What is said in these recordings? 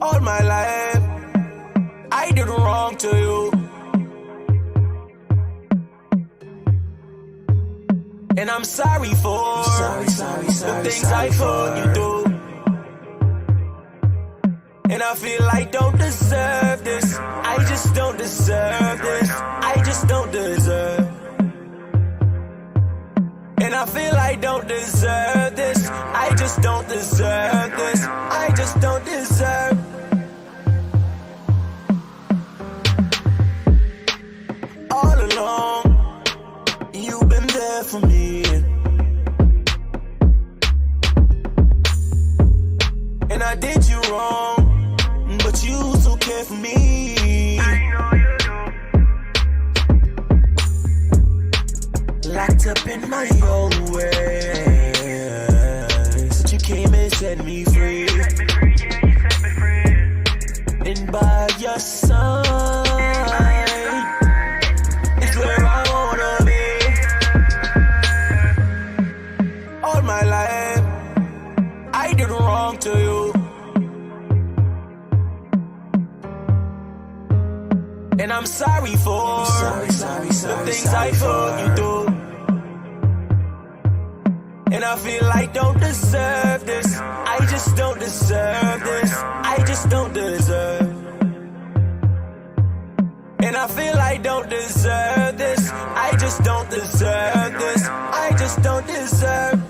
All my life, I did wrong to you. And I'm sorry for the things I put you through. And I feel I don't deserve this. I just don't deserve this. I just don't deserve. And I feel I don't deserve this. I just don't deserve this. I just don't deserve. All along, you've been there for me. And I did you wrong, but you still care for me. I know you do. Locked up in my own ways, but you came and set me free. And by your side is where I wanna be. All my life, I did wrong to you. And I'm sorry for the things I put you through. And I feel I don't deserve this. I just don't deserve this. I just don't deserve. And I feel I don't deserve this. I just don't deserve this. I just don't deserve.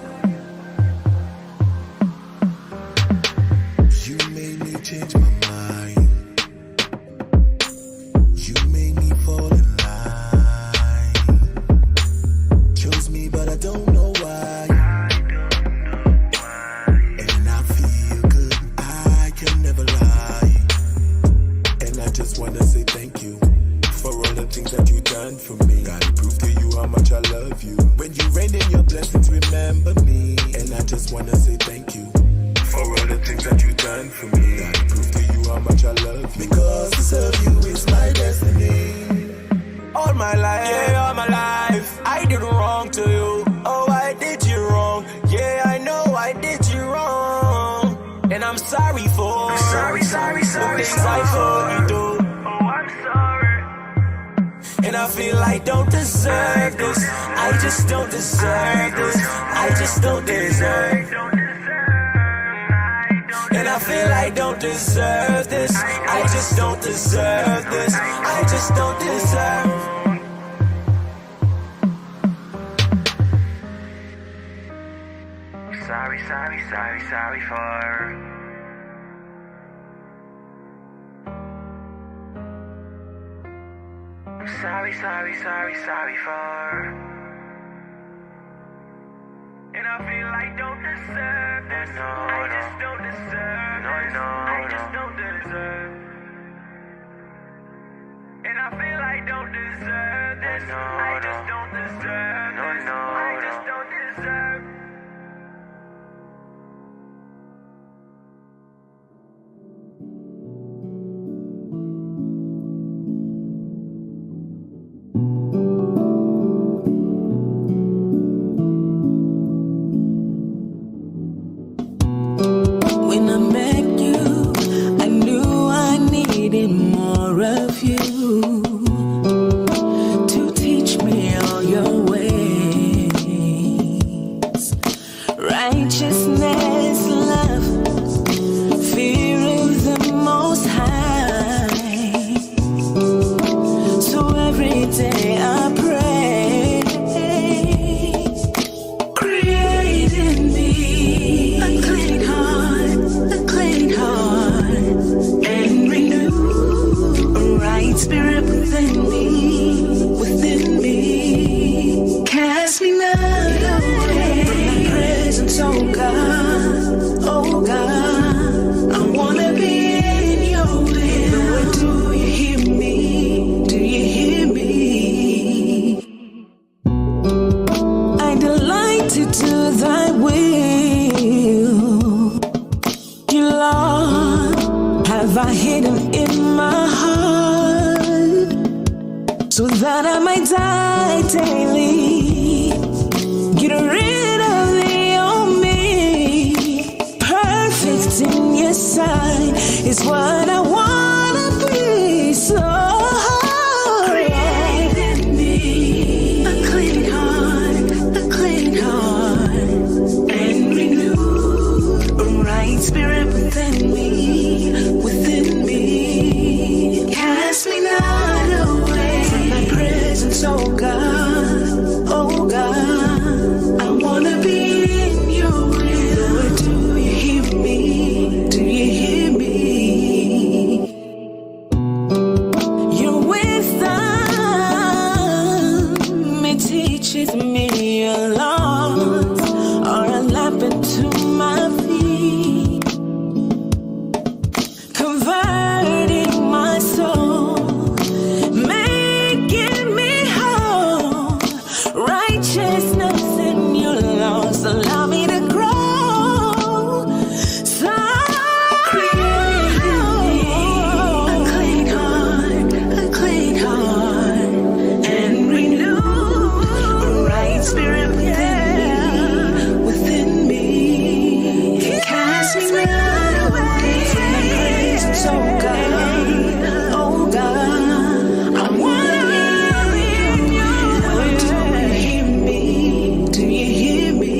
You made me change my mind. You made me fall in line. Chose me, but I don't know why. And I feel good, I can never lie. And I just wanna say thank you for all the things that you done for me. Gotta prove to you how much I love you. When you rain in your blessings, remember me. And I just wanna say thank you for all the things that you done for me. Gotta prove to you how much I love you. Because to serve you is my destiny. All my life, yeah, all my life, I did wrong to you. Oh, I did you wrong. Yeah, I know I did you wrong. And I'm sorry for the things I put you through. And I feel I don't deserve this. I just don't deserve this. I just don't deserve. And I feel I don't deserve this. I just don't deserve this. I just don't deserve. Sorry for. Sorry for. And I feel I don't deserve this. I just don't deserve this. I just don't deserve. And I feel I don't deserve this. I just don't deserve this. I just don't deserve. More of you to teach me all your ways, righteousness, love, fear of the Most High. So every day I pray, create in me a clean heart, and renew right spirit within me. Cast me not away from thy presence, oh God, I wanna be in your will. Do you hear me? Do you hear me? I delight to do thy will. You, Lord, have I hidden in my heart, so that I might die daily. Get rid of the old me. Perfect in your sight is what I wanna be. So create in me a clean heart, and renew a right spirit within me. Cast me not away from thy presence, oh God, oh God. I wanna be in your will. Do you hear me? Do you hear me? Your wisdom, it teaches me your laws are a lamp unto my feet, converting my soul, making me whole. Righteousness in your laws allow me to grow. So create in me a clean heart, and renew a right spirit within me. Cast me not away from thy presence, oh God, oh God. I wanna be in your will. Do you hear me? Do you hear me?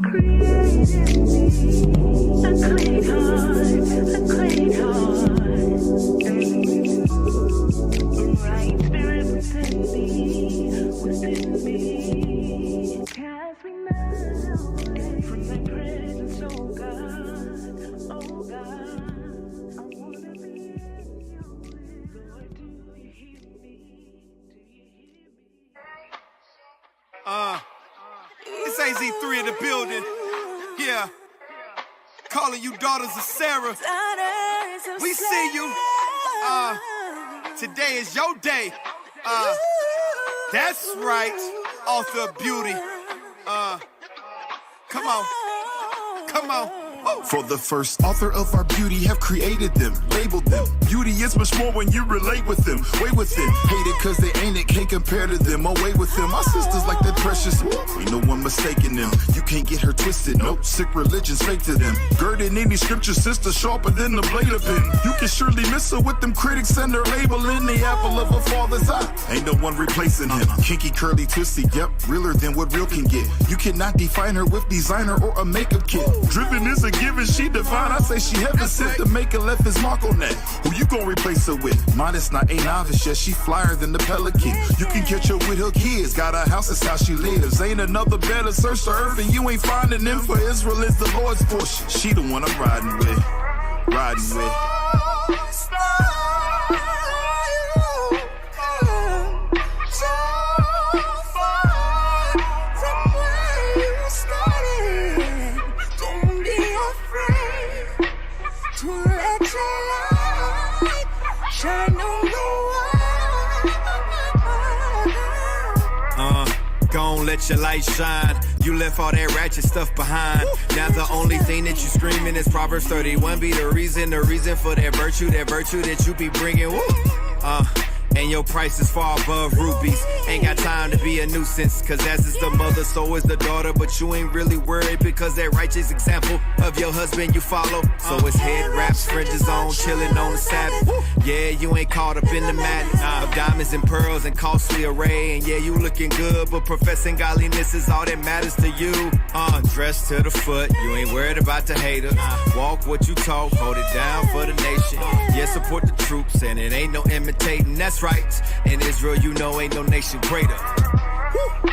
Create in me a clean heart, and a right spirit within me. Cast me not away from thy presence, oh God, oh God. I wanna be in your will. Lord, do you hear me? Do you hear me? It's AZ3 in the building. Yeah. Calling you daughters of Sarah. We see you. Today is your day. That's right. Author of beauty. Come on. Come on. For the first author of our beauty have created them, labeled them. Beauty is much more when you relate with them, way with them. Hate it cause they ain't it, can't compare to them, away with them. My sisters like that precious, ain't no one mistaking them. You can't get her twisted, nope, sick religion's fake to them. Girded in any scripture, sister, sharper than the blade of pen. You can surely miss her with them critics and their labeling the apple of her father's eye. Ain't no one replacing him. Kinky, curly, twisty, yep, realer than what real can get. You cannot define her with designer or a makeup kit. Driven is a given, she divine. I say she heaven sent. The maker left his mark on that. Who you gon' replace her with? Modest, not ain't novice yet. She flyer than the pelican. You can catch her with her kids. Got a house, that's how she lives. Ain't another better search the earth, and you ain't finding them. For Israel is the Lord's portion. She the one I'm riding with. Riding with. Let your light shine. You left all that ratchet stuff behind. Now the only thing that you screaming is Proverbs 31 be the reason for that virtue that you be bringing. Woo. And your price is far above rubies. Ain't got time to be a nuisance, cause as is the mother, so is the daughter. But you ain't really worried because that righteous example of your husband you follow. So his head wraps, fringes on, chilling on the Sabbath. Yeah, you ain't caught up in the madness of diamonds and pearls and costly array. And yeah, you looking good, but professing godliness is all that matters to you. Dressed to the foot, you ain't worried about the haters. Walk what you talk, hold it down for the nation. Yeah, support the troops, and it ain't no imitating, that's right. In Israel, you know, ain't no nation greater. Woo.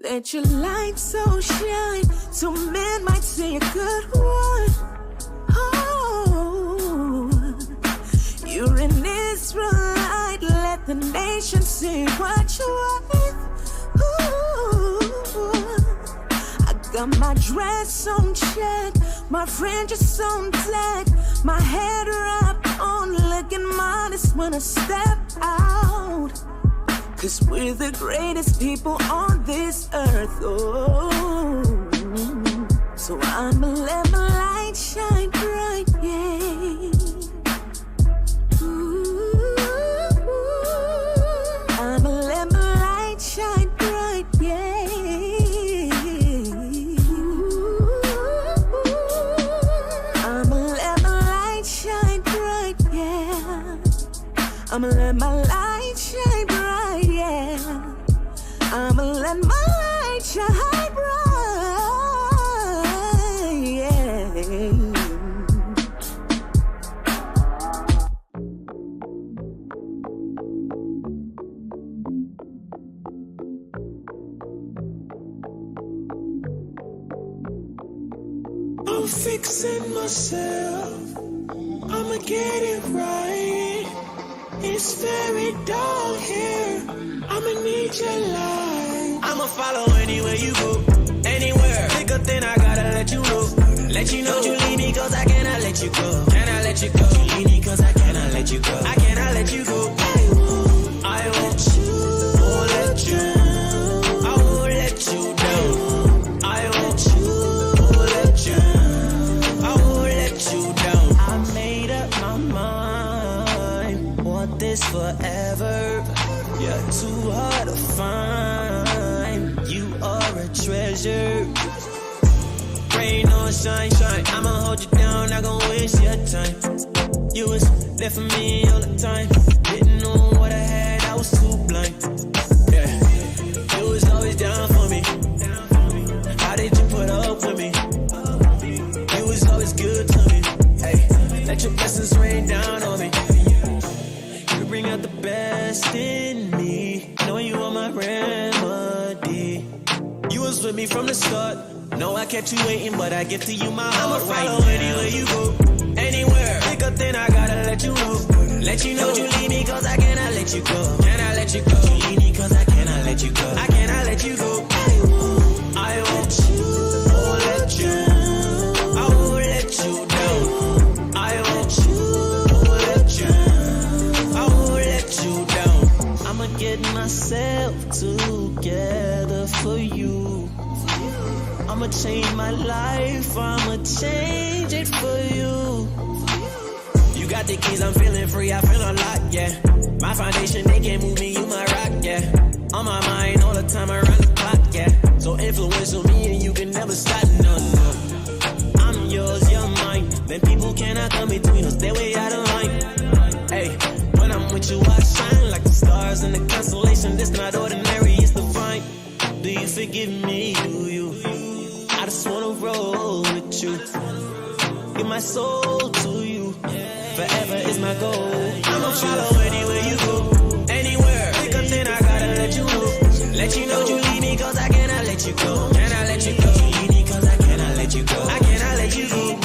Let your light so shine, so men might say a good one. see what you're worth. Ooh, I got my dress on check, my friend just on deck, my head wrapped on, looking modest when I step out. Cause we're the greatest people on this earth, oh. So I'ma let my light shine bright, yeah. I'ma let my light shine bright, yeah. I'ma let my light shine bright, yeah. I'ma let my light shine bright, yeah. I'ma let my light shine bright, yeah. I'm fixing myself, I'ma get it right. It's very dark here, I'ma need your light. I'ma follow anywhere you go, anywhere. Pick up, then I gotta let you know. Let you know you leave me cause I cannot let you go. Can I let you go? You leave me cause I cannot let you go. I cannot let you go. I won't let you. I won't let you down. I won't let you. I won't let you down. I made up my mind. Want this forever. You're too hard to find. You are a treasure. Rain or shine, shine. I'ma hold you down, not gon' waste your time. You was there for me all the time. Didn't know what I had, I was too blind. Yeah, you was always down for me. How did you put up with me? You was always good to me. Hey, let your blessings rain down on me. You bring out the best in me. Know you are my remedy. You was with me from the start. No, I kept you waiting, but I give to you my heart. I'ma follow right anywhere you go, anywhere. Pick up, then I gotta let you know. Let you know you leave me cause I cannot let you go. Can I let you go? You leave me cause I cannot let you go. I cannot let you go. I won't let you. I won't let you down. I won't let you. I won't let you down. I'ma get myself together for you. I'ma change my life, I'ma change it for you. You got the keys, I'm feeling free, I feel unlocked, yeah. My foundation, they can't move me, you my rock, yeah. On my mind all the time, around the clock, yeah. So influential me and you can never stop, no, no. I'm yours, you're mine. Then people cannot come between us, they way out of line. Hey, when I'm with you, I shine like the stars in the constellation. This not ordinary, it's divine. Do you forgive me, do you? I just wanna roll with you. Give my soul to you. Forever is my goal. I'ma follow anywhere you go, anywhere. Pick up, then I gotta let you know. Let you know you leave me cause I cannot let you go. Can I let you go? You leave me cause I cannot let you go. I cannot let you go.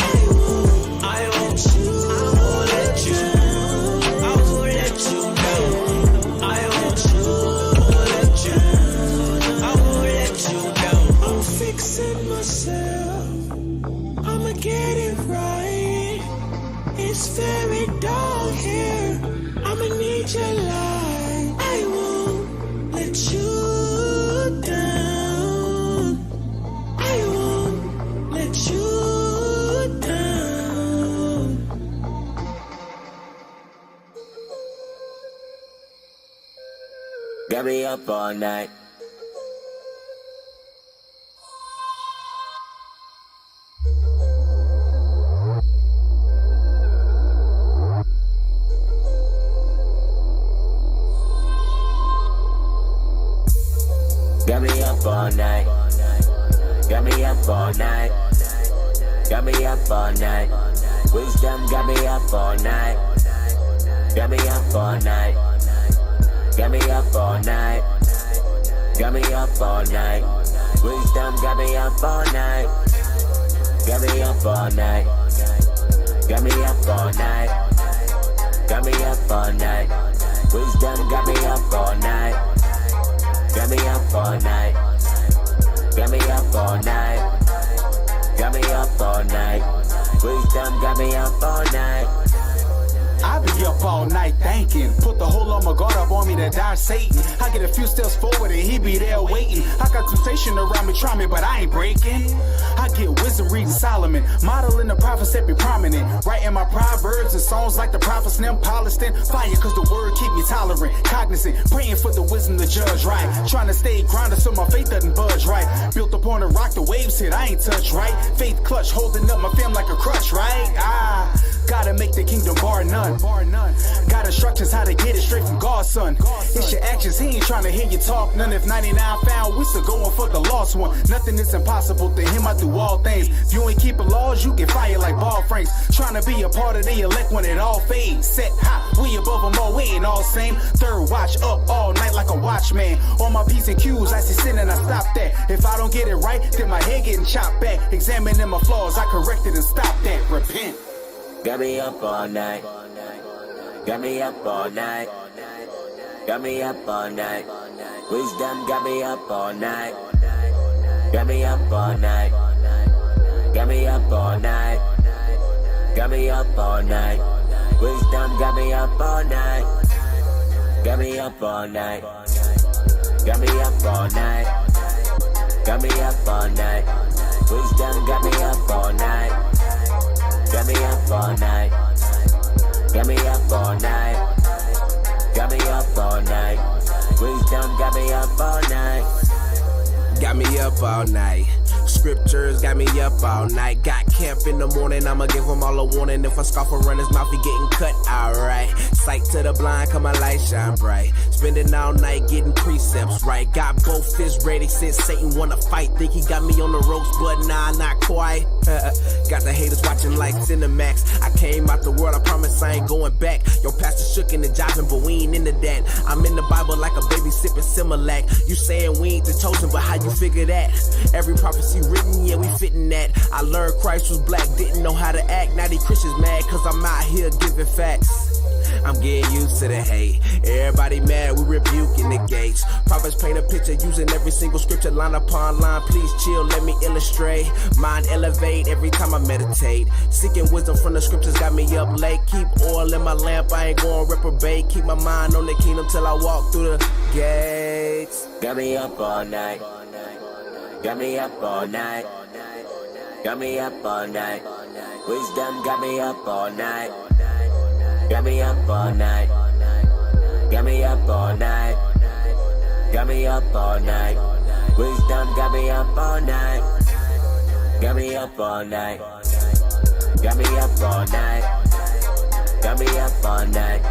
I won't let you. I won't let you down. I won't let you. I won't let you down. I'm fixing myself, I'ma get it right. It's very dark here, I'ma need your light. I won't let you down. I won't let you down. Got me up all night. Got me up all night. Got me up all night. Got me up all night. Wisdom got me up all night. Got me up all night. Got me up all night. Got me up all night. Wisdom got me up all night. Got me up all night. Got me up all night. Got me up all night. Wisdom got me up all night. Got me up all night. Got me up all night. Got me up all night. Wisdom got me up all night. I be up all night thinking. Put the whole armor guard up on me to dodge Satan. I get a few steps forward and he be there waiting. I got temptation around me, try me, but I ain't breaking. I get wisdom reading Solomon, modeling the prophets that be prominent. Writing my proverbs and songs like the prophets and them polished in fire, cause the word keep me tolerant, cognizant, praying for the wisdom to judge right. Trying to stay grounded so my faith doesn't budge right. Built upon a rock, the waves hit, I ain't touch right. Faith clutch, holding up my fam like a crutch, right? Gotta make the kingdom bar none. Got instructions how to get it straight from God, son. It's your actions, he ain't trying to hear you talk none. If 99 found, we still going for the lost one. Nothing is impossible to him, I do all things. If you ain't keeping laws, you get fired like ball franks. Trying to be a part of the elect when it all fades. Set high, we above them all, we ain't all same. Third watch up all night like a watchman. On my P's and Q's, I see sin and I stop that. If I don't get it right, then my head getting chopped back. Examining my flaws, I correct it and stop that. Repent. Got me up all night. Got me up all night. Got me up all night. Wisdom got me up all night. Got me up all night. Got me up all night. Got me up all night. Wisdom got me up all night. Got me up all night. Got me up all night. Got me up all night. Wisdom got me up all night. Got me up all night. Got me up all night. Got me up all night. Wisdom got me up all night. Got me up all night. Scriptures got me up all night. Got camp in the morning, I'ma give him all a warning. If I scoff or run his mouth, he getting cut, alright. Sight to the blind, cause my light shine bright. Spending all night getting precepts right. Got both fists ready since Satan wanna fight. Think he got me on the ropes, but nah, not quite. Got the haters watching like Cinemax. I came out the world, I promise I ain't going back. Your pastor shook and jiving, but we ain't into that. I'm in the Bible like a baby sipping Similac. You saying we ain't the chosen, but how you figure that? Every prophecy written, yeah, we fitting that. I learned Christ was black, didn't know how to act. Now these Christians mad, cause I'm out here giving facts. I'm getting used to the hate. Everybody mad, we rebuking the gates. Prophets paint a picture using every single scripture line upon line. Please chill, let me illustrate. Mind elevate every time I meditate. Seeking wisdom from the scriptures got me up late. Keep oil in my lamp, I ain't going reprobate. Keep my mind on the kingdom till I walk through the gates. Got me up all night. Got me up all night. Got me up all night. Wisdom got me up all night. Got me up all night. Got me up all night. Got me up all night. Wisdom got me up all night. Got me up all night. Got me up all night. Got me up all night.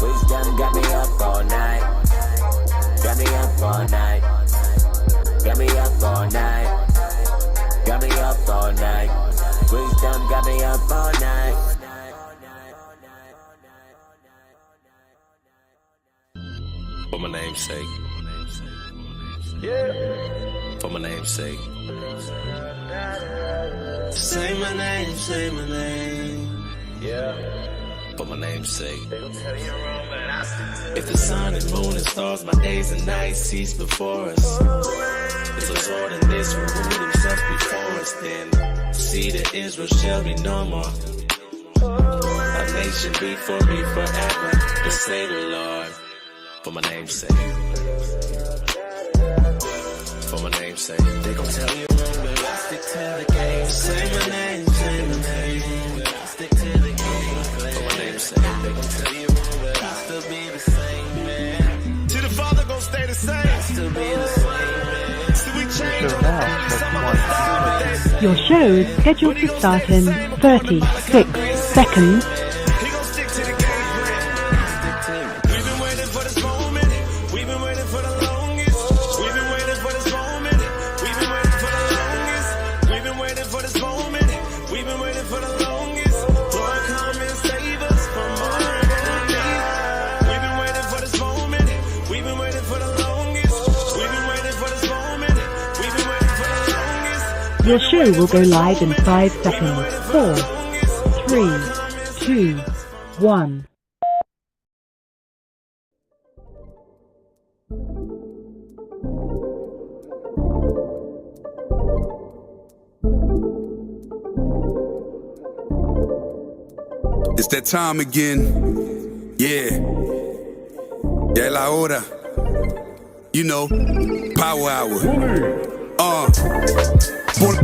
Wisdom got me up all night. Got me up all night. Got me up all night. Got me up all night. Wisdom got me up all night. For my name's sake. Yeah. For my name's sake. Say my name, say my name. Yeah. For my name's sake. If the sun and moon and stars, my days and nights cease before us. If the Lord in this removed himself before us, then seed of Israel shall be no more. A nation be for me forever, the say the Lord. For my name's sake. For my name's sake. They gon' tell you wrong, but I stick to the game. Say my name, say my name. I stick to the game. For my name's sake. They gon' tell you wrong, but I still be the same, man. To the Father gon' stay the same. I still be the same, man. See, we change on the body, some of us die today. Your show is scheduled to start in 36 seconds. He gon' stick to the game plan. We've been waiting for this moment. We've been waiting for the longest. We've been waiting for this moment. We've been waiting for the longest. We've been waiting for this moment. We've been waiting for the longest. Lord, come and save us from our enemies. We've been waiting for this moment. We've been waiting for the longest. We've been waiting for this moment. We've been waiting for the longest. Your show will go live in 5 seconds. 4, 3, 2, 1. It's that time again. Yeah. Ya es la hora. You know, power hour.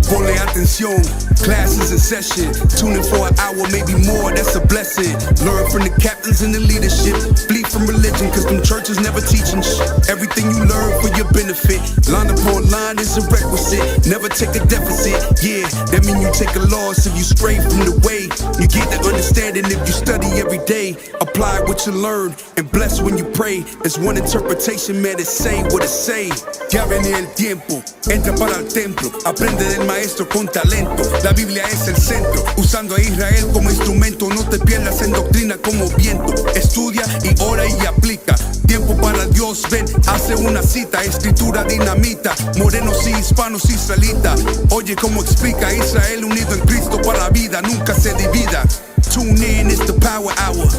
Ponle atención, class is in session. Tune in for an hour, maybe more, that's a blessing. Learn from the captains and the leadership. Flee from religion, cause them churches never teaching Everything you learn for your benefit. Line upon line is a requisite. Never take a deficit, yeah. That mean you take a loss if you stray from the way. You get the understanding if you study every day. Apply what you learn and bless when you pray. There's one interpretation, man, it say what it say. Ya viene el tiempo, entra para el templo. Aprende del maestro con talento. La Biblia es el centro, usando a Israel como instrumento. No te pierdas en doctrina como viento. Estudia y ora y aplica. Tiempo para Dios, ven, hace una cita. Escritura dinamita, morenos y hispanos israelitas. Oye cómo explica Israel unido en Cristo para la vida, nunca se divida. Tune in, it's the power hour.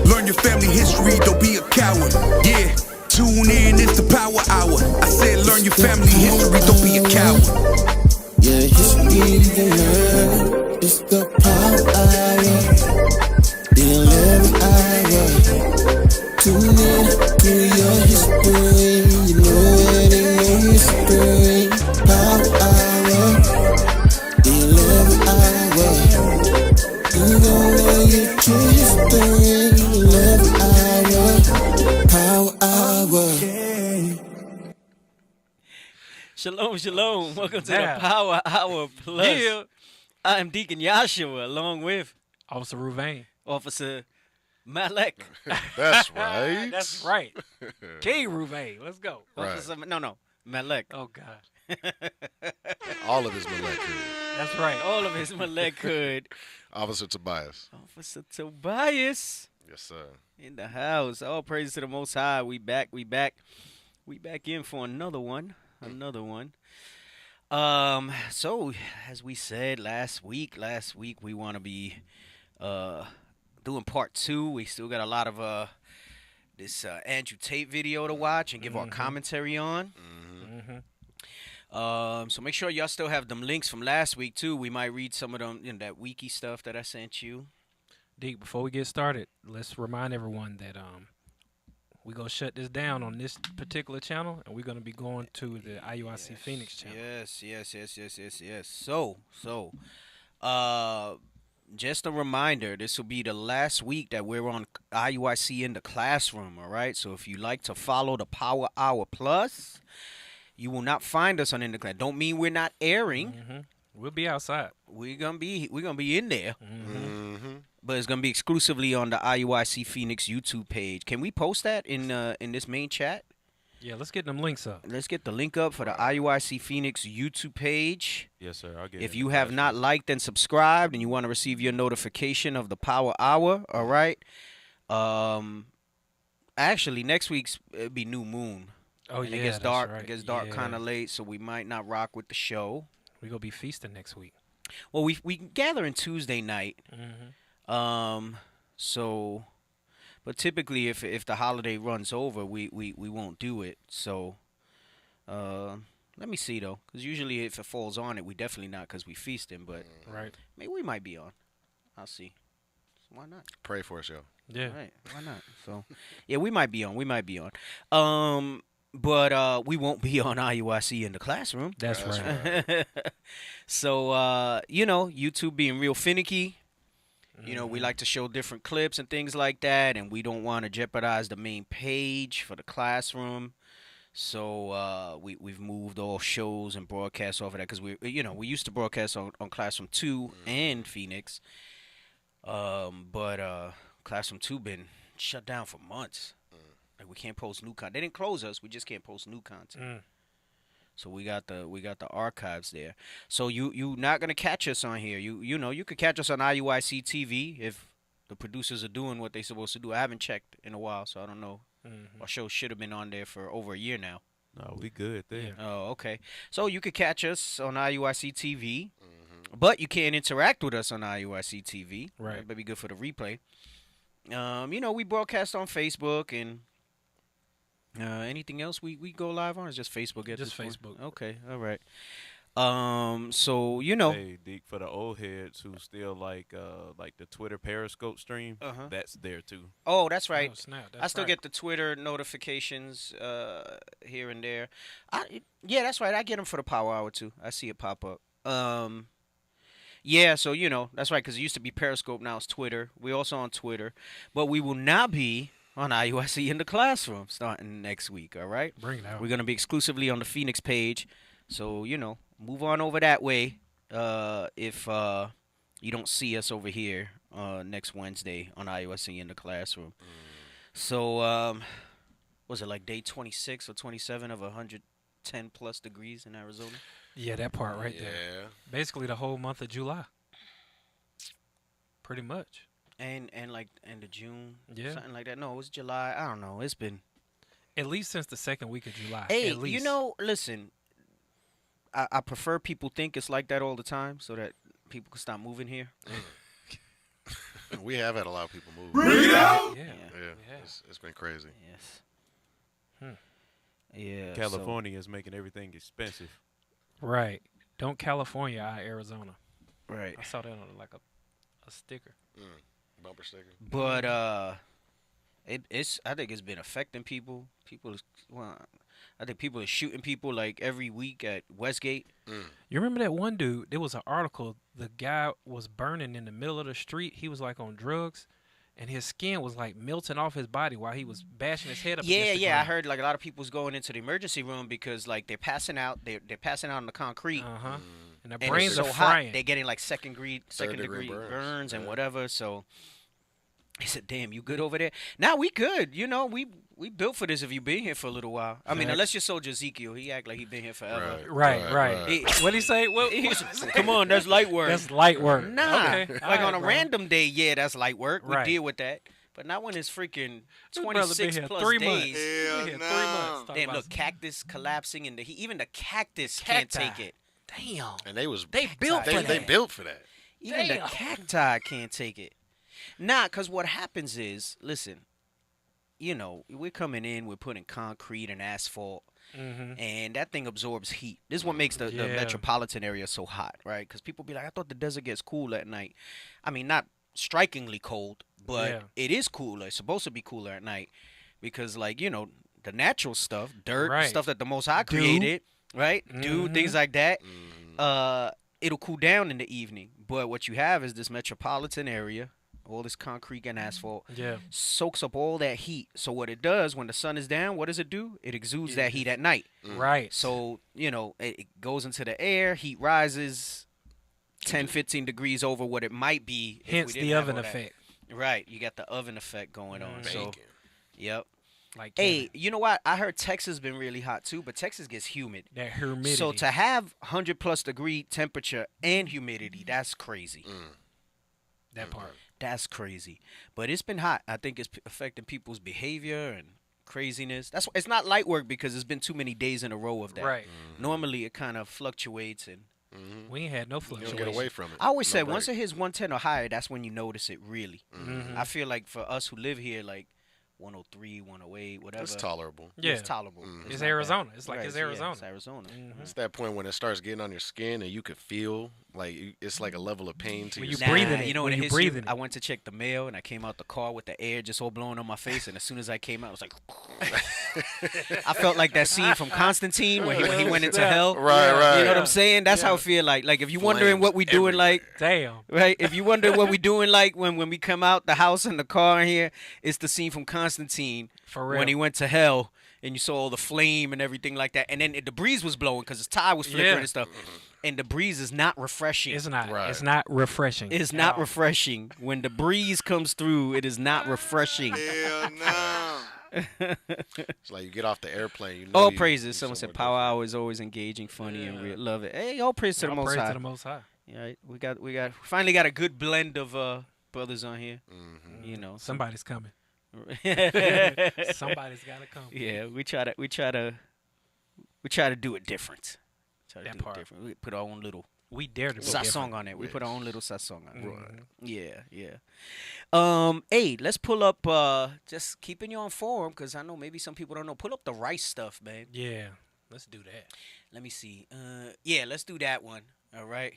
Learn your family history, don't be a coward. Yeah, tune in, it's the power hour. I said learn your family history, don't be a coward. Yeah, history to learn. It's the power hour. The 11th hour. Tune in to your history. You know it ain't no mystery. Power hour. The 11th hour. You gon' know your true history. 11th hour. Power hour. Shalom, shalom. Welcome to the Power Hour Plus. Yeah. I am Deacon Yashua, along with Officer Ruvain. Officer Malek. That's right. That's right. K. Ruvain. Let's go. Right. Officer, no, Malek. Oh, God. All of his Malek. That's right. All of his Malek hood. Officer Tobias. Officer Tobias. Yes, sir. In the house. All praise to the Most High. We back in for another one. So as we said last week we want to be doing part 2. We still got a lot of this Andrew Tate video to watch and give our commentary on. So make sure y'all still have them links from last week too. We might read some of them, that wiki stuff that I sent you. Deke, before we get started, let's remind everyone that we're going to shut this down on this particular channel, and we're going to be going to the IUIC Phoenix channel. Yes. So, just a reminder, this will be the last week that we're on IUIC in the classroom, all right? So if you like to follow the Power Hour Plus, you will not find us on In the Class. Don't mean we're not airing. We'll be outside. We're gonna be in there. But it's gonna be exclusively on the IUIC Phoenix YouTube page. Can we post that in this main chat? Yeah, let's get them links up. Let's get the link up for the IUIC Phoenix YouTube page. Yes, sir. I'll get it. If you have not liked and subscribed and you want to receive your notification of the Power Hour, all right. Actually, next week's it'll be New Moon. Oh, and yeah, it gets dark. right. It gets dark kind of late, so we might not rock with the show. We're gonna be feasting next week. Well, we gather on Tuesday night. So, but typically, if the holiday runs over, we won't do it. So, let me see though, because usually if it falls on it, we definitely not because we feasting. But right, maybe we might be on. I'll see. So why not? Pray for us, yo. Yeah. Right. Why not? So, yeah, we might be on. But we won't be on IUIC in the classroom. That's right. So, YouTube being real finicky. We like to show different clips and things like that, and we don't want to jeopardize the main page for the classroom. So we've moved all shows and broadcasts off of that because we used to broadcast on Classroom 2 and Phoenix. But Classroom 2 been shut down for months. Like we can't post new content. They didn't close us. We just can't post new content. So we got the archives there. So you not gonna catch us on here. You could catch us on IUIC TV if the producers are doing what they're supposed to do. I haven't checked in a while, so I don't know. Our show should have been on there for over a year now. No, we good there. Oh, okay. So you could catch us on IUIC TV, but you can't interact with us on IUIC TV. Right. That would be good for the replay. We broadcast on Facebook and anything else we go live on? Or is just Facebook at Just this point? Facebook. Okay, all right. So you know, Hey, Deke, for the old heads who still like the Twitter Periscope stream, that's there too. oh, that's right. Oh, snap, I that's still right. get the Twitter notifications here and there. Yeah, that's right. I get them for the Power Hour too. I see it pop up. Yeah, so you know that's right because it used to be Periscope, now it's Twitter. We're also on Twitter, but we will now be on IUIC in the classroom starting next week. All right, Bring it out. we're gonna be exclusively on the Phoenix page, so you know move on over that way. If you don't see us over here next Wednesday on IUIC in the classroom, so was it like day 26 or 27 of 110 plus degrees in Arizona? Yeah, that part right there. Yeah. Basically the whole month of July. Pretty much. And like end of June, Yeah. something like that. No, it was July. I don't know. It's been At least since the second week of July. hey, at least. you know, listen. I prefer people think it's like that all the time, so that people can stop moving here. We have had a lot of people move. Yeah. Yeah. It's been crazy. Yes. Yeah. California is making everything expensive. Right. Don't California eye Arizona. Right. I saw that on like a sticker. Bumper sticker. But it's I think it's been affecting people. I think people are shooting people like every week at Westgate. You remember that one dude? There was an article. The guy was burning in the middle of the street. He was like on drugs, and his skin was like melting off his body while he was bashing his head up. Yeah, against the yeah. I ground. heard like a lot of people's going into the emergency room because like they're passing out. They're passing out on the concrete. And their And brains it's are so frying. hot, they're geting like second degree burns. burns and Yeah. whatever. So he said, "Damn, you good over there?" Now we good. You know, we built for this. If you've been here for a little while, I mean, Facts. unless you're Soldier Ezekiel, he act like he been here forever. Right. What'd he say? Come on, that's light work. That's light work. Nah, Okay. like All on right, a bro. random day, yeah, that's light work. We Right. deal with that. But not when it's freaking This brother been 26 here plus 3 days. months. Been here 3 months. Talking Damn, about look, cactus collapsing in the heat. Even the cactus can't Cacti. take it. Damn. And they built for they that. built for that. Even the Damn. cacti can't take it. Nah, because what happens is, listen, you know, we're coming in, we're putting concrete and asphalt, and that thing absorbs heat. This is what makes the Yeah. metropolitan area so hot, right? Because people be like, I thought the desert gets cool at night. I mean, not strikingly cold, but Yeah. it is cooler. It's supposed to be cooler at night because, like, you know, the natural stuff, dirt, Right. stuff that the Most High Dew. created, right? Dew, Mhm. things like that. It'll cool down in the evening. But what you have is this metropolitan area, all this concrete and asphalt, Yeah. soaks up all that heat. So what it does when the sun is down, what does it do? It exudes that heat at night. Right. So, you know, it goes into the air, heat rises 10, 15 degrees over what it might be. if we Hence didn't the have oven all that. effect. Right. You got the oven effect going on. So, Bacon. yep. Like Hey, you know what? I heard Texas been really hot too, but Texas gets humid. that humidity. So to have 100 plus degree temperature and humidity, that's crazy. that part. That's crazy. But it's been hot. I think it's affecting people's behavior and craziness. That's it's not light work because it's been too many days in a row of that. Right. Normally it kind of fluctuates and We ain't had no You fluctuation. don't get away from it. I always No said break. once it hits 110 or higher, that's when you notice it really. Mhm. I feel like for us who live here, like 103, 108, whatever. It's tolerable. Yeah. It's tolerable. It's not bad. Arizona. It's like Right, it's yeah, Arizona. it's Arizona. It's that point when it starts getting on your skin and you could feel like it's like a level of pain to When your you skin. breathing it, You know when when you it hits breathing you, I went to check the mail and I came out the car with the air just all blowing on my face. And as soon as I came out, I was like, I felt like that scene from Constantine when he went into hell. Right. You know what I'm saying? That's how I feel like. Like if you're wondering what we doing, like, Damn. right? If you wonder what we doing, like when we come out the house and the car in here, it's the scene from Constantine For real. when he went to hell and you saw all the flame and everything like that. And then the breeze was blowing because his tire was flickering Yeah. and stuff. And the breeze is not refreshing. It's not. Right. It's not refreshing. It's at not all. refreshing. When the breeze comes through, it is not refreshing. Hell no. It's like you get off the airplane. You know All you- praises. you Someone said somewhere Power Hour is always engaging, funny, and real. Love it. Hey, all praise to the All Most praise High. to the Most High. Yeah, right. We finally got a good blend of brothers on here. You know, Somebody's coming. Somebody's Somebody's got to come. Yeah, we try to do it different. Try to That do part. it different. We put our own little We dare to be song different. on it. We put our own little song on it. Right. Yeah. Hey, let's pull up. Just keeping you on form because I know maybe some people don't know. Pull up the rice stuff, man. Yeah. Let's do that. Let me see. Yeah, let's do that one. All right.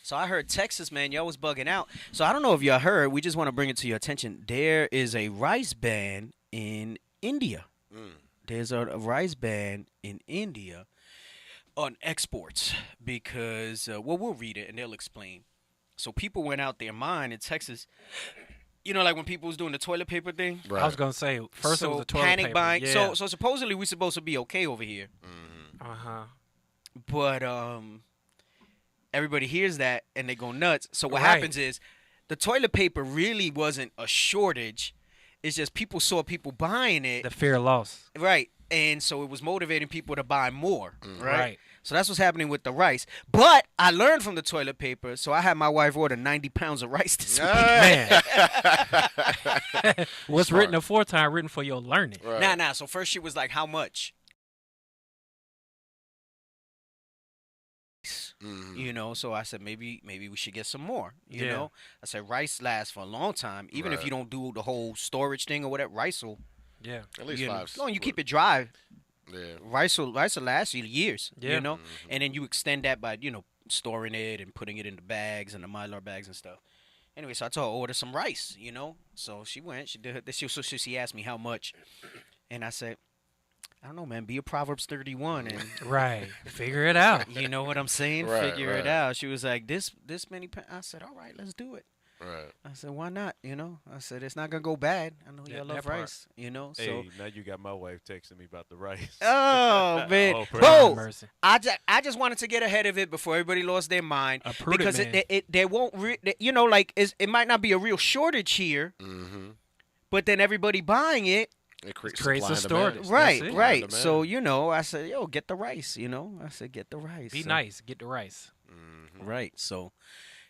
So I heard Texas, man, y'all was bugging out. So I don't know if y'all heard. We just want to bring it to your attention. There is a rice ban in India. There's a rice ban in India on exports because, well, we'll read it and they'll explain. So people went out their mind in Texas. You know, like when people was doing the toilet paper thing. Right. I was gonna say first it was the toilet panic paper. buying. Yeah. So supposedly we supposed to be okay over here. But everybody hears that and they go nuts. So what happens is the toilet paper really wasn't a shortage. It's just people saw people buying it. The fear of loss. Right. And so it was motivating people to buy more. Right. So that's what's happening with the rice. But I learned from the toilet paper, so I had my wife order 90 pounds of rice this week. Man. What's written aforetime written for your learning. Right. Nah. So first she was like, how much? You know, so I said maybe we should get some more. You know, I said rice lasts for a long time, even if you don't do the whole storage thing or whatever. Rice will, at least 5. As long as you keep it dry, yeah, rice will last you years. You know, and then you extend that by storing it and putting it in the bags and the Mylar bags and stuff. Anyway, so I told her order some rice. You know, so she went, she did. She asked me how much, and I said, I don't know, man. Be a Proverbs 31 and figure it out. You know what I'm saying? Figure it out. She was like, this many. I said, all right, let's do it. Right. I said, why not? You know, I said it's not gonna go bad. I know y'all love rice. You know, so hey, now you got my wife texting me about the rice. Oh man, I just wanted to get ahead of it before everybody lost their mind because they won't. It might not be a real shortage here, but then everybody buying it. It creates a storage. Right. So, I said, yo, get the rice, I said, get the rice. Be nice. Get the rice. Right. So,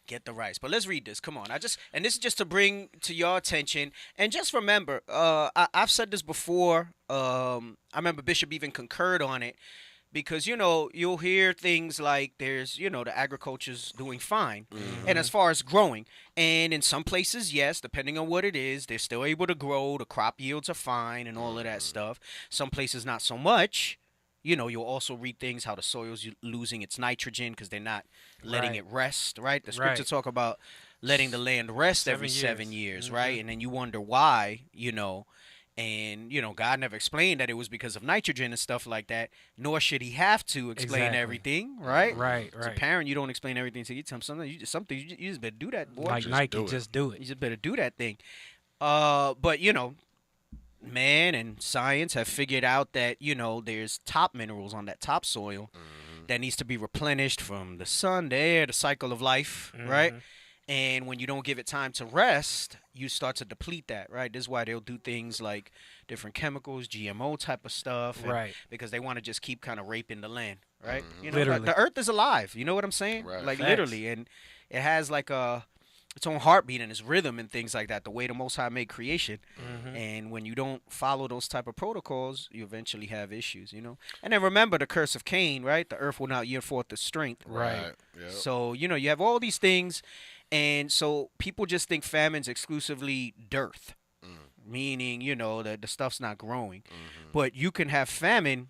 get the rice. But let's read this. Come on. And this is just to bring to your attention. And just remember, I've said this before. I remember Bishop even concurred on it. Because, you'll hear things like there's, the agriculture's doing fine. And as far as growing. And in some places, yes, depending on what it is, they're still able to grow. The crop yields are fine and all of that stuff. Some places, not so much. You'll also read things how the soil's losing its nitrogen because they're not letting it rest, right? The scripture talk about letting the land rest every 7 years, right? And then you wonder why, And, God never explained that it was because of nitrogen and stuff like that, nor should he have to explain everything, right? Right. As a parent, you don't explain everything to you. Tell them something, you just better do that, boy. Like Nike, just do it. You just better do that thing. But, man and science have figured out that, there's top minerals on that topsoil that needs to be replenished from the sun, the air, the cycle of life, right? And when you don't give it time to rest, you start to deplete that, right? This is why they'll do things like different chemicals, GMO type of stuff. Right. Because they want to just keep kind of raping the land, right? Literally. The earth is alive. You know what I'm saying? Right. Like Facts. literally. And it has like its own heartbeat and its rhythm and things like that, the way the Most High made creation. And when you don't follow those type of protocols, you eventually have issues, And then remember the curse of Cain, right? The earth will not yield forth the strength. Right. Yep. So, you have all these things. And so people just think famine's exclusively dearth, meaning, that the stuff's not growing. But you can have famine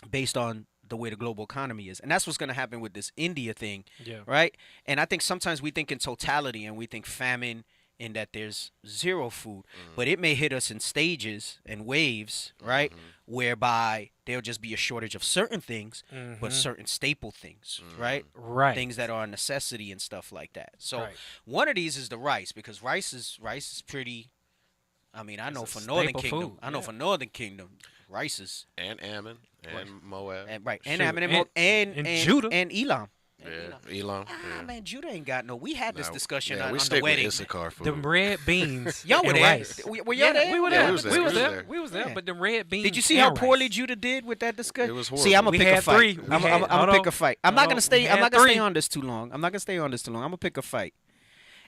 based on the way the global economy is. And that's what's going to happen with this India thing, right? And I think sometimes we think in totality and we think famine in that there's zero food. But it may hit us in stages and waves, right? Whereby there'll just be a shortage of certain things, but certain staple things, right? Right. Things that are a necessity and stuff like that. So one of these is the rice, because rice is pretty. I mean, I know for Northern Kingdom. Food. I know for Northern Kingdom, rice is And Ammon and Moab. and Ammon and Judah and Elam. Yeah, Elam. Man, Judah ain't got no. We had this discussion we on stick the wedding. with Issachar food. The red beans. Y'all were and there. rice. Were y'all there? We were there. Yeah, We was there. But the red beans. Did you see and how poorly rice. Judah did with that discussion? It was horrible. See, I'm gonna We pick a had fight. three. I'm gonna pick a fight. I'm not gonna stay. I'm not gonna stay on this too long. I'm gonna pick a fight.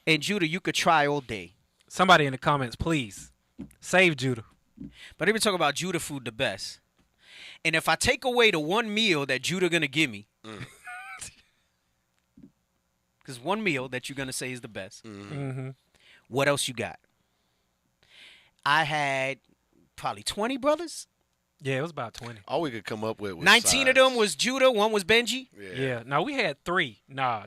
And Judah, you could try all day. Somebody in the comments, please save Judah. But they been talking about Judah food the best. And if I take away the one meal that Judah gonna give me, because one meal that you're gonna say is the best, what else you got? I had probably 20 brothers Yeah, it was about 20. All we could come up with was 19 of them was Judah, one was Benji. Yeah. No, we had 3. Nah.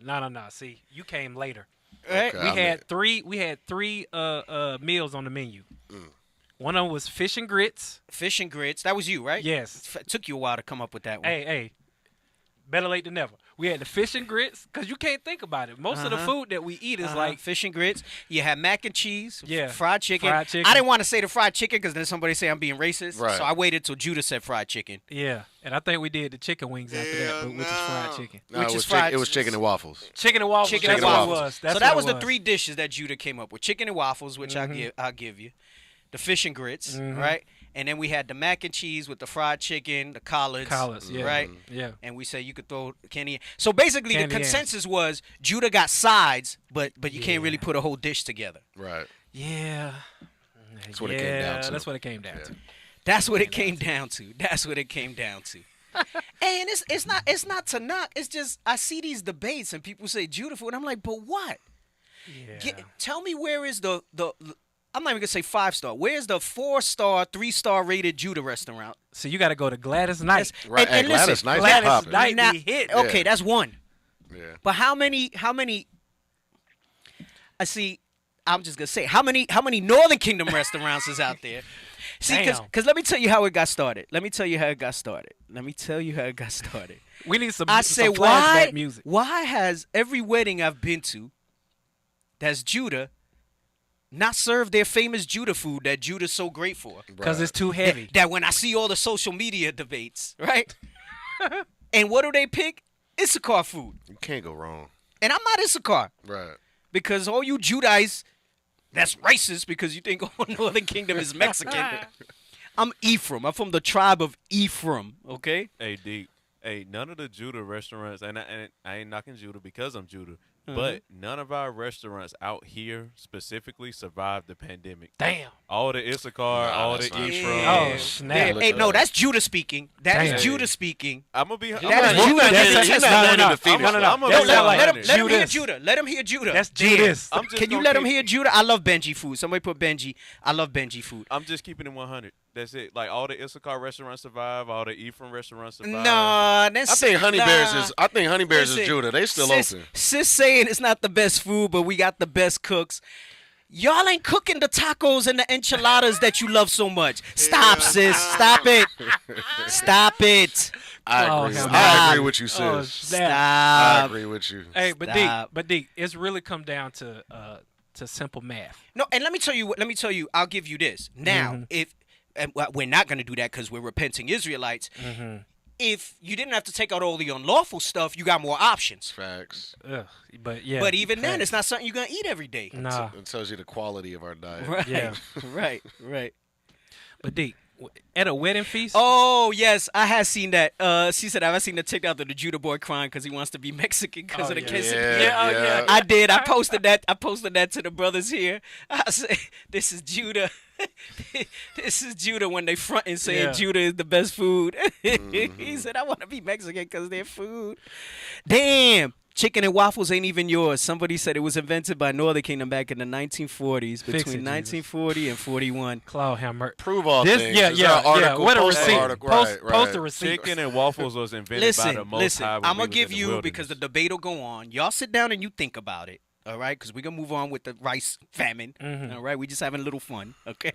See, you came later. Right. Okay, We had three meals on the menu. One of them was fish and grits. Fish and grits. That was you, right? Yes. Took you a while to come up with that one. Hey. Better late than never. We had the fish and grits because you can't think about it. Most of the food that we eat is like fish and grits. You had mac and cheese, fried chicken. Fried chicken. I didn't want to say the fried chicken because then somebody say I'm being racist. Right. So I waited till Judah said fried chicken. Yeah, and I think we did the chicken wings after that, which is fried chicken. No, it was chicken and waffles. Chicken and waffles. Chicken That's and what waffles. it was. That's so that what was it the 3 dishes that Judah came up with: chicken and waffles, which I'll give you, the fish and grits, right? And then we had the mac and cheese with the fried chicken, the collards, yeah. right? Yeah. And we say you could throw candy. So basically, Candy the consensus was Judah got sides, but you can't really Yeah. put a whole dish together. Right. Yeah. That's what it came down to. That's what it came down to. That's what it came down to. That's what it came down to. And it's not to knock. It's just I see these debates and people say Judah food, and I'm like, but what? Yeah. Tell me where is the I'm not even gonna say 5-star. Where's the 4-star, 3-star rated Judah restaurant? So you got to go to Gladys Knight. Right. And Gladys listen, Knight's Gladys popping. Knight Now- be hit. Okay, that's one. Yeah. But how many? I see. I'm just gonna say how many Northern Kingdom restaurants is out there? See, because let me tell you how it got started. We need some. I some say flashback music. why has every wedding I've been to that's Judah not served their famous Judah food that Judah's so great for? Because it's too heavy. That when I see all the social media debates, right? And what do they pick? Issachar food. You can't go wrong. And I'm not Issachar. Right. Because all you Judites, that's racist because you think all Northern Kingdom is Mexican. I'm Ephraim. I'm from the tribe of Ephraim, okay? Hey, Deep. Hey, none of the Judah restaurants, and I ain't knocking Judah because I'm Judah, but none of our restaurants out here specifically survived the pandemic. Damn. All the Issachar, all the that's not Ephraim. true. Oh, snap. Hey, no, that's Judah speaking. That is Damn. Judah speaking. I'm going to be That is I'm Judah. Let him hear Judas. Judah. Let him hear Judah. That's Judas. I'm just Can you gonna let him keep- hear Judah? I love Benji food. Somebody put Benji. I love Benji food. I'm just keeping it 100. That's it. Like, all the Issachar restaurants survive, all the Ephraim restaurants survive. Nah, that's I think Honey Bears is Listen, Judah. They still open. Sis saying it's not the best food, but we got the best cooks. Y'all ain't cooking the tacos and the enchiladas that you love so much. Stop, sis. Stop it. Stop it. I agree. hell I agree with you, sis. Oh, snap. I Stop. agree with you. Hey, but Stop. D, it's really come down to simple math. No, and let me tell you. I'll give you this. Now, if and we're not going to do that because we're repenting Israelites. If you didn't have to take out all the unlawful stuff, you got more options. Facts. Ugh, but yeah. But even then, facts. it's not something you're going to eat every day. Nah. It tells you the quality of our diet. Right. Yeah. Right. But D, at a wedding feast. Oh yes, I have seen that. She said I've seen the TikTok of the Judah boy crying because he wants to be Mexican because of the quesadilla. Yeah. I did. I posted that. to the brothers here. I said, "This is Judah. This is Judah when they front and saying Judah is the best food." He said, "I want to be Mexican because their food." Damn. Chicken and waffles ain't even yours. Somebody said it was invented by Northern Kingdom back in the 1940s, between 1940 and 41. Claude Hammer. Prove all This, things. Yeah. Is there an article? What a Post receipt. article. Post Right. a receipt. Chicken and waffles was invented by the Most High. I'm going to give you, because the debate will go on. Y'all sit down and you think about it. All right, because we're going to move on with the rice famine. All right, we just having a little fun, okay?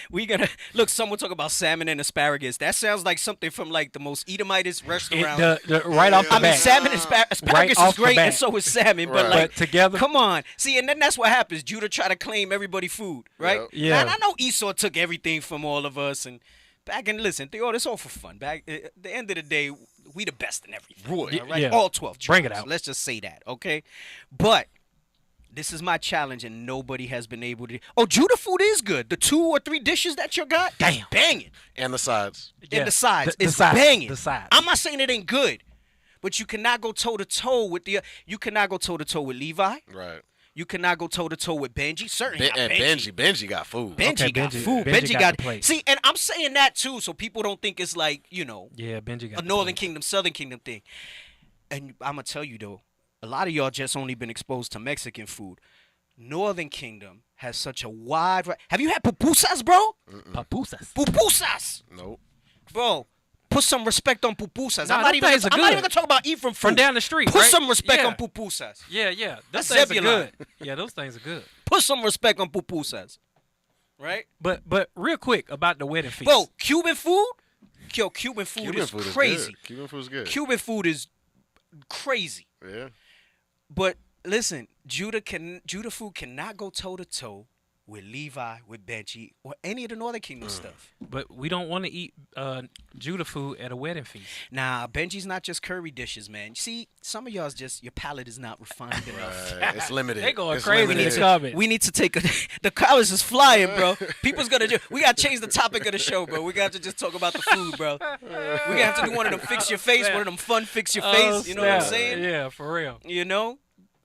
We're going to, look, someone talk about salmon and asparagus. That sounds like something from, like, the most Edomitist restaurant. Right off the bat. I mean, salmon and asparagus Right is off the great, bat. and so is salmon. Right. But, like, But together? Come on. See, and then that's what happens. Judah try to claim everybody food, right? Yep. Yeah. And I know Esau took everything from all of us, and back and listen, it's all for fun. Back at the end of the day, we the best in everything. Right. All right? Yeah. All 12 tribes. Bring it out. Let's just say that, okay? But this is my challenge, and nobody has been able to. Oh, Judah food is good. The 2 or 3 dishes that you got, Damn. is banging. And the sides. Yeah. And the sides, The it's sides. banging. The sides. I'm not saying it ain't good, but you cannot go toe to toe with You cannot go toe to toe with Levi. Right. You cannot go toe to toe with Benji. Certainly not And Benji. Benji got food. Benji Okay, got Benji- food. Benji got got the plate. See, and I'm saying that too, so people don't think it's like Yeah, Benji got a the Northern plate. Kingdom, Southern Kingdom thing. And I'm gonna tell you though, a lot of y'all just only been exposed to Mexican food. Northern Kingdom has such a wide. Have you had pupusas, bro? Papusas. Pupusas. Nope. Bro, put some respect on pupusas. Nah, I'm not them even things are gonna good. talk about Ephraim food. From down the street, Put right? some respect Yeah. on pupusas. Yeah, yeah. Those That's things are Zebulon. good. Yeah, those things are good. Put some respect on pupusas. Right? But real quick about the wedding feast. Bro, Cuban food? Yo, Cuban food is Is crazy. good. Cuban food is good. Cuban food is crazy. Yeah. But listen, Judah food cannot go toe to toe with Levi, with Benji, or any of the Northern Kingdom stuff. But we don't want to eat Judah food at a wedding feast. Nah, Benji's not just curry dishes, man. See, some of y'all's just your palate is not refined enough. It's limited. They going It's crazy in limited. the comments. We need to take the collars is flying, bro. People's gonna we gotta change the topic of the show, bro. We got to just talk about the food, bro. We gonna have to do one of them fix your face, one of them fun fix your face. You know what I'm saying? Yeah, for real. You know?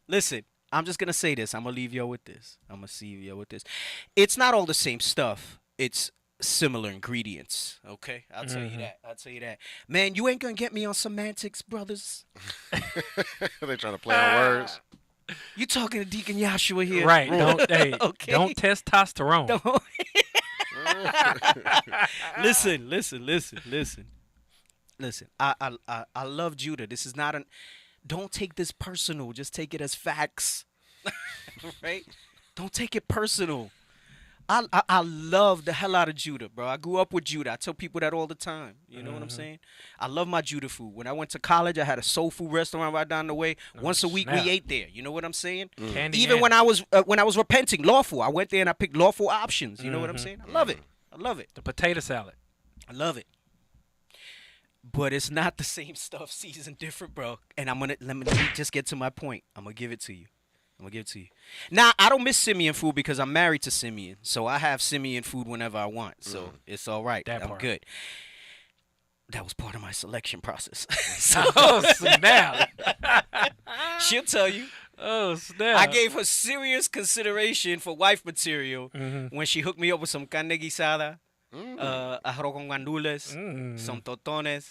Listen, I'm just gonna say this. I'm gonna leave y'all with this. It's not all the same stuff. It's similar ingredients. Okay? I'll tell you that. Man, you ain't gonna get me on semantics, brothers. They're trying to play on words. You talking to Deacon Yahshua here. Right. Don't Okay. don't testosterone. Listen. I love Judah. This is not don't take this personal. Just take it as facts. Right? Don't take it personal. I love the hell out of Judah, bro. I grew up with Judah. I tell people that all the time. You know what I'm saying? I love my Judah food. When I went to college, I had a soul food restaurant right down the way. Once a week, we ate there. You know what I'm saying? Even when I was repenting, lawful, I went there and I picked lawful options. You know what I'm saying? I love it. The potato salad. I love it. But it's not the same stuff, seasoned different, bro. And let me just get to my point. I'm gonna give it to you. Now, I don't miss Simeon food because I'm married to Simeon. So I have Simeon food whenever I want. So it's all right. I'm good. That was part of my selection process. Oh, snap. She'll tell you. Oh, snap. I gave her serious consideration for wife material when she hooked me up with some carne guisada. Arroz con gandules, some totones.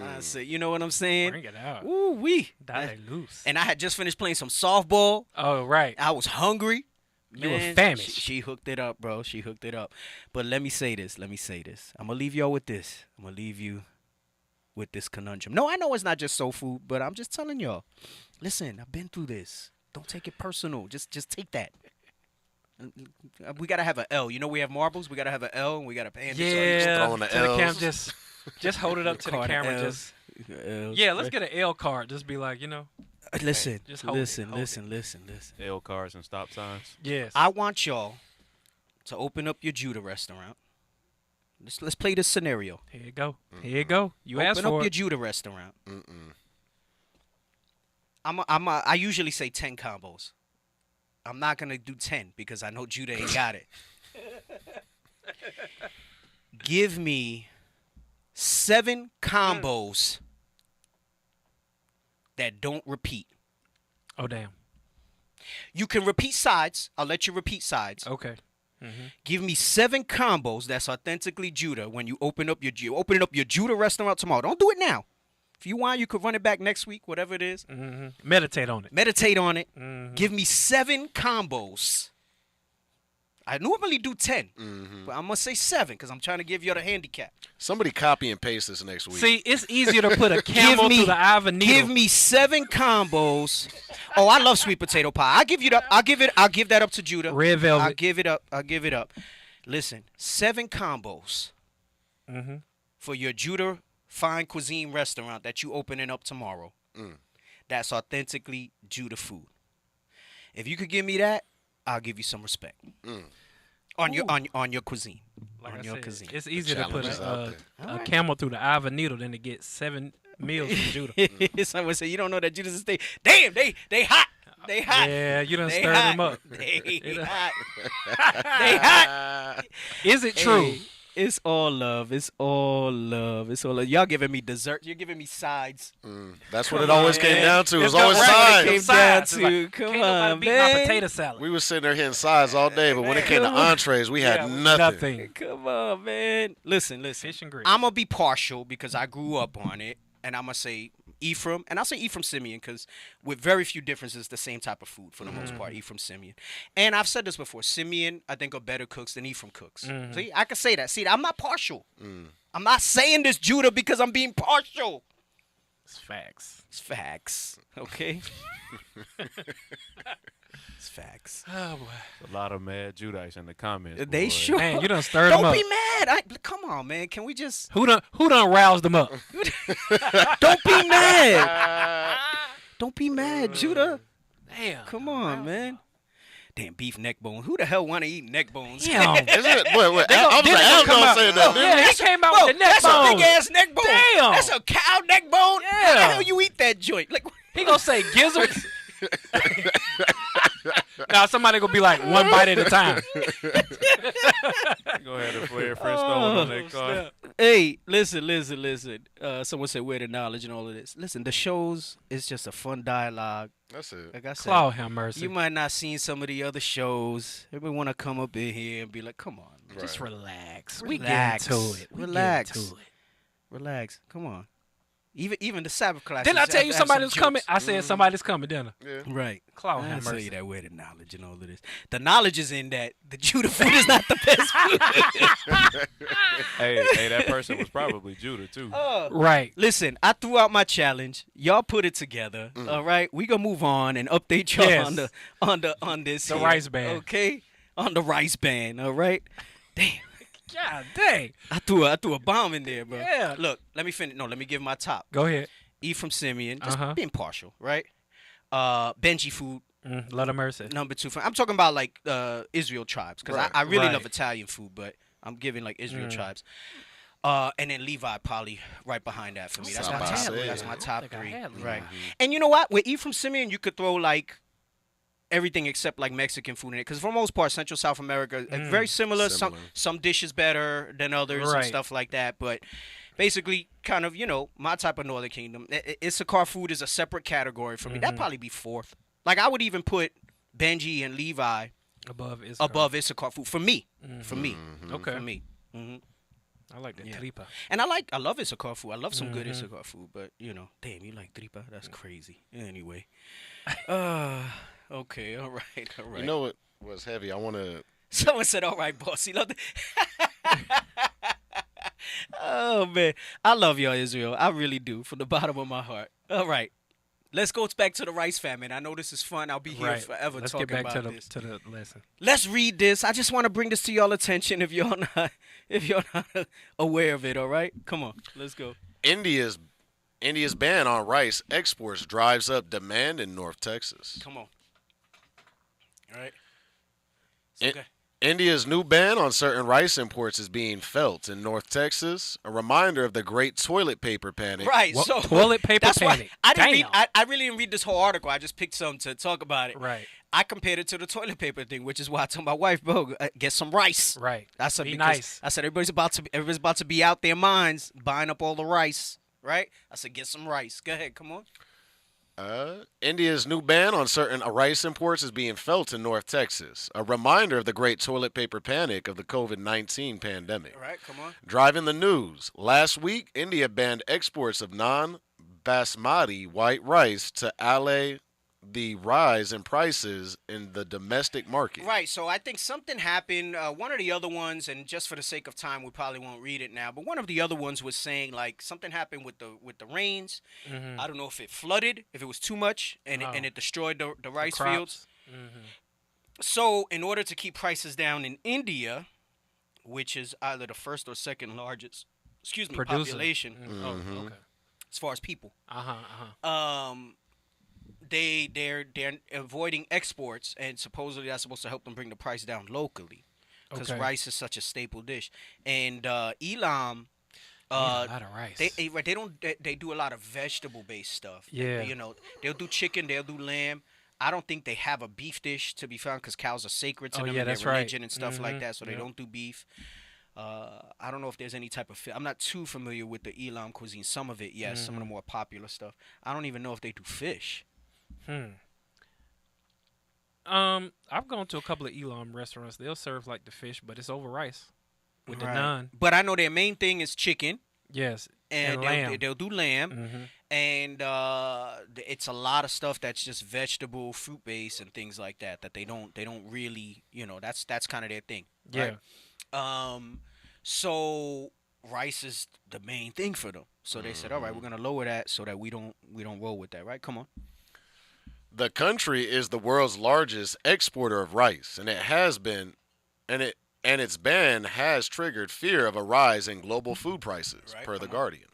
I said, you know what I'm saying? Bring it out. Ooh wee. Dale loose. And I had just finished playing some softball. Oh, right. I was hungry. You were Man, famished. She hooked it up, bro. She hooked it up. But let me say this. I'm gonna leave y'all with this. I'm gonna leave you with this conundrum. No, I know it's not just soul food, but I'm just telling y'all. Listen, I've been through this. Don't take it personal. Just take that. We gotta have an L. You know we have marbles. We gotta have an L, and we gotta pan. Yeah, throwing the to the cam, Ls. just hold it up to the camera. L's. Let's get an L card. Just be like, Listen, just hold listen. L cars and stop signs. Yes. I want y'all to open up your Judah restaurant. Let's play this scenario. Here you go. Here you go. You asked Open for up your it. Judah restaurant. I usually say 10 combos. I'm not gonna do 10 because I know Judah ain't got it. Give me 7 combos that don't repeat. Oh, damn. You can repeat sides. I'll let you repeat sides. Okay. Give me 7 combos that's authentically Judah when you opening up your Judah restaurant tomorrow. Don't do it now. If you want, you could run it back next week, whatever it is. Meditate on it. Give me 7 combos. I normally do 10, but I'm going to say 7 because I'm trying to give you the handicap. Somebody copy and paste this next week. See, it's easier to put a camel through the eye of a needle. Give me 7 combos. Oh, I love sweet potato pie. I'll give that up to Judah. Red velvet. I'll give it up. Listen, 7 combos for your Judah fine cuisine restaurant that you opening up tomorrow. That's authentically Judah food. If you could give me that, I'll give you some respect on your cuisine. Like on I your said, cuisine. it's easier to put challenge is out a camel through the eye of a needle than to get 7 meals from Judah. Someone say you don't know that Judas is stay. Damn, they hot. They hot. Yeah, you done They stirred hot. them up. They hot. They hot. Is it true? Hey, it's all love. It's all love. Y'all giving me dessert. You're giving me sides. That's what it always came down to. It was It's always right. It sides. came down It's to. like, Come can't nobody on, beat my man. potato salad. We was sitting there hitting sides all day, but when it came to entrees, we had nothing. Come on, man. Listen. Fish and grits. I'm gonna be partial because I grew up on it, and I'm gonna say Ephraim, and I'll say Ephraim Simeon because with very few differences, the same type of food for the most part. Ephraim Simeon, and I've said this before. Simeon, I think, are better cooks than Ephraim cooks. See, I can say that. See, I'm not partial. I'm not saying this, Judah, because I'm being partial. It's facts. It's facts. Okay. It's facts. Oh boy. A lot of mad Judites in the comments. They boy. sure. Man, you done stirred them Don't up. be mad. Come on, man. Can we just? Who done roused them up? Don't be mad. Don't be mad, Judah. Damn. Come on, man. Damn, beef neck bone. Who the hell want to eat neck bones? Damn. Is it? Wait. They I was like, Al gonna say that. Yeah, he came out with the neck That's bone. a big ass neck bone. Damn. That's a cow neck bone. Yeah. How the hell you eat that joint? Like He gonna say gizzards. Now somebody gonna be like one bite at a time. Go ahead and flare French stone on that car. Hey, listen. Someone said where the knowledge and all of this. Listen, the shows is just a fun dialogue. That's it. Like I said, Claw have mercy. you might not seen some of the other shows. Everybody want to come up in here and be like, "Come on, man. Just relax. We Relax. get into it. Relax. Relax. Come on." Even the Sabbath class. Didn't I tell you somebody was coming? I said somebody's coming, didn't I? Yeah. Right. Claw I have tell mercy. you that where the knowledge and all of this. The knowledge is in that the Judah food is not the best food. Hey, that person was probably Judah too. Right. Listen, I threw out my challenge. Y'all put it together. All right, we gonna move on and update y'all Yes. on this The here, rice band. Okay, on the rice band. All right. Damn. God dang. I threw a bomb in there, bro. Yeah. Look, let me finish. No, let me give my top. Go ahead. Ephraim Simeon, just Uh-huh. being partial, right? Benji food. Lot of mercy. Number 2. I'm talking about like Israel tribes because I really Right. love Italian food, but I'm giving like Israel tribes. And then Levi probably right behind that for me. That's Side my by top. side. That's my top I think I 3. had Levi. Right. And you know what? With Ephraim Simeon, you could throw like everything except like Mexican food in it, because for the most part, Central South America very similar. Some dishes better than others and Right. stuff like that, but. Basically, kind of, my type of Northern Kingdom. Issachar food is a separate category for me. That'd probably be 4th. Like, I would even put Benji and Levi Above Issachar. above Issachar food for me. For me. Okay. For me. I like that tripa. And I love Issachar food. I love some good Issachar food, but damn, you like tripa? That's crazy. Anyway. Okay, all right. You know what was heavy? I want to. Someone said, "All right, boss." You love the. Oh man, I love y'all, Israel. I really do, from the bottom of my heart. All right, let's go back to the rice famine. I know this is fun. I'll be here forever Let's talking get back about this. to the lesson. Let's read this. I just want to bring this to y'all attention if you're not aware of it. All right, come on, let's go. India's ban on rice exports drives up demand in North Texas. Come on. All right. Okay. India's new ban on certain rice imports is being felt in North Texas. A reminder of the great toilet paper panic. Right. So toilet paper that's panic. Why I didn't read. Damn. I really didn't read this whole article. I just picked some to talk about it. Right. I compared it to the toilet paper thing, which is why I told my wife, "Bro, get some rice." Right. I said Be because nice. I said everybody's about to be out their minds buying up all the rice. Right. I said get some rice. Go ahead. Come on. India's new ban on certain rice imports is being felt in North Texas. A reminder of the great toilet paper panic of the COVID-19 pandemic. All right. Come on. Driving the news. Last week, India banned exports of non-basmati white rice to allay the rise in prices in the domestic market. Right. So I think something happened. One of the other ones, and just for the sake of time, we probably won't read it now. But one of the other ones was saying like something happened with the rains. I don't know if it flooded, if it was too much, and it destroyed the rice fields. So in order to keep prices down in India, which is either the first or second largest, population, Okay. as far as people. Uh-huh. They're avoiding exports, and supposedly that's supposed to help them bring the price down locally, because rice is such a staple dish. And Elam, a lot of rice. They do a lot of vegetable based stuff. Yeah. They'll do chicken, they'll do lamb. I don't think they have a beef dish to be found because cows are sacred to them and that's their right. religion and stuff like that, so they don't do beef. I don't know if there's any type of I'm not too familiar with the Elam cuisine. Some of it, yes, some of the more popular stuff. I don't even know if they do fish. I've gone to a couple of Elam restaurants. They'll serve like the fish, but it's over rice with the naan. But I know their main thing is chicken. Yes, and lamb. they'll do lamb, and it's a lot of stuff that's just vegetable, fruit based, and things like that that they don't really, that's kind of their thing. Right? Yeah. So rice is the main thing for them. So they said, all right, we're gonna lower that so that we don't roll with that. Right? Come on. The country is the world's largest exporter of rice, and it has been, and its ban has triggered fear of a rise in global food prices, per The Guardian.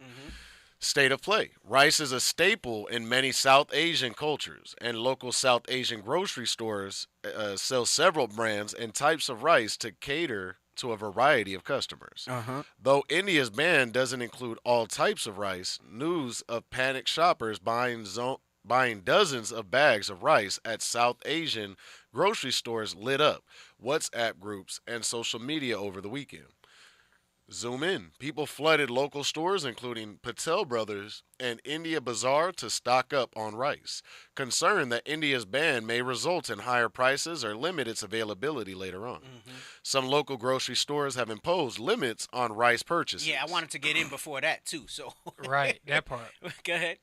State of play. Rice is a staple in many South Asian cultures, and local South Asian grocery stores sell several brands and types of rice to cater to a variety of customers. Though India's ban doesn't include all types of rice, news of panicked shoppers buying dozens of bags of rice at South Asian grocery stores lit up WhatsApp groups and social media over the weekend. Zoom in. People flooded local stores, including Patel Brothers and India Bazaar, to stock up on rice, concerned that India's ban may result in higher prices or limit its availability later on. Some local grocery stores have imposed limits on rice purchases. Yeah, I wanted to get in before that, too. So Right, that part. Go ahead.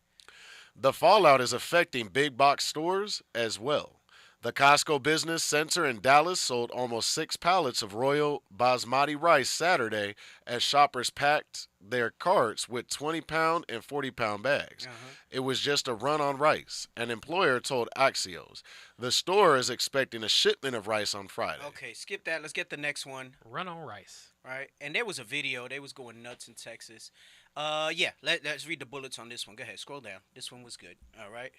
The fallout is affecting big box stores as well. The Costco Business Center in Dallas sold almost 6 pallets of Royal Basmati rice Saturday as shoppers packed their carts with 20-pound and 40-pound bags. It was just a run on rice, an employer told Axios. The store is expecting a shipment of rice on Friday. Okay, skip that. Let's get the next one. Run on rice. Right, and there was a video. They was going nuts in Texas. Yeah, let's read the bullets on this one. Go ahead, scroll down. This one was good. All right.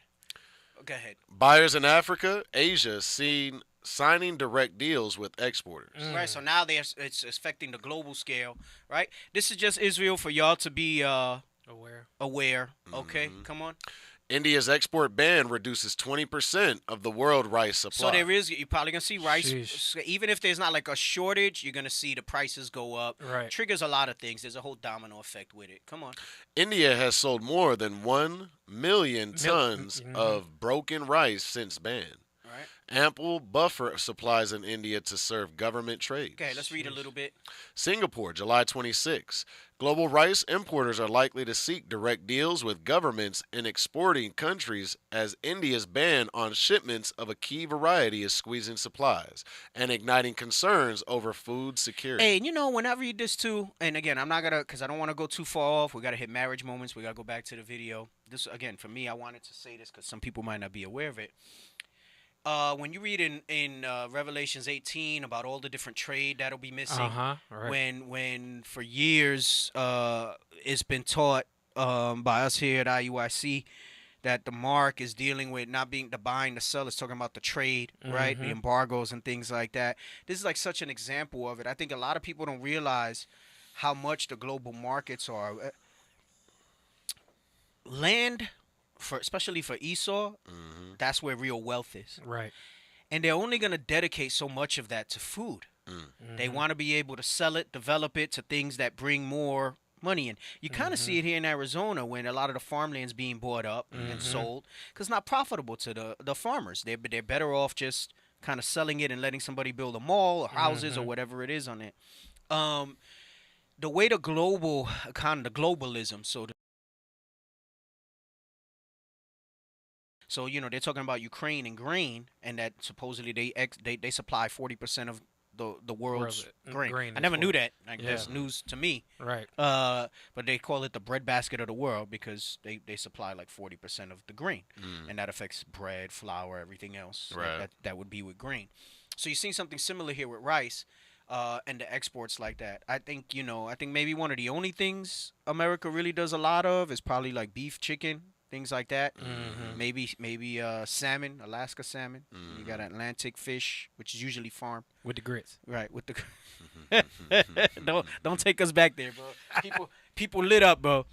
Go ahead. Buyers in Africa, Asia, signing direct deals with exporters. Right, so now it's affecting the global scale, right? This is just Israel for y'all to be aware. Okay, come on. India's export ban reduces 20% of the world rice supply. So you're probably going to see rice. Sheesh. Even if there's not like a shortage, you're going to see the prices go up. Right. Triggers a lot of things. There's a whole domino effect with it. Come on. India has sold more than 1 million tons of broken rice since ban. Right. Ample buffer supplies in India to serve government trade. Okay, let's read a little bit. Singapore, July 26. Global rice importers are likely to seek direct deals with governments in exporting countries as India's ban on shipments of a key variety is squeezing supplies and igniting concerns over food security. Hey, when I read this too, and again, I'm not going to, because I don't want to go too far off. We got to hit marriage moments. We got to go back to the video. This, again, for me, I wanted to say this because some people might not be aware of it. When you read in Revelations 18 about all the different trade that'll be missing, right. when for years it's been taught by us here at IUIC that the mark is dealing with not being the buying, the sell. It's talking about the trade, right? The embargoes and things like that. This is like such an example of it. I think a lot of people don't realize how much the global markets are. Land, especially for Esau, that's where real wealth is. Right. And they're only going to dedicate so much of that to food. They want to be able to sell it, develop it to things that bring more money in. You kind of see it here in Arizona when a lot of the farmland's being bought up and sold because it's not profitable to the farmers. They're better off just kind of selling it and letting somebody build a mall or houses or whatever it is on it. The way the globalism, So, they're talking about Ukraine and grain, and that supposedly they supply 40% of the world's grain. I never knew that. That's news to me. Right. But they call it the breadbasket of the world because they supply like 40% of the grain, and that affects bread, flour, everything else. Right. That would be with grain. So you're seeing something similar here with rice. And the exports like that. I think maybe one of the only things America really does a lot of is probably like beef, chicken, things like that. Maybe salmon, Alaska salmon. You got Atlantic fish, which is usually farmed with the grits. Right, with the don't take us back there, bro. People lit up, bro.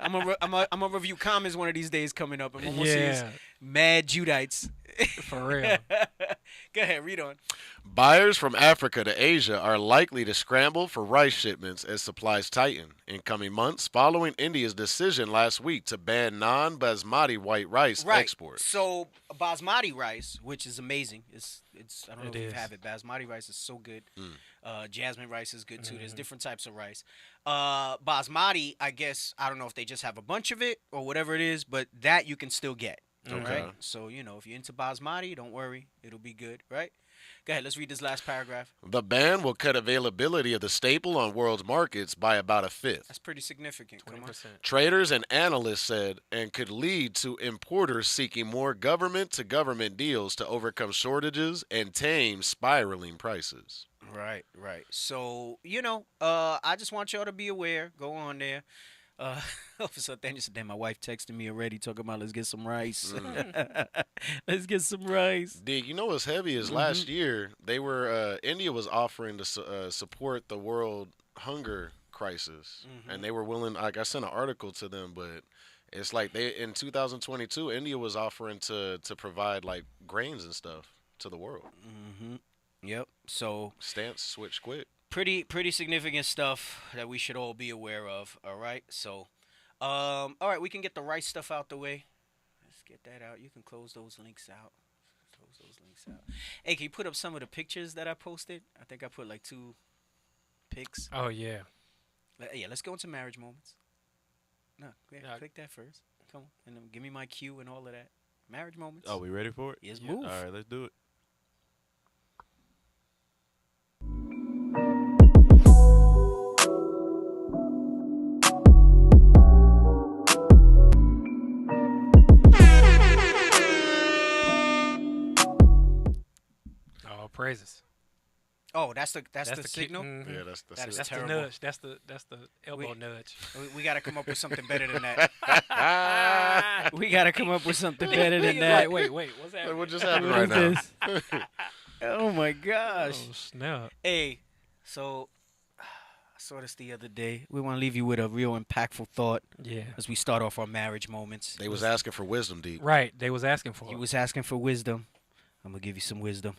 I'm gonna review comments one of these days coming up, and we'll see these mad Judites. For real. Go ahead, read on. Buyers from Africa to Asia are likely to scramble for rice shipments as supplies tighten in coming months following India's decision last week to ban non-basmati white rice exports. So basmati rice, which is amazing, it's I don't know It if you is. have it. Basmati rice is so good. Jasmine rice is good too. There's Mhm. different types of rice. Basmati, I guess I don't know if they just have a bunch of it or whatever it is, but that you can still get. Okay. Right? So if you're into basmati, don't worry, it'll be good, right? Go ahead, let's read this last paragraph. The ban will cut availability of the staple on world markets by about a fifth. That's pretty significant. 20%. Traders and analysts said, and could lead to importers seeking more government-to-government deals to overcome shortages and tame spiraling prices. Right. So, I just want y'all to be aware. Go on there. Officer Daniel said, damn, my wife texted me already talking about let's get some rice. Let's get some rice. Dig, you know what's heavy is last year, they were, India was offering to support the world hunger crisis. And they were willing, like I sent an article to them, but it's like in 2022, India was offering to provide like grains and stuff to the world. Yep. So Stance switched quick. pretty significant stuff that we should all be aware of. All right. So, all right, we can get the rice stuff out the way. Let's get that out. You can close those links out. Hey, can you put up some of the pictures that I posted? I think I put like 2 pics. Oh yeah. Yeah, let's go into marriage moments. No, click that first. Come on, and then give me my cue and all of that. Marriage moments. Oh, we ready for it? Yes, move. All right, let's do it. Oh, praises. Oh, that's the signal. Yeah, that's That is That's the terrible. nudge. That's the elbow nudge. We got to come up with something better than that. We got to come up with something better than that. Wait. What's that? What just happened What right is now? this? Oh my gosh. Oh snap. Hey, so I saw this the other day. We want to leave you with a real impactful thought. Yeah. As we start off our marriage moments. They was asking for wisdom, D. Right. They was asking for He it. was asking for wisdom. I'm gonna give you some wisdom.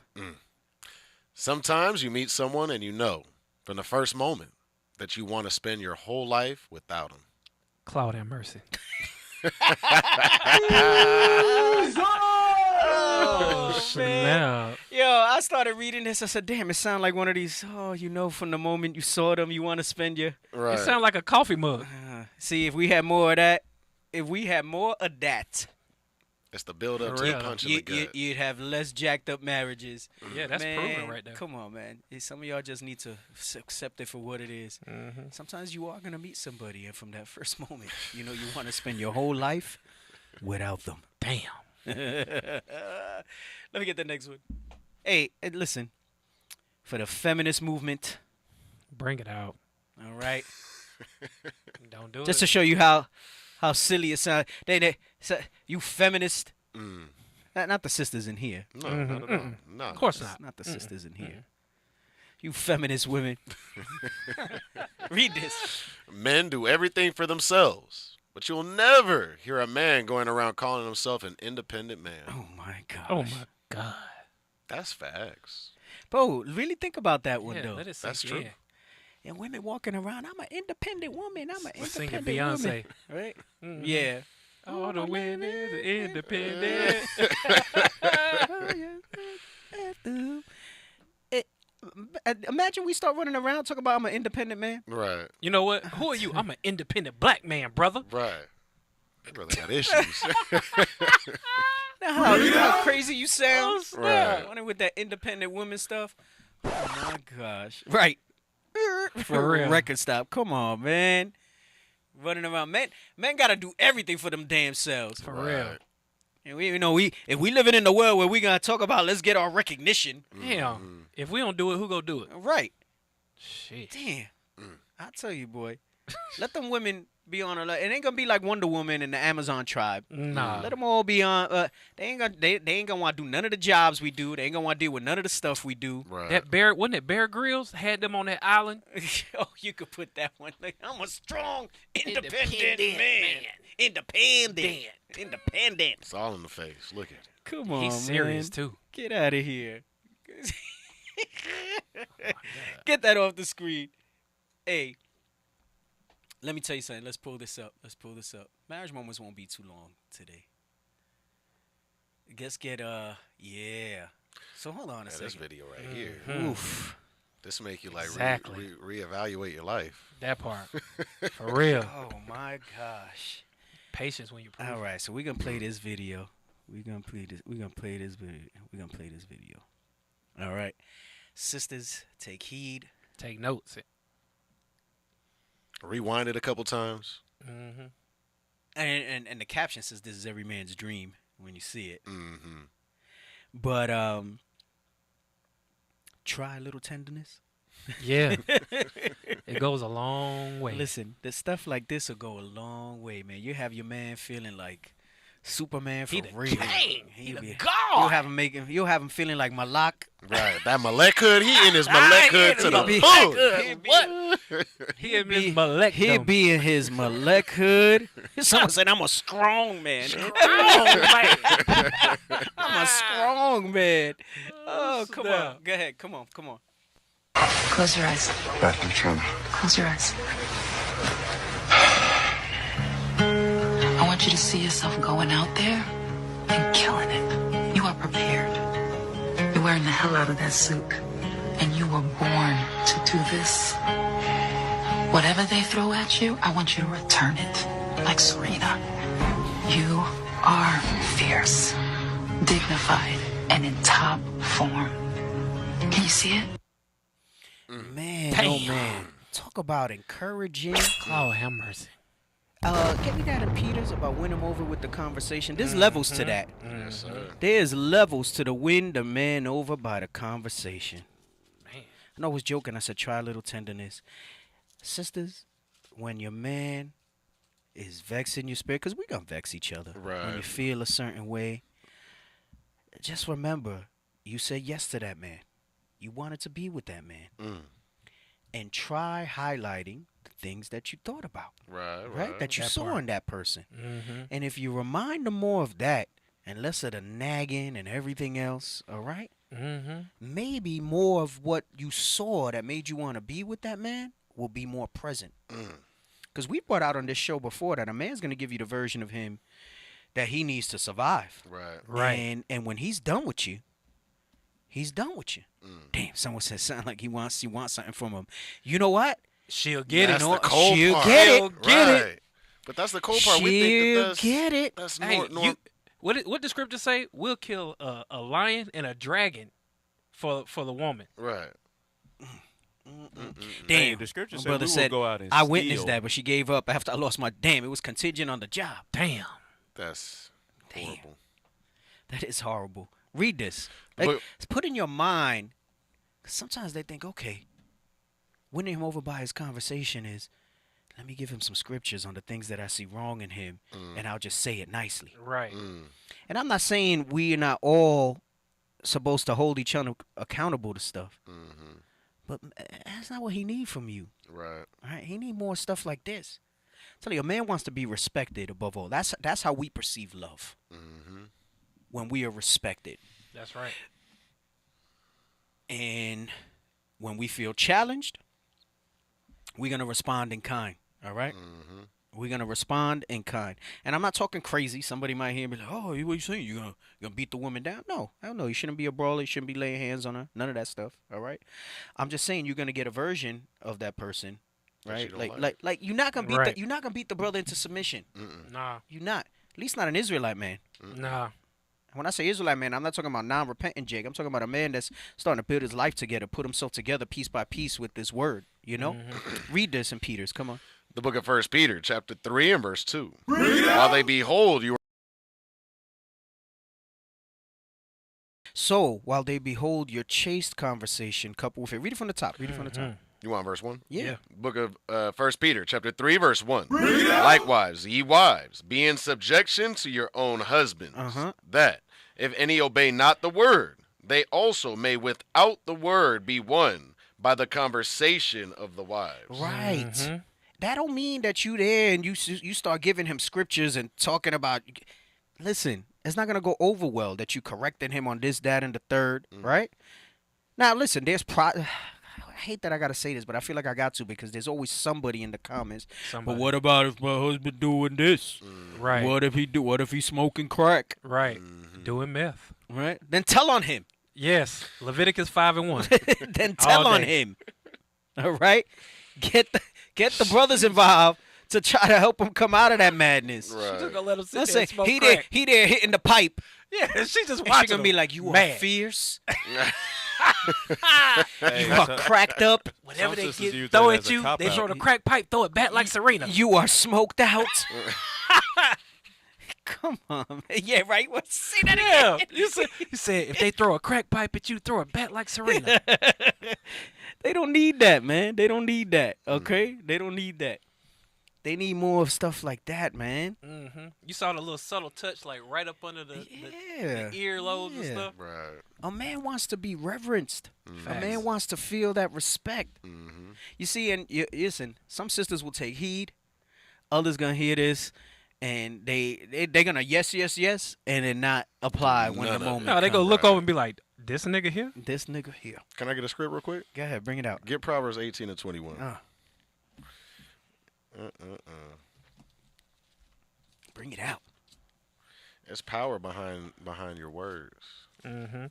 Sometimes you meet someone and you know from the first moment that you want to spend your whole life without them. Cloud and mercy. Oh, snap. Yo, I started reading this. I said, damn, it sounds like one of these, from the moment you saw them, you want to spend your... Right. It sounds like a coffee mug. See, if we had more of that, It's the build up For to real. the punch in the gut. you'd have less jacked up marriages. Yeah, that's Man, proven right there. Come on, man. Some of y'all just need to accept it for what it is. Sometimes you are going to meet somebody, and from that first moment, you want to spend your whole life without them. Damn. Let me get the next one. Hey, listen. For the feminist movement. Bring it out. All right. Don't do it. Just to show you how silly it sounds. You feminist. Not the sisters in here. No. Of course not. Not the sisters in here. You feminist women. Read this. Men do everything for themselves, but you'll never hear a man going around calling himself an independent man. Oh my god. Oh my god. That's facts. Bro, really think about that one though. Let it That's sink true. in. And women walking around, I'm an independent woman. I'm an Singing independent Beyonce. woman. Right? Yeah. All the women are independent. Imagine we start running around talking about I'm an independent man. Right. You know what? Who are you? I'm an independent black man, brother. Right. That brother got issues. You know how crazy you sound? Right. Running with that independent woman stuff. Oh my gosh. Right. For real. Record stop. Come on, man. Running around. Men gotta do everything for them damn selves. For real. And if we living in the world where we gonna talk about let's get our recognition. Damn. If we don't do it, who gonna do it? Right. Shit. Damn. I tell you, boy. Let them women be on it ain't gonna be like Wonder Woman and the Amazon tribe. Nah. Let them all be on. They ain't gonna want to do none of the jobs we do. They ain't gonna want to deal with none of the stuff we do. Right. That wasn't it Bear Grylls had them on that island? Oh, you could put that one. Like, I'm a strong, independent man. Independent. It's all in the face. Look at it. Come on, He's serious man. too. Get out of here. Get that off the screen. Hey, let me tell you something. Let's pull this up. Marriage moments won't be too long today. Let's get yeah. So hold on a second. This video right here. Oof. This make you like Exactly. reevaluate your life. That part. For real. Oh my gosh. Patience when you prove. All right, so we're gonna play this video. We're gonna play this video. All right. Sisters, take heed. Take notes. Rewind it a couple times. Mm-hmm. And the caption says this is every man's dream when you see it. Mm-hmm. But try a little tenderness. Yeah. It goes a long way. Listen, the stuff like this will go a long way, man. You have your man feeling like Superman for real. You'll have him feeling like Malak. Right, that Malek hood. He in his Malek hood to the hood. What? He'll be in his Malek hood. Someone said, "I'm a strong man." I'm a strong man. Oh, come on. Go ahead. Come on. Close your eyes. Bathroom trauma. Close your eyes. I want you to see yourself going out there and killing it. You are prepared. You're wearing the hell out of that suit. And you were born to do this. Whatever they throw at you, I want you to return it. Like Serena. You are fierce, dignified, and in top form. Can you see it? Man, Damn. oh man. Talk about encouraging. Oh, have mercy. Get me that in Peters about win him over with the conversation. There's levels to that. Yes, sir. There's levels to the win the man over by the conversation. Man. I know I was joking. I said try a little tenderness. Sisters, when your man is vexing your spirit, because we gonna vex each other. Right. When you feel a certain way, just remember, you said yes to that man. You wanted to be with that man. And try highlighting the things that you thought about. Right? That you saw in that person. Mm-hmm. And if you remind them more of that and less of the nagging and everything else, all right? Mm-hmm. Maybe more of what you saw that made you want to be with that man will be more present. Because we brought out on this show before that a man's going to give you the version of him that he needs to survive. Right. And when he's done with you, he's done with you. Damn, someone said something like he wants something from him. You know what? She'll get it. That's the cold She'll part. get it. Right. But that's the cold part. We think that that's, get it. That's Hey, normal. what the scriptures say? We'll kill a lion and a dragon for the woman. Right. Damn, the scripture my said brother we will said, go out and I witnessed steal. that, but she gave up after I lost my damn. It was contingent on the job. Damn. That's horrible. That is horrible. Read this. Like, put in your mind, 'cause sometimes they think, okay, winning him over by his conversation is, let me give him some scriptures on the things that I see wrong in him, and I'll just say it nicely. Right. And I'm not saying we are not all supposed to hold each other accountable to stuff, but that's not what he need from you. Right. Right? He need more stuff like this. Tell you, a man wants to be respected above all. That's how we perceive love. When we are respected. That's right. And when we feel challenged, we're going to respond in kind. All right? We're going to respond in kind. And I'm not talking crazy. Somebody might hear me like, oh, what you saying? You going to beat the woman down? No. Hell no. You shouldn't be a brawler. You shouldn't be laying hands on her. None of that stuff. All right? I'm just saying you're going to get a version of that person. Right? Like you're not going to beat the brother into submission. Nah. You're not. At least not an Israelite man. Nah. When I say Israelite man, I'm not talking about non-repentant Jake. I'm talking about a man that's starting to build his life together, put himself together piece by piece with this word, you know? Read this in Peters. Come on. The book of 1 Peter, chapter 3 and verse 2. While they behold you. So, while they behold your chaste conversation coupled with it. Read it from the top. Read it from the top. You want verse 1? Yeah. Book of 1 Peter, chapter 3, verse 1. Likewise, ye wives, be in subjection to your own husbands, that, if any obey not the word, they also may without the word be won by the conversation of the wives. Right. That don't mean that you there and you start giving him scriptures and talking about. Listen, it's not gonna go over well that you correcting him on this, that, and the third, right? Now, listen, there's I hate that I gotta say this, but I feel like I got to because there's always somebody in the comments. But what about if my husband doing this? Right. What if he's smoking crack? Right. Doing meth. Right. Then tell on him. Yes. Leviticus 5:1. Then tell on him. All right. Get the brothers involved to try to help him come out of that madness. Right. She's gonna let him sit Let's there say and smoke he crack. there hitting the pipe. Yeah, she just And watching. she gonna be like, you mad. are fierce. Hey, You are cracked up. Whatever they sisters get use throw that at as a you, they cop-out. throw the crack pipe, throw it back like Serena. You are smoked out. Come on, man. Yeah, right. What? Say that again. You said if they throw a crack pipe at you, throw it back like Serena. They don't need that, man. They don't need that. Okay, they don't need that. They need more of stuff like that, man. Mm-hmm. You saw the little subtle touch, like right up under the earlobes and stuff. Right. A man wants to be reverenced. A Facts. man wants to feel that respect. Mm-hmm. You see, and listen, some sisters will take heed. Others gonna hear this, and they're gonna yes, and then not apply when the moment. No, they go comes. look over and be like, "This nigga here." This nigga here. Can I get a script real quick? Go ahead, bring it out. Get Proverbs 18 and 21. Bring it out. There's power behind your words. Mm-hmm.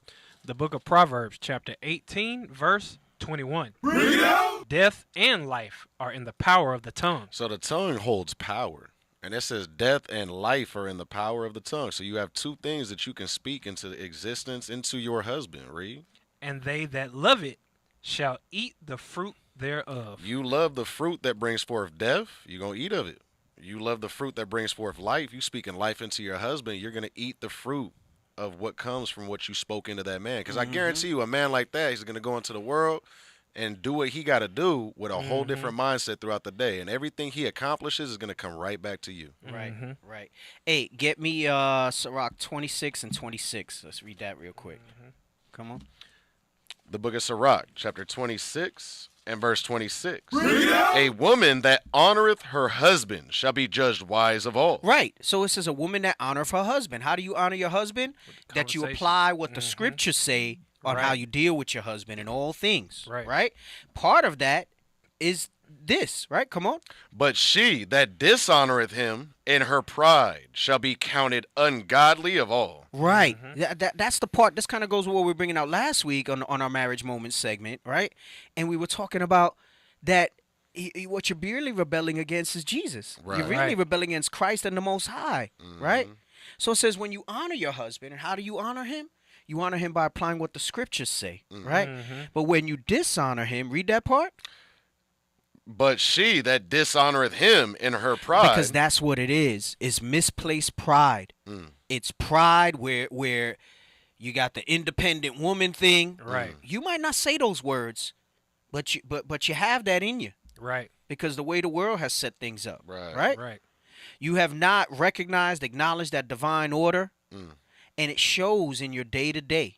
The book of Proverbs, chapter 18, verse 21. Bring it out. Death and life are in the power of the tongue. So the tongue holds power. And it says death and life are in the power of the tongue. So you have two things that you can speak into existence, into your husband. Read. And they that love it shall eat the fruit thereof. You love the fruit that brings forth death, you're going to eat of it. You love the fruit that brings forth life. You speaking life into your husband, you're going to eat the fruit of what comes from what you spoke into that man. Because I guarantee you, a man like that, he's going to go into the world and do what he got to do with a whole different mindset throughout the day. And everything he accomplishes is going to come right back to you. Right, right. Hey, get me Sirach 26 and 26. Let's read that real quick. Come on. The book of Sirach, chapter 26 and verse 26. A woman that honoreth her husband shall be judged wise of all. Right. So it says a woman that honoreth her husband. How do you honor your husband? That you apply what the scriptures say on how you deal with your husband in all things. Right. Part of that is this, right? Come on. But she that dishonoreth him in her pride shall be counted ungodly of all. Right. That's the part. This kind of goes with what we were bringing out last week on our Marriage Moments segment, right? And we were talking about that what you're really rebelling against is Jesus. Right. You're really rebelling against Christ and the Most High, right? So it says when you honor your husband, and how do you honor him? You honor him by applying what the scriptures say, right? But when you dishonor him, read that part. But she that dishonoreth him in her pride. Because that's what it is. It's misplaced pride. It's pride where you got the independent woman thing. Right. You might not say those words, but you have that in you. Right. Because the way the world has set things up. Right. Right. You have not recognized, acknowledged that divine order, and it shows in your day-to-day.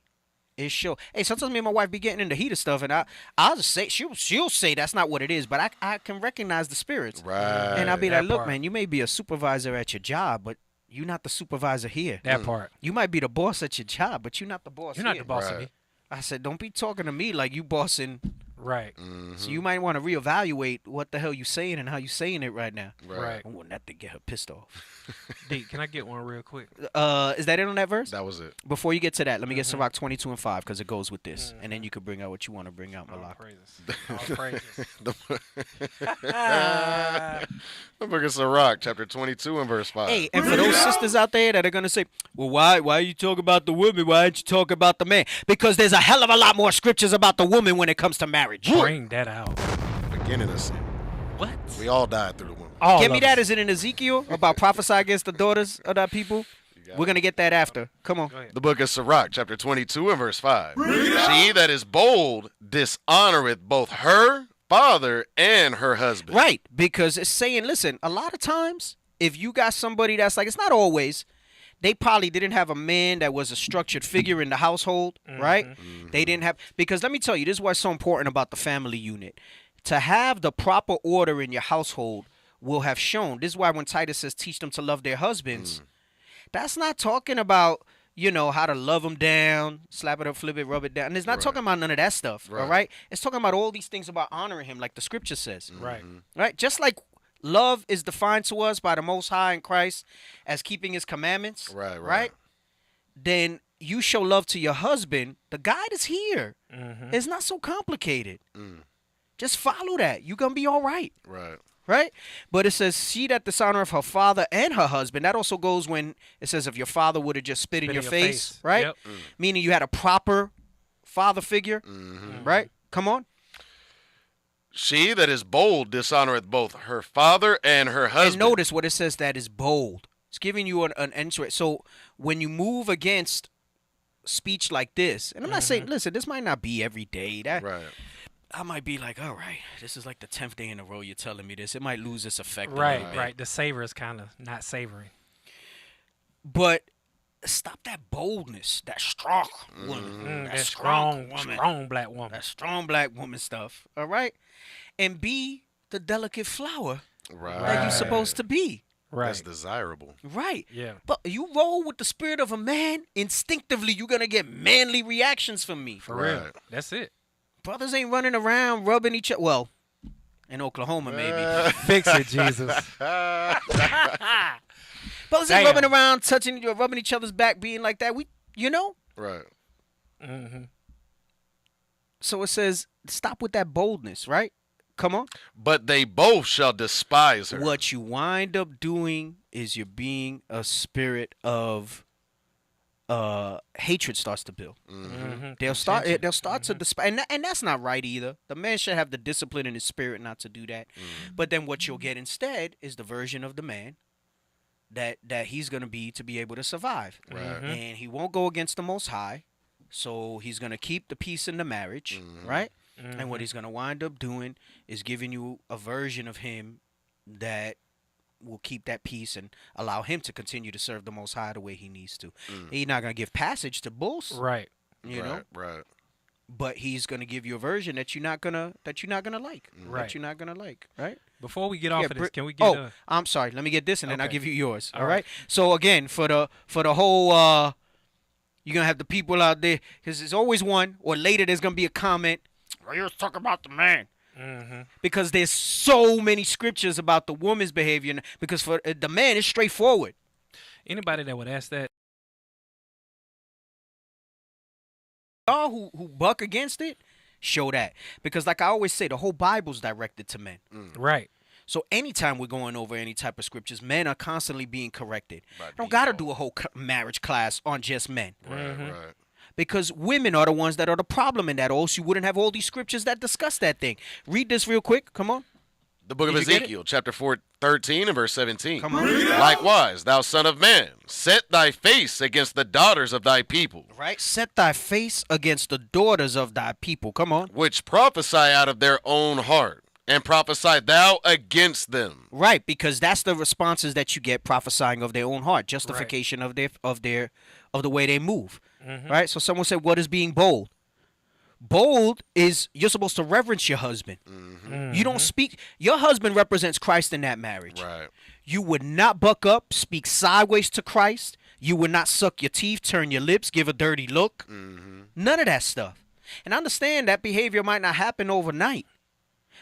It shows. Hey, sometimes me and my wife be getting in the heat of stuff, and I'll just say, she'll say that's not what it is, but I can recognize the spirits. Right. And I'll be That like, look, part. man, you may be a supervisor at your job, but you're not the supervisor here. That part. You might be the boss at your job, but you're not the boss You're not here. the boss of me. I said, don't be talking to me like you bossing. Right. So you might want to reevaluate what the hell you saying and how you saying it right now. Right. I want that to get her pissed off. D, can I get one real quick? Is that it on that verse? That was it. Before you get to that, let me get Sirach 22 and 5 because it goes with this. And then you can bring out what you want to bring out, Malak. All praises. The book of Sirach, chapter 22 and verse 5. Hey, and for those sisters out there that are going to say, well, why you talk about the woman? Why aren't you talk about the man? Because there's a hell of a lot more scriptures about the woman when it comes to marriage. Bring that out. Beginning of sin. What? We all died through the woman. Give me that. Is it in Ezekiel about prophesy against the daughters of that people? We're going to get that after. Come on. The book of Sirach, chapter 22 and verse 5. She that is bold dishonoreth both her father and her husband. Right, because it's saying, listen, a lot of times, if you got somebody that's like, it's not always, they probably didn't have a man that was a structured figure in the household, right? They didn't have, because let me tell you, this is what's so important about the family unit. To have the proper order in your household will have shown. This is why when Titus says teach them to love their husbands, that's not talking about, you know, how to love them down, slap it up, flip it, rub it down. And it's not talking about none of that stuff, all right? It's talking about all these things about honoring him, like the scripture says. Right. Right? Just like love is defined to us by the Most High in Christ as keeping his commandments, right? Then you show love to your husband. The guide is here. It's not so complicated. Just follow that. You're going to be all right. Right? But it says, she that dishonoreth her father and her husband. That also goes when it says, if your father would have just spit in your face, right? Yep. Meaning you had a proper father figure, right? Come on. She that is bold dishonoreth both her father and her husband. And notice what it says that is bold. It's giving you an entry. So when you move against speech like this, and I'm not saying, listen, this might not be every day. I might be like, all right, this is like the 10th day in a row you're telling me this. It might lose its effect. Right. The savor is kind of not savory. But stop that boldness, that strong woman, that strong woman, strong black woman, that strong black woman stuff. All right, and be the delicate flower that you're supposed to be. Right. That's desirable. Right. Yeah. But you roll with the spirit of a man, instinctively you're gonna get manly reactions from me. For real. That's it. Brothers ain't running around rubbing each other. Well, in Oklahoma, maybe. Fix it, Jesus. Brothers ain't rubbing around, rubbing each other's back, being like that. Right. So it says, stop with that boldness, right? Come on. But they both shall despise her. What you wind up doing is you're being a spirit of hatred starts to build. They'll start to despise, and that's not right either. The man should have the discipline in his spirit not to do that. But then what you'll get instead is the version of the man that he's gonna be to be able to survive. And he won't go against the Most High, so he's gonna keep the peace in the marriage, right? And what he's gonna wind up doing is giving you a version of him that will keep that peace and allow him to continue to serve the Most High the way he needs to. He's not going to give passage to bulls, right? You know, right. But he's going to give you a version that you're not gonna like, that you're not gonna like, right? Before we get off of this, can we get? I'm sorry. Let me get this, and then I'll give you yours. All right. So again, for the whole, you're gonna have the people out there because there's always one, or later there's gonna be a comment. Well, you're talking about the man. Because there's so many scriptures about the woman's behavior. Because for the man, it's straightforward. Anybody that would ask that, y'all who buck against it, show that. Because like I always say, the whole Bible's directed to men. Right. So anytime we're going over any type of scriptures, men are constantly being corrected. Don't got to do a whole marriage class on just men. Right. Because women are the ones that are the problem in that. Also, you wouldn't have all these scriptures that discuss that thing. Read this real quick. Come on. The book of Ezekiel, chapter 13 and verse 17. Come on. Likewise, thou son of man, set thy face against the daughters of thy people. Right. Set thy face against the daughters of thy people. Come on. Which prophesy out of their own heart, and prophesy thou against them. Right, because that's the responses that you get prophesying of their own heart, justification of the way they move. Right? So someone said, what is being bold? Bold is you're supposed to reverence your husband. You don't speak. Your husband represents Christ in that marriage. Right. You would not buck up, speak sideways to Christ. You would not suck your teeth, turn your lips, give a dirty look. None of that stuff. And understand that behavior might not happen overnight.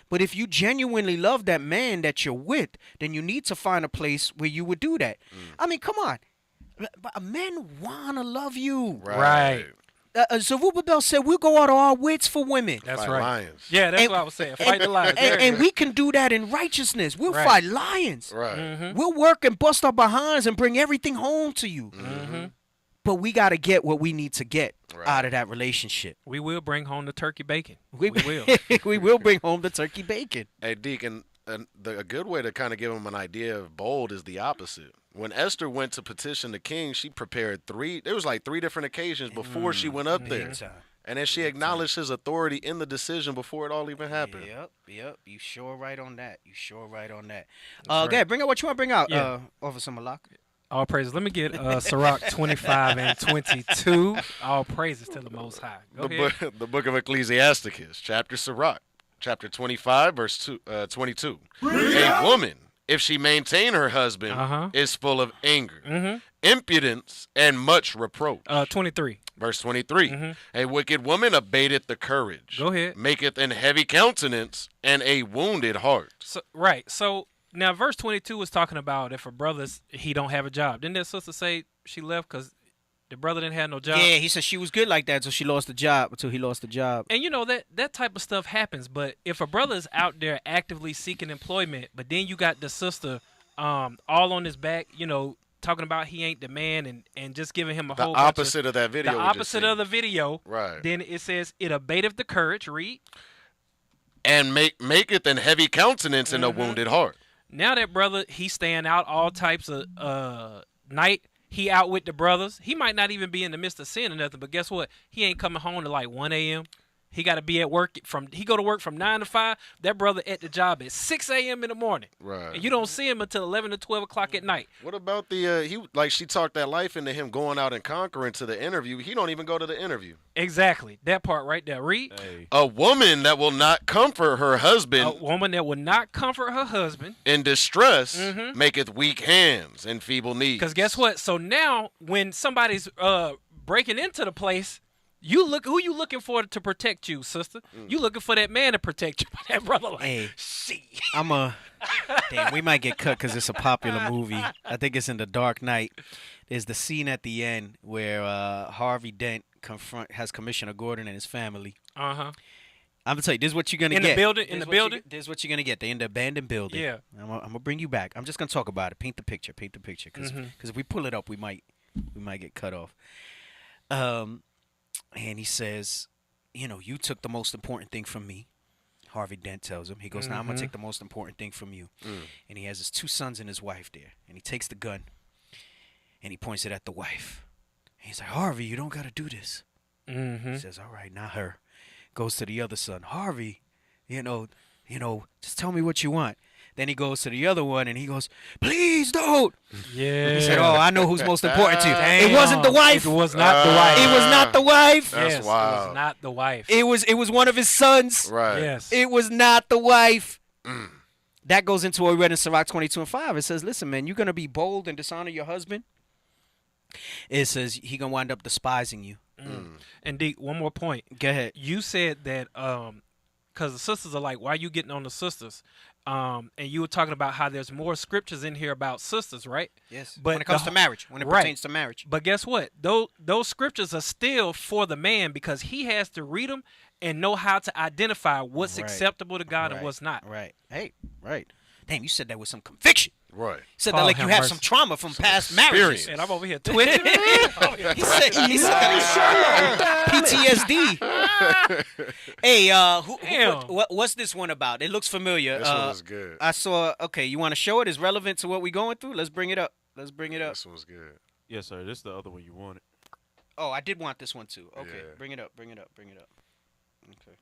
But if you genuinely love that man that you're with, then you need to find a place where you would do that. I mean, come on. Men want to love you. Right. Zerubbabel said, we'll go out of our wits for women. That's Fight right. lions. Yeah, that's what I was saying. Fight the lions. And we can do that in righteousness. We'll fight lions. Right. We'll work and bust our behinds and bring everything home to you. But we got to get what we need to get out of that relationship. We will bring home the turkey bacon. We will. We will bring home the turkey bacon. Hey, Deacon, a good way to kind of give them an idea of bold is the opposite. When Esther went to petition the king, she prepared there was like 3 different occasions before she went up there. And then she acknowledged his authority in the decision before it all even happened. Yep. You sure right on that. Okay, bring out what you want to bring out, Officer Malak. All praises. Let me get Sirach 25 and 22. All praises to the Most High. Go ahead. The book of Ecclesiasticus, chapter Sirach, chapter 25, verse 22. A woman if she maintain her husband, is full of anger, impudence, and much reproach. 23. Verse 23. A wicked woman abateth the courage. Go ahead. Maketh an heavy countenance and a wounded heart. So, right. So now verse 22 was talking about if a brother's he don't have a job. Didn't that sister say she left because the brother didn't have no job? Yeah, he said she was good like that until he lost the job. And you know that type of stuff happens. But if a brother is out there actively seeking employment, but then you got the sister all on his back, you know, talking about he ain't the man and just giving him a whole bunch opposite of that video. The opposite of the video. Right. Then it says it abateth the courage. Read. And maketh an heavy countenance and a wounded heart. Now that brother, he's staying out all types of night. He out with the brothers. He might not even be in the midst of sin or nothing, but guess what? He ain't coming home to like 1 a.m. He got to be at work he go to work from 9 to 5. That brother at the job at 6 a.m. in the morning. Right. And you don't see him until 11 to 12 o'clock at night. What about she talked that life into him going out and conquering to the interview. He don't even go to the interview. Exactly. That part right there. Read. Hey. A woman that will not comfort her husband. A woman that will not comfort her husband. In distress maketh weak hands and feeble knees. Because guess what? So now when somebody's breaking into the place, who you looking for to protect you, sister? You looking for that man to protect you. That brother like, hey, see. Damn, we might get cut because it's a popular movie. I think it's in The Dark Knight. There's the scene at the end where Harvey Dent has Commissioner Gordon and his family. I'm gonna tell you, this is what you're gonna get. In the building? This is what you're gonna get. They're in the abandoned building. Yeah. I'm gonna bring you back. I'm just gonna talk about it. Paint the picture. Because if we pull it up, we might get cut off. And he says, you know, you took the most important thing from me. Harvey Dent tells him. He goes, now I'm going to take the most important thing from you. And he has his 2 sons and his wife there. And he takes the gun and he points it at the wife. And he's like, Harvey, you don't got to do this. He says, all right, not her. Goes to the other son. Harvey, you know, just tell me what you want. Then he goes to the other one and he goes, please don't. Yeah. He said, oh, I know who's most important to you. It wasn't the wife. It was not the wife. It was not the wife. That's wild. It was not the wife. It was one of his sons. Right. Yes. It was not the wife. That goes into what we read in Sirach 22:5. It says, listen, man, you're going to be bold and dishonor your husband. It says he going to wind up despising you. And Deke, one more point. Go ahead. You said that because the sisters are like, why are you getting on the sisters? And you were talking about how there's more scriptures in here about sisters, right? Yes. But when it comes to marriage, when it pertains to marriage. But guess what? Those scriptures are still for the man because he has to read them and know how to identify what's acceptable to God and what's not. Right. Hey, right. Damn, you said that with some conviction. Right. You said that like you have some trauma from past marriages. And I'm over here twitching. He said PTSD. Hey, what's this one about? It looks familiar. This one is good. I saw. Okay, you want to show it? It's relevant to what we're going through. Let's bring it up. This one's good. Yes, sir. This is the other one you wanted. Oh, I did want this one too. Okay, Yeah. bring it up. Okay.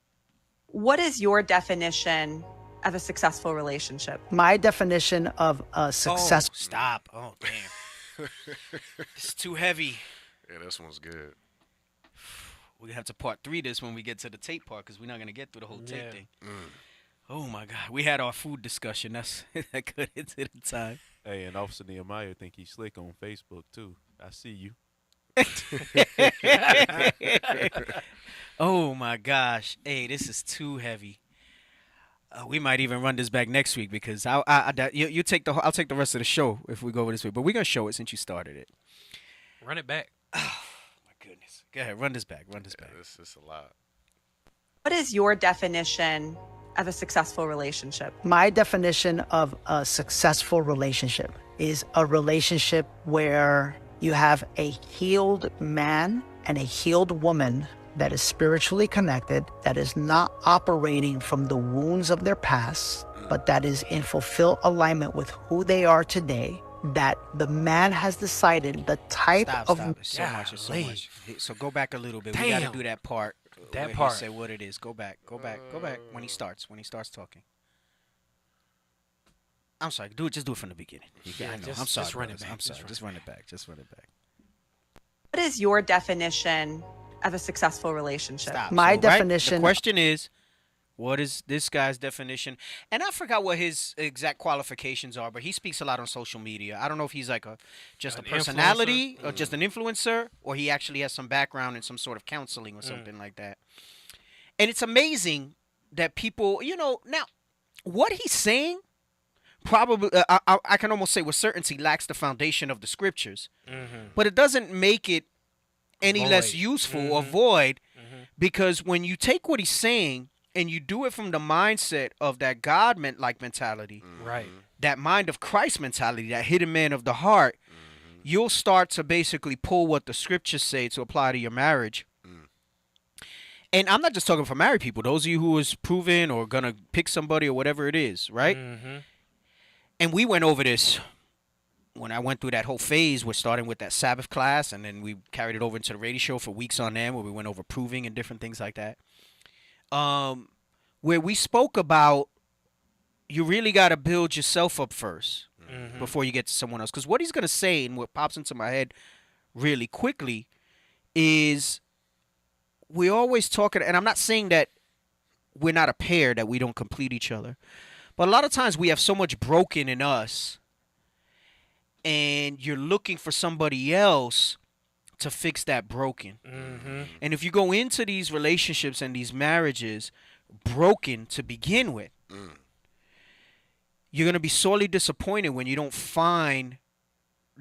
What is your definition of a successful relationship? My definition of a success. Oh, stop. Oh, damn. It's too heavy. Yeah, this one's good. We're going to have to part 3 this when we get to the Tate part because we're not going to get through the whole Tate thing. Oh, my God. We had our food discussion. That's that cut into the time. Hey, and Officer Nehemiah think he's slick on Facebook, too. I see you. Oh, my gosh. Hey, this is too heavy. We might even run this back next week because I'll take I'll take the rest of the show if we go over this week. But we're gonna show it since you started it. Run it back. Oh my goodness. Go ahead, run this back. This is a lot. What is your definition of a successful relationship? My definition of a successful relationship is a relationship where you have a healed man and a healed woman that is spiritually connected, that is not operating from the wounds of their past, but that is in fulfilled alignment with who they are today, that the man has decided the type of... Stop. It's so much. So go back a little bit. We got to do that part. That where part. He say what it is. Go back when he starts talking. I'm sorry. Just do it from the beginning. I know. I'm sorry. Just run it back. I'm sorry. Just run it back. What is your definition of a successful relationship? Stop. My So, definition... The question is, What is this guy's definition? And I forgot what his exact qualifications are, but he speaks a lot on social media. I don't know if he's like just a personality or just an influencer, or he actually has some background in some sort of counseling or something like that. And it's amazing that people, now what he's saying probably, I can almost say with certainty, lacks the foundation of the scriptures. But it doesn't make it any less useful or void, because when you take what he's saying and you do it from the mindset of that God-like mentality, right? That mind of Christ mentality, that hidden man of the heart, you'll start to basically pull what the scriptures say to apply to your marriage. And I'm not just talking for married people. Those of you who is proven or going to pick somebody or whatever it is, right? And we went over this when I went through that whole phase. We're starting with that Sabbath class, and then we carried it over into the radio show for weeks on end, where we went over proving and different things like that. Where we spoke about you really got to build yourself up first before you get to someone else. Because what he's going to say, and what pops into my head really quickly, is we're always talking, and I'm not saying that we're not a pair, that we don't complete each other. But a lot of times we have so much broken in us, and you're looking for somebody else to fix that broken. And if you go into these relationships and these marriages broken to begin with, you're going to be sorely disappointed when you don't find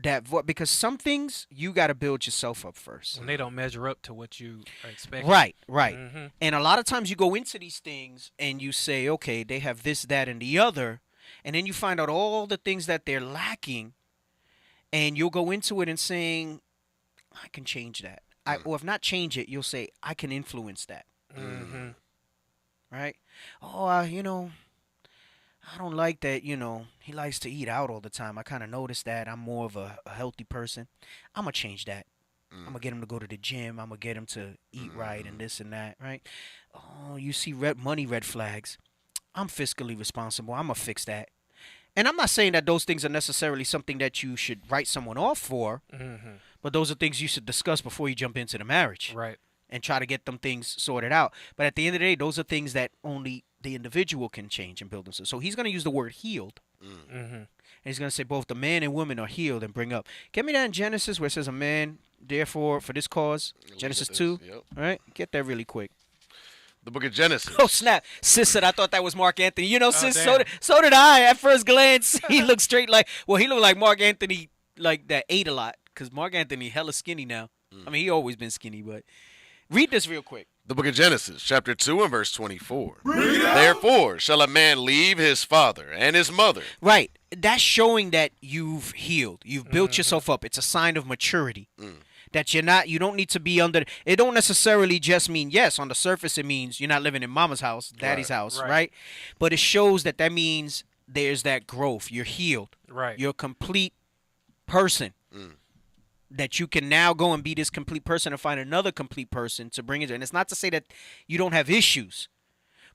that because some things you got to build yourself up first. When they don't measure up to what you are expecting. Right. And a lot of times you go into these things and you say, okay, they have this, that, and the other. And then you find out all the things that they're lacking. And you'll go into it and saying, I can change that. Or if not change it, you'll say, I can influence that. Right? Oh, I don't like that, he likes to eat out all the time. I kind of noticed that. I'm more of a healthy person. I'm going to change that. I'm going to get him to go to the gym. I'm going to get him to eat right and this and that, right? Oh, you see money red flags. I'm fiscally responsible. I'm going to fix that. And I'm not saying that those things are necessarily something that you should write someone off for, but those are things you should discuss before you jump into the marriage. Right. And try to get them things sorted out. But at the end of the day, those are things that only the individual can change and build themselves. So he's going to use the word healed. And he's going to say both the man and woman are healed, and bring up. Get me that in Genesis where it says a man, therefore, for this cause. Genesis 2. All right? Get that really quick. The book of Genesis. Oh, snap. Sis said, I thought that was Mark Anthony. Sis, so did I at first glance. He looked straight he looked like Mark Anthony, like that ate a lot. Because Mark Anthony hella skinny now. I mean, he always been skinny, but read this real quick. The book of Genesis, chapter 2 and verse 24. Therefore shall a man leave his father and his mother. Right. That's showing that you've healed. You've built yourself up. It's a sign of maturity. That you don't need to be under, it don't necessarily just mean, yes, on the surface it means you're not living in mama's house, daddy's house, right? But it shows that means there's that growth. You're healed. Right. You're a complete person. That you can now go and be this complete person and find another complete person to bring it. And it's not to say that you don't have issues,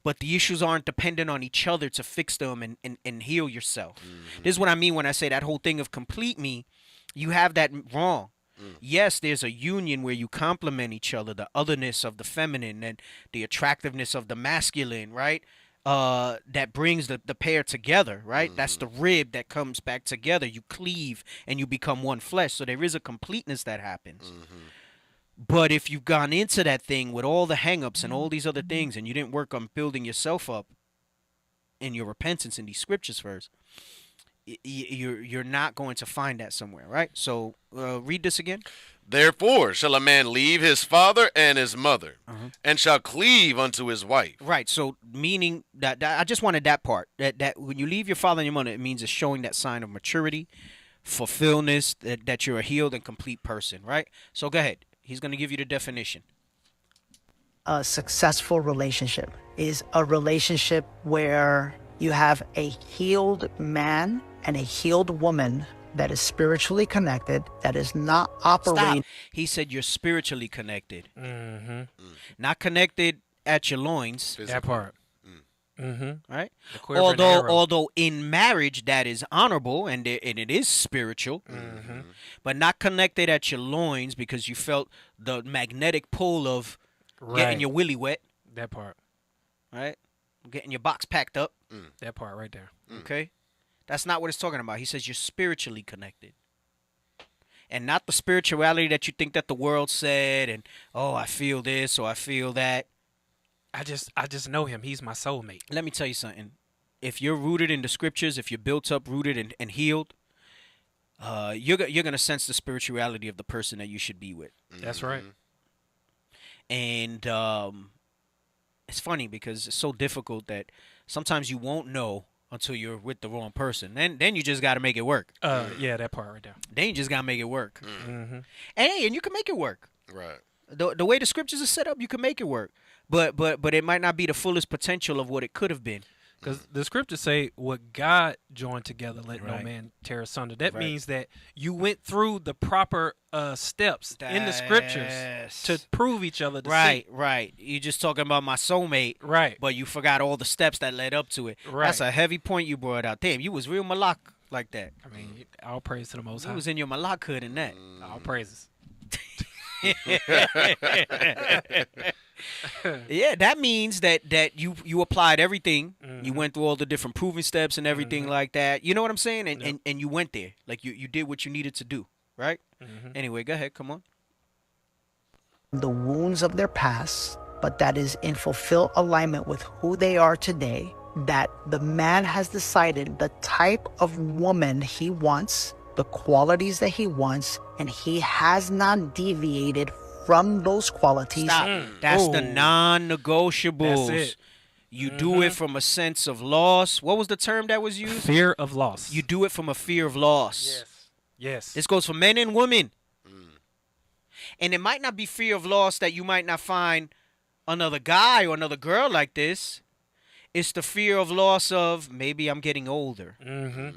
but the issues aren't dependent on each other to fix them and heal yourself. This is what I mean when I say that whole thing of complete me. You have that wrong. Yes, there's a union where you complement each other, the otherness of the feminine and the attractiveness of the masculine, right? That brings the pair together, right? That's the rib that comes back together. You cleave and you become one flesh. So there is a completeness that happens. But if you've gone into that thing with all the hang-ups and all these other things, and you didn't work on building yourself up in your repentance in these scriptures first, you're not going to find that somewhere, right? So read this again. Therefore shall a man leave his father and his mother, and shall cleave unto his wife. Right. So meaning that I just wanted that part. That when you leave your father and your mother, it means it's showing that sign of maturity, fulfillment, that you're a healed and complete person, right? So go ahead. He's going to give you the definition. A successful relationship is a relationship where you have a healed man and a healed woman that is spiritually connected, that is not operating. Stop. He said you're spiritually connected. Not connected at your loins. That part. Right? Although in marriage that is honorable and it is spiritual, but not connected at your loins because you felt the magnetic pull of getting your willy wet. That part. Right? getting your box packed up. That part right there. Okay? That's not what it's talking about. He says you're spiritually connected. And not the spirituality that you think that the world said and, oh, I feel this or I feel that. I just know him. He's my soulmate. Let me tell you something. If you're rooted in the scriptures, if you're built up, rooted, and healed, you're going to sense the spirituality of the person that you should be with. That's right. And it's funny because it's so difficult that sometimes you won't know until you're with the wrong person. Then you just got to make it work. Yeah, that part right there. Then you just got to make it work. Mm-hmm. And you can make it work. Right. The way the scriptures are set up, you can make it work. But it might not be the fullest potential of what it could have been. Because the scriptures say, what God joined together, let no Right. man tear asunder. That Right. means that you went through the proper steps in the scriptures to prove each other to Right, see. right. You're just talking about my soulmate. Right. But you forgot all the steps that led up to it. Right. That's a heavy point you brought out. Damn, you was real malak like that. I mean, all praise to the Most High. You was in your malak hood in that. All praises. Yeah, that means that you applied everything. Mm-hmm. You went through all the different proving steps and everything like that. You know what I'm saying? And you went there. Like you did what you needed to do, right? Mm-hmm. Anyway, go ahead. Come on. The wounds of their past, but that is in fulfill alignment with who they are today, that the man has decided the type of woman he wants, the qualities that he wants, and he has not deviated from those qualities. Stop. That's the non-negotiables. That's it. You do it from a sense of loss. What was the term that was used? Fear of loss. You do it from a fear of loss. Yes. This goes for men and women. And it might not be fear of loss that you might not find another guy or another girl like this. It's the fear of loss of maybe I'm getting older. Mm-hmm.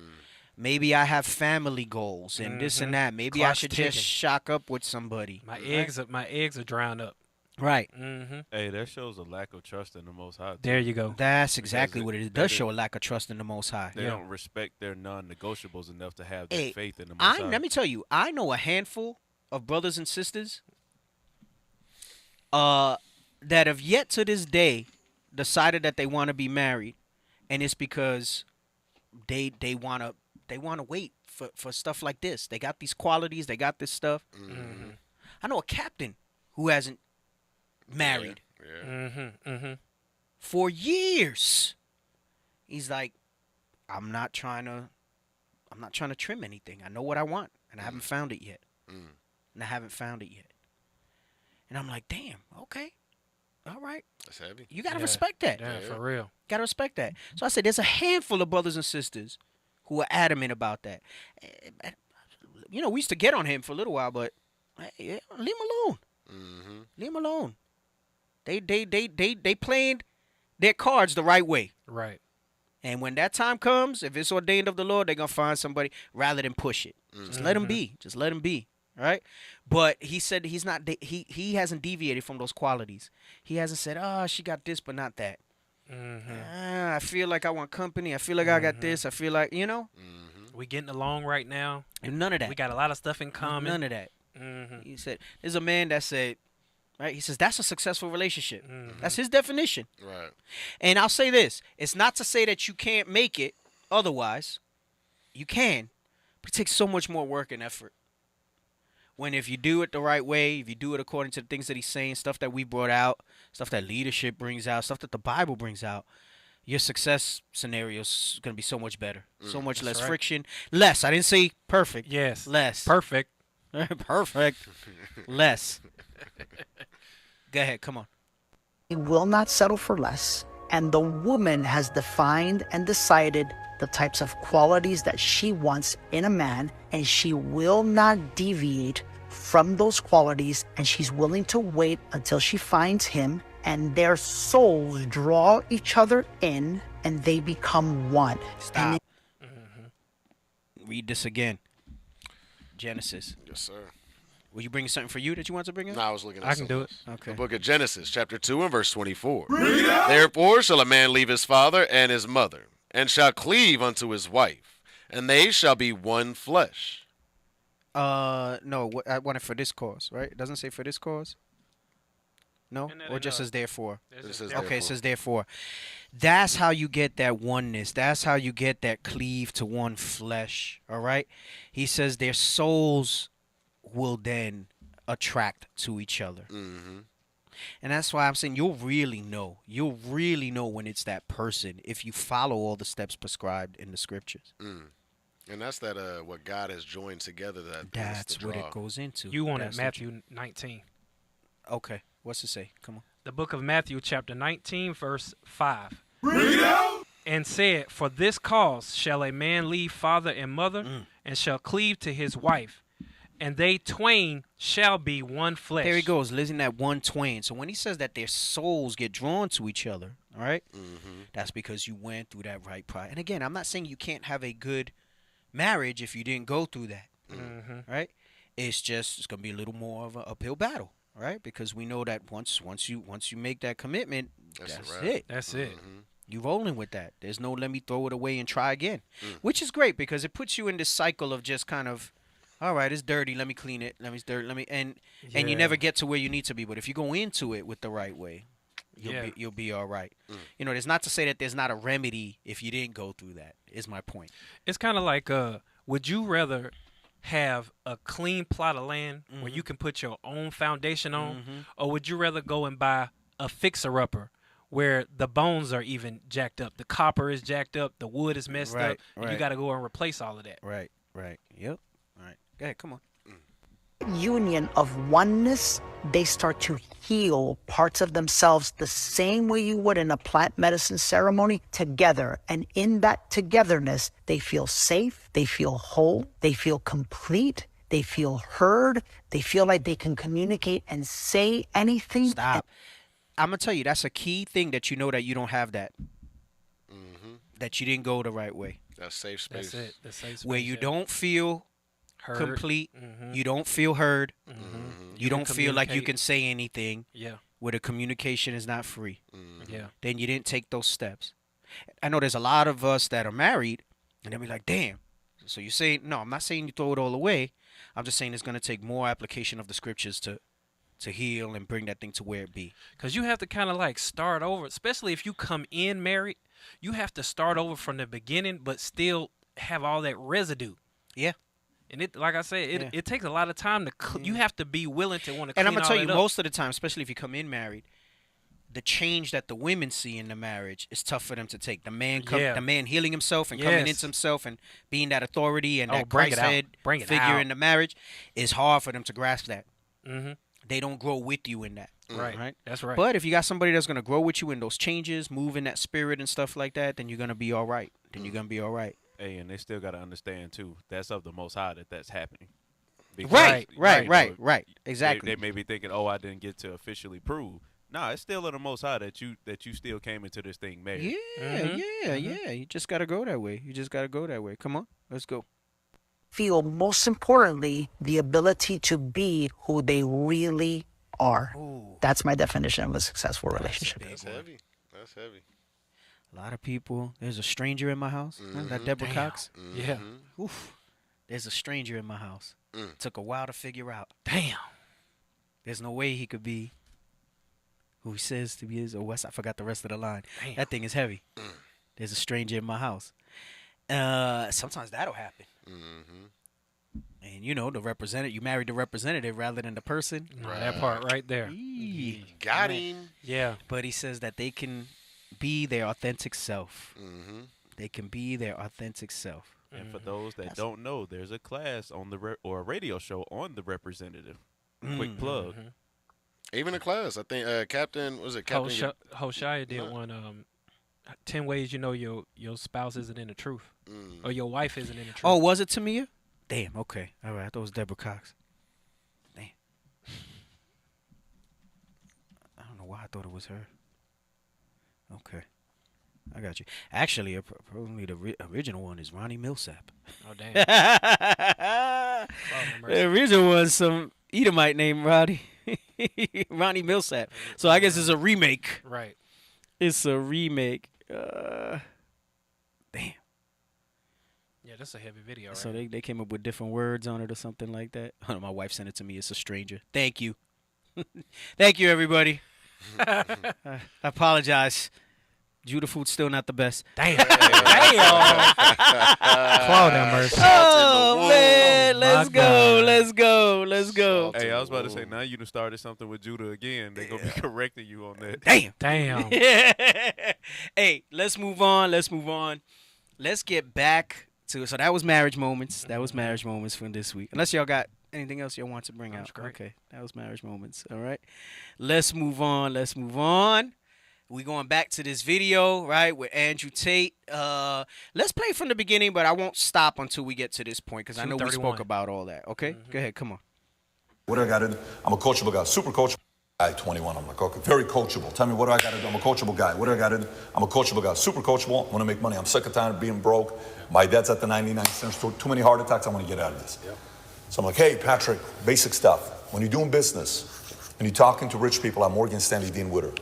Maybe I have family goals and this and that. Maybe I Clock's should ticking. just shock up with somebody. My eggs are drowned up. Right. Mm-hmm. Hey, that shows a lack of trust in the Most High. too. There you go. That's exactly what it is. It does they- show a lack of trust in the Most High. They don't respect their non-negotiables enough to have that Hey, faith in the Most High. let me tell you, I know a handful of brothers and sisters that have yet to this day decided that they want to be married, and it's because they want to wait for stuff like this. They got these qualities, they got this stuff. Mm-hmm. I know a captain who hasn't married for years. He's like, I'm not trying to trim anything. I know what I want, and I haven't found it yet. And I'm like, damn, okay, all right. That's heavy. You gotta respect that. Yeah, for real. Gotta respect that. So I said, there's a handful of brothers and sisters who are adamant about that. You know, we used to get on him for a little while, but leave him alone. Leave him alone. They played their cards the right way. Right. And when that time comes, if it's ordained of the Lord, they're gonna find somebody rather than push it. Just let him be. Just let him be. Right? But he said he's not. He hasn't deviated from those qualities. He hasn't said, "Oh, she got this, but not that." I feel like I want company. I feel like I got this. I feel like We getting along right now. None of that. We got a lot of stuff in common. None of that. He said, "There's a man that said." Right? He says that's a successful relationship. That's his definition. Right. And I'll say this. It's not to say that you can't make it otherwise. You can. But it takes so much more work and effort. When if you do it the right way, if you do it according to the things that he's saying, stuff that we brought out, stuff that leadership brings out, stuff that the Bible brings out, your success scenario is going to be so much better. So much less friction. Less. I didn't say perfect. Yes. Less. Perfect. Perfect. Less. Go ahead. Come on. He will not settle for less. And the woman has defined and decided the types of qualities that she wants in a man, and she will not deviate from those qualities, and she's willing to wait until she finds him, and their souls draw each other in, and they become one. Stop. Read this again. Genesis. Yes, sir. Were you bringing something for you that you want to bring up? No, I was looking at I can do it. Okay. The book of Genesis, chapter 2 and verse 24. Therefore shall a man leave his father and his mother, and shall cleave unto his wife, and they shall be one flesh. No, I want it for this cause, right? It doesn't say for this cause. No, And that or ain't just no- says therefore. It says says Okay, therefore. it says therefore. That's how you get that oneness. That's how you get that cleave to one flesh. All right. He says their souls will then attract to each other. Mm-hmm. And that's why I'm saying you'll really know. You'll really know when it's that person if you follow all the steps prescribed in the scriptures. And that's that what God has joined together. That's what it goes into. You wanted That's what Matthew 19. Okay. What's it say? Come on. The book of Matthew, chapter 19, verse 5. Read out. And said, for this cause shall a man leave father and mother, and shall cleave to his wife, and they twain shall be one flesh. There he goes, listening that one twain. So when he says that their souls get drawn to each other, all right, that's because you went through that right prior. And again, I'm not saying you can't have a good marriage if you didn't go through that, right? It's gonna be a little more of an uphill battle, right? Because we know that once you make that commitment, that's it. That's it. You rolling with that. There's no let me throw it away and try again, which is great because it puts you in this cycle of just kind of, all right, it's dirty. Let me clean it. And you never get to where you need to be. But if you go into it with the right way, you'll be all right. You know, there's not to say that there's not a remedy if you didn't go through that. Is my point. It's kind of like, would you rather have a clean plot of land where you can put your own foundation on, or would you rather go and buy a fixer-upper where the bones are even jacked up, the copper is jacked up, the wood is messed up, and you got to go and replace all of that? Right. Yep. All right. Go ahead. Come on. Union of oneness, they start to heal parts of themselves the same way you would in a plant medicine ceremony together. And in that togetherness, they feel safe, they feel whole, they feel complete, they feel heard, they feel like they can communicate and say anything. Stop. I'm going to tell you, that's a key thing that you know that you don't have that. That you didn't go the right way. That's safe space. That's it. That's safe space. Where you don't feel heard. Complete. You don't feel heard. You don't feel like you communicate. can say anything. Yeah. Where the communication is not free. Yeah. Then you didn't take those steps. I know there's a lot of us that are married, and they'll be like, damn. So you say, no, I'm not saying you throw it all away. I'm just saying it's going to take more application of the scriptures to heal and bring that thing to where it be. Because you have to kind of like start over, especially if you come in married. You have to start over from the beginning, but still have all that residue. Yeah. And it, like I said, it takes a lot of time to. You have to be willing to want to. And clean I'm gonna tell you, all that up. most of the time, especially if you come in married, the change that the women see in the marriage is tough for them to take. The man, the man healing himself and coming into himself and being that authority and that bring it out. Christ-head Bring it figure out. in the marriage is hard for them to grasp that. Mm-hmm. They don't grow with you in that. Right. That's right. But if you got somebody that's gonna grow with you in those changes, move in that spirit and stuff like that, then you're gonna be all right. Then you're gonna be all right. Hey, and they still got to understand too. That's of the Most High that's happening. Right. Exactly. They may be thinking, "Oh, I didn't get to officially prove." Nah, it's still of the Most High that you still came into this thing married. Yeah. You just gotta go that way. Come on, let's go. Feel, most importantly, the ability to be who they really are. That's my definition of a successful relationship. That's heavy. That's heavy. A lot of people. There's a stranger in my house. Remember that Deborah Cox? Yeah. Oof. There's a stranger in my house. Took a while to figure out. Damn. There's no way he could be who he says to be. Or I forgot the rest of the line. Damn. That thing is heavy. There's a stranger in my house. Sometimes that'll happen. And you know, you married the representative rather than the person. Right. That part right there. Got him. Yeah. But he says that they can be their authentic self. They can be their authentic self. And for those that don't know, there's a class on or a radio show on the representative. Quick plug. Even a class. I think Captain Hoshea did one. 10 ways you know your spouse isn't in the truth, or your wife isn't in the truth. Oh, was it Tamia? Damn. Okay. All right. I thought it was Deborah Cox. Damn. I don't know why I thought it was her. Okay. I got you. Actually, probably the original one is Ronnie Millsap. Oh, damn. The original was some Edomite named Ronnie Millsap. So I guess it's a remake. Right. It's a remake. Damn. Yeah, that's a heavy video, right? So they came up with different words on it or something like that. My wife sent it to me. It's a stranger. Thank you. Thank you, everybody. I apologize. Judah food's still not the best. Damn. Damn. Claude have mercy. Oh, man. Let's my go. God. Let's go. Let's go. Hey, I was about to say, now you done started something with Judah again. They're going to be correcting you on that. Damn. Damn. Hey, let's move on. Let's move on. Let's get back to, so that was marriage moments. That was marriage moments from this week. Unless y'all got anything else y'all want to bring out. Great. Okay, that was marriage moments. All right. Let's move on. Let's move on. We going back to this video, right, with Andrew Tate. Let's play from the beginning, but I won't stop until we get to this point because I know we spoke about all that. Okay? Go ahead. Come on. What do I got to do? I'm a coachable guy, super coachable guy, 21. I'm like, okay, very coachable. Tell me, what do I got to do? I'm a coachable guy. What do I got to do? I'm a coachable guy, super coachable. I want to make money. I'm sick and tired of being broke. My dad's at the 99 cents. Too many heart attacks. I want to get out of this. Yep. So I'm like, hey, Patrick, basic stuff. When you're doing business and you're talking to rich people, I'm Morgan Stanley Dean Witter.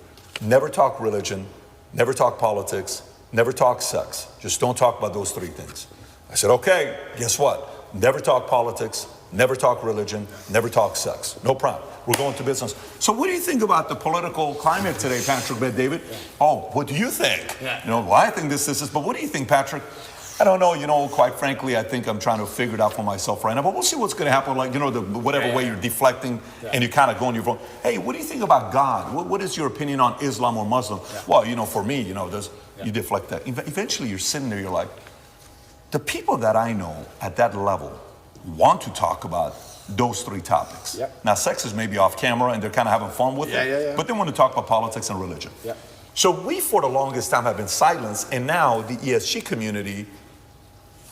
Never talk religion, never talk politics, never talk sex. Just don't talk about those three things. I said, okay, guess what? Never talk politics, never talk religion, never talk sex. No problem. We're going to business. So what do you think about the political climate today, Patrick, David? Yeah. Oh, what do you think? Yeah. You know, well, I think this, but what do you think, Patrick? I don't know, you know, quite frankly, I think I'm trying to figure it out for myself right now, but we'll see what's going to happen, like, you know, whatever way you're deflecting and you kind of go on your phone. Hey, what do you think about God? What is your opinion on Islam or Muslim? Yeah. Well, you know, for me, you know, you deflect that. Eventually, you're sitting there, you're like, the people that I know at that level want to talk about those three topics. Yep. Now, sex is maybe off camera and they're kind of having fun with it, but they want to talk about politics and religion. Yep. So we, for the longest time, have been silenced, and now the ESG community,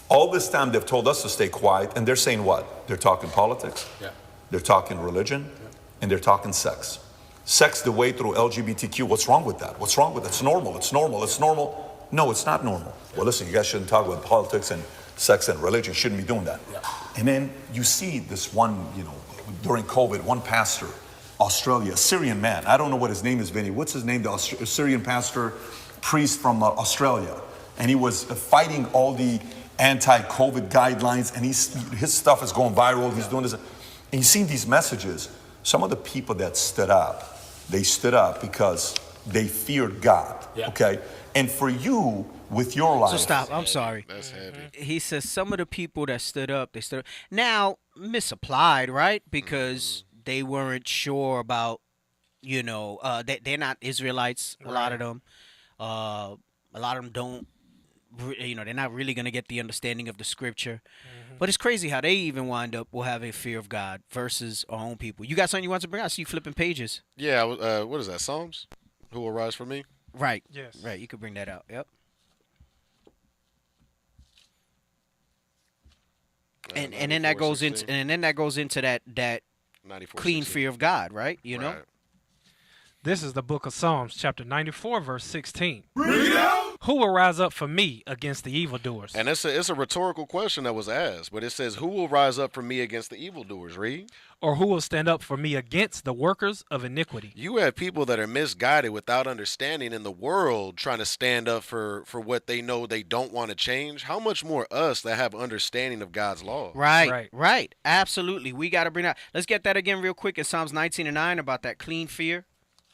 all this time they've told us to stay quiet, and they're saying what? They're talking politics, they're talking religion, and they're talking sex. Sex the way through LGBTQ, what's wrong with that? What's wrong with it? It's normal, it's normal, it's normal. No, it's not normal. Well, listen, you guys shouldn't talk about politics and sex and religion, shouldn't be doing that. And then you see this one, you know, during COVID, one pastor, Australia, a Syrian man, I don't know what his name is, Vinny, what's his name, the Syrian pastor, priest from Australia, and he was fighting all the anti-COVID guidelines, and his stuff is going viral. He's doing this. And you've seen these messages. Some of the people that stood up, they stood up because they feared God, okay? And for you, with your life... So stop. I'm sorry. That's heavy. He says some of the people that stood up, they stood up. Now, misapplied, right? Because they weren't sure about, you know, they're not Israelites, a lot of them. A lot of them don't, you know, they're not really going to get the understanding of the scripture. But it's crazy how they even wind up will have a fear of God versus our own people. You got something you want to bring out? I see you flipping pages. Yeah, what is that, Psalms? Who will rise for me? Right. Yes. Right, you could bring that out. Yep. And then that goes into that clean fear of God, right? You know? This is the book of Psalms, chapter 94, verse 16. Read out. Who will rise up for me against the evildoers? And it's a rhetorical question that was asked, but it says, who will rise up for me against the evildoers? Read. Or who will stand up for me against the workers of iniquity? You have people that are misguided without understanding in the world trying to stand up for what they know they don't want to change. How much more us that have understanding of God's law? Right. Absolutely. We got to bring that. Let's get that again real quick in Psalms 19 and 9 about that clean fear.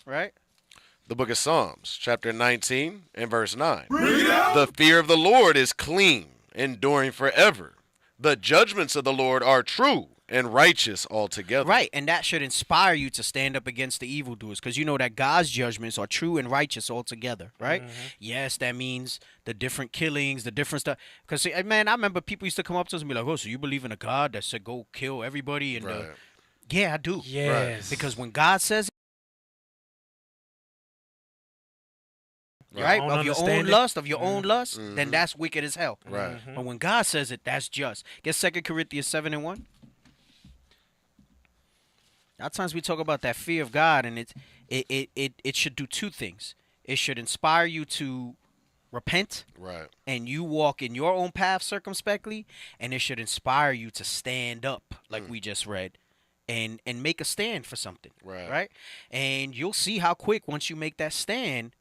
Right? The book of Psalms, chapter 19 and verse 9. The fear of the Lord is clean, enduring forever. The judgments of the Lord are true and righteous altogether. Right, and that should inspire you to stand up against the evildoers, because you know that God's judgments are true and righteous altogether, right? Yes, that means the different killings, the different stuff. Because, man, I remember people used to come up to us and be like, oh, so you believe in a God that said go kill everybody? And yeah, I do. Yes. Because when God says right, of your own lust, then that's wicked as hell. Right. But when God says it, that's just. Get 2 Corinthians 7 and 1. A lot of times we talk about that fear of God, and it should do two things. It should inspire you to repent, right, and you walk in your own path circumspectly, and it should inspire you to stand up, like we just read, and make a stand for something, right? And you'll see how quick once you make that stand,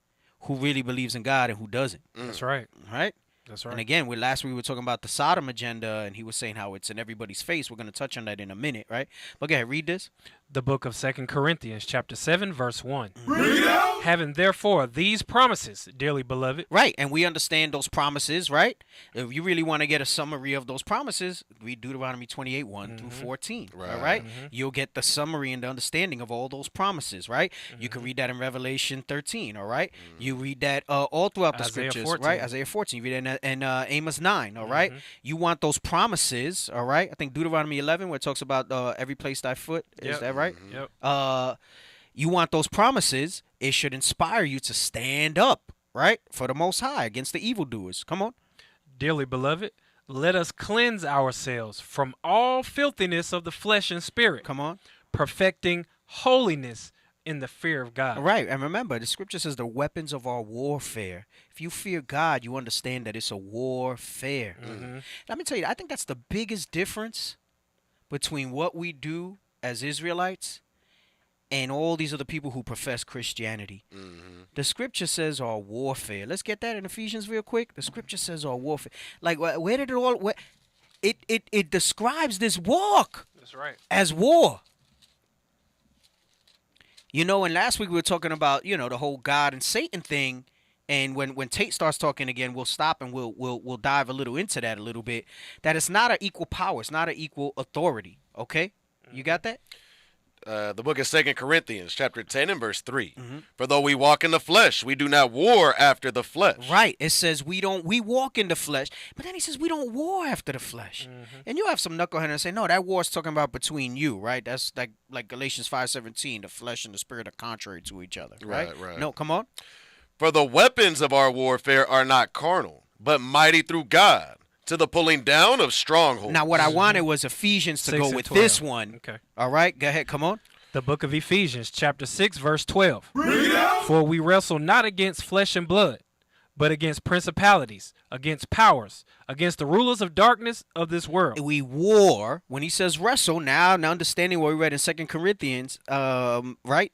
who really believes in God and who doesn't. That's right. Right? That's right. And again, last week we were talking about the Sodom agenda, and he was saying how it's in everybody's face. We're going to touch on that in a minute, right? But go ahead, read this. The book of 2 Corinthians, chapter 7, verse 1. Read it out. Having therefore these promises, dearly beloved. Right, and we understand those promises, right? If you really want to get a summary of those promises, read Deuteronomy 28, 1 through 14, all right? You'll get the summary and the understanding of all those promises, right? You can read that in Revelation 13, all right? You read that all throughout the Isaiah scriptures, 14. right? Isaiah 14, you read that in Amos 9, all right? You want those promises, all right? I think Deuteronomy 11, where it talks about every place thy foot, is that right? Yep. You want those promises, it should inspire you to stand up, right, for the Most High against the evildoers. Come on. Dearly beloved, let us cleanse ourselves from all filthiness of the flesh and spirit. Come on. Perfecting holiness in the fear of God. Right, and remember, the scripture says the weapons of our warfare. If you fear God, you understand that it's a warfare. Let me tell you, I think that's the biggest difference between what we do as Israelites and all these other people who profess Christianity. The scripture says our warfare. Let's get that in Ephesians real quick. The scripture says our warfare. Like, where did it all... It describes this walk. That's right. As war. You know, and last week we were talking about, you know, the whole God and Satan thing. And when Tate starts talking again, we'll stop and we'll dive a little into that a little bit. That it's not an equal power. It's not an equal authority. Okay? You got that? The book of 2 Corinthians, chapter 10 and verse 3. For though we walk in the flesh, we do not war after the flesh. Right. It says we walk in the flesh, but then he says we don't war after the flesh. And you have some knucklehead and say, no, that war's talking about between you, right? That's like Galatians 5:17, the flesh and the spirit are contrary to each other. Right. No, come on. For the weapons of our warfare are not carnal, but mighty through God, to the pulling down of strongholds. Now, what I wanted was Ephesians to 6 go and with 12. this one. Okay. All right, go ahead. Come on. The book of Ephesians, chapter 6, verse 12. For we wrestle not against flesh and blood, but against principalities, against powers, against the rulers of darkness of this world. We war. When he says wrestle, now understanding what we read in 2 Corinthians, right?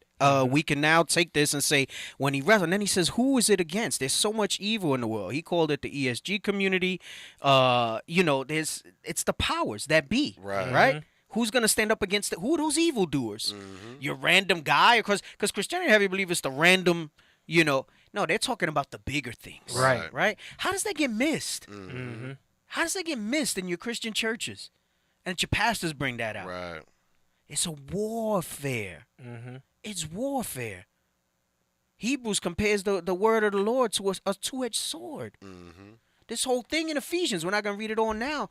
We can now take this and say, when he wrestled, and then he says, who is it against? There's so much evil in the world. He called it the ESG community. You know, it's the powers that be, right? Who's going to stand up against it? Who are those evildoers? Your random guy? Because Christianity heavy believe it's the random, you know. No, they're talking about the bigger things. Right? How does that get missed? How does that get missed in your Christian churches? And your pastors bring that out. Right. It's a warfare. It's warfare. Hebrews compares the word of the Lord to a two-edged sword. This whole thing in Ephesians, we're not going to read it all now,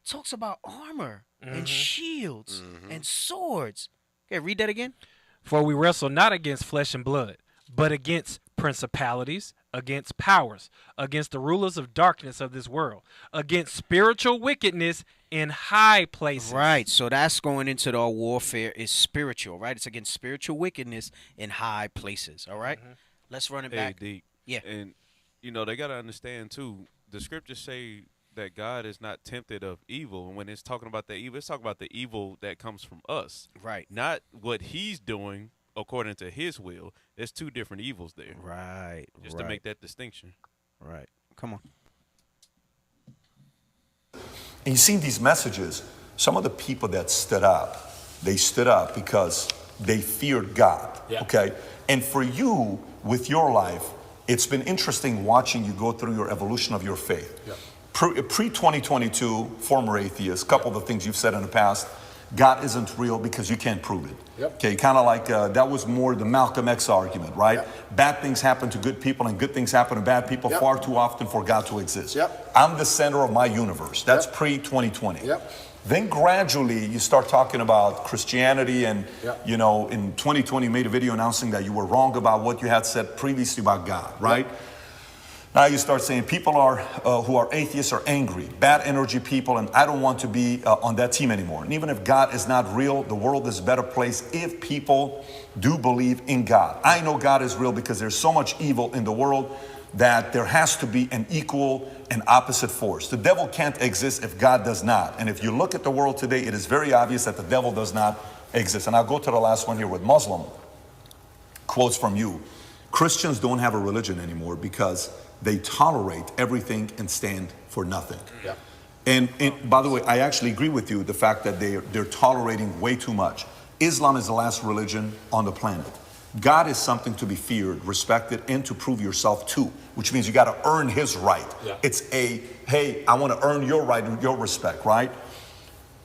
talks about armor and shields and swords. Okay, read that again. For we wrestle not against flesh and blood, but against principalities, against powers, against the rulers of darkness of this world, against spiritual wickedness in high places. Right, so that's going into our warfare is spiritual, right? It's against spiritual wickedness in high places, all right? Let's run it back. Deep. Yeah. And, you know, they got to understand, too, the scriptures say that God is not tempted of evil. And when it's talking about the evil, it's talking about the evil that comes from us. Right. Not what he's doing according to his will. There's two different evils there. Right. Just to make that distinction. Right. Come on. And you see these messages, some of the people that stood up, they stood up because they feared God. Okay? And for you, with your life, it's been interesting watching you go through your evolution of your faith. Pre-2022, former atheist, couple of the things you've said in the past, God isn't real because you can't prove it. Okay, kind of like that was more the Malcolm X argument, right? Bad things happen to good people and good things happen to bad people far too often for God to exist. I'm the center of my universe. That's pre-2020. Then gradually you start talking about Christianity and, you know, in 2020 you made a video announcing that you were wrong about what you had said previously about God, right? Now you start saying people are who are atheists are angry, bad energy people, and I don't want to be on that team anymore. And even if God is not real, the world is a better place if people do believe in God. I know God is real because there's so much evil in the world that there has to be an equal and opposite force. The devil can't exist if God does not. And if you look at the world today, it is very obvious that the devil does not exist. And I'll go to the last one here with Muslim quotes from you. Christians don't have a religion anymore because they tolerate everything and stand for nothing. Yeah. And by the way, I actually agree with you, the fact that they're tolerating way too much. Islam is the last religion on the planet. God is something to be feared, respected, and to prove yourself to, which means you got to earn his right. Yeah. It's hey, I want to earn your right and your respect, right?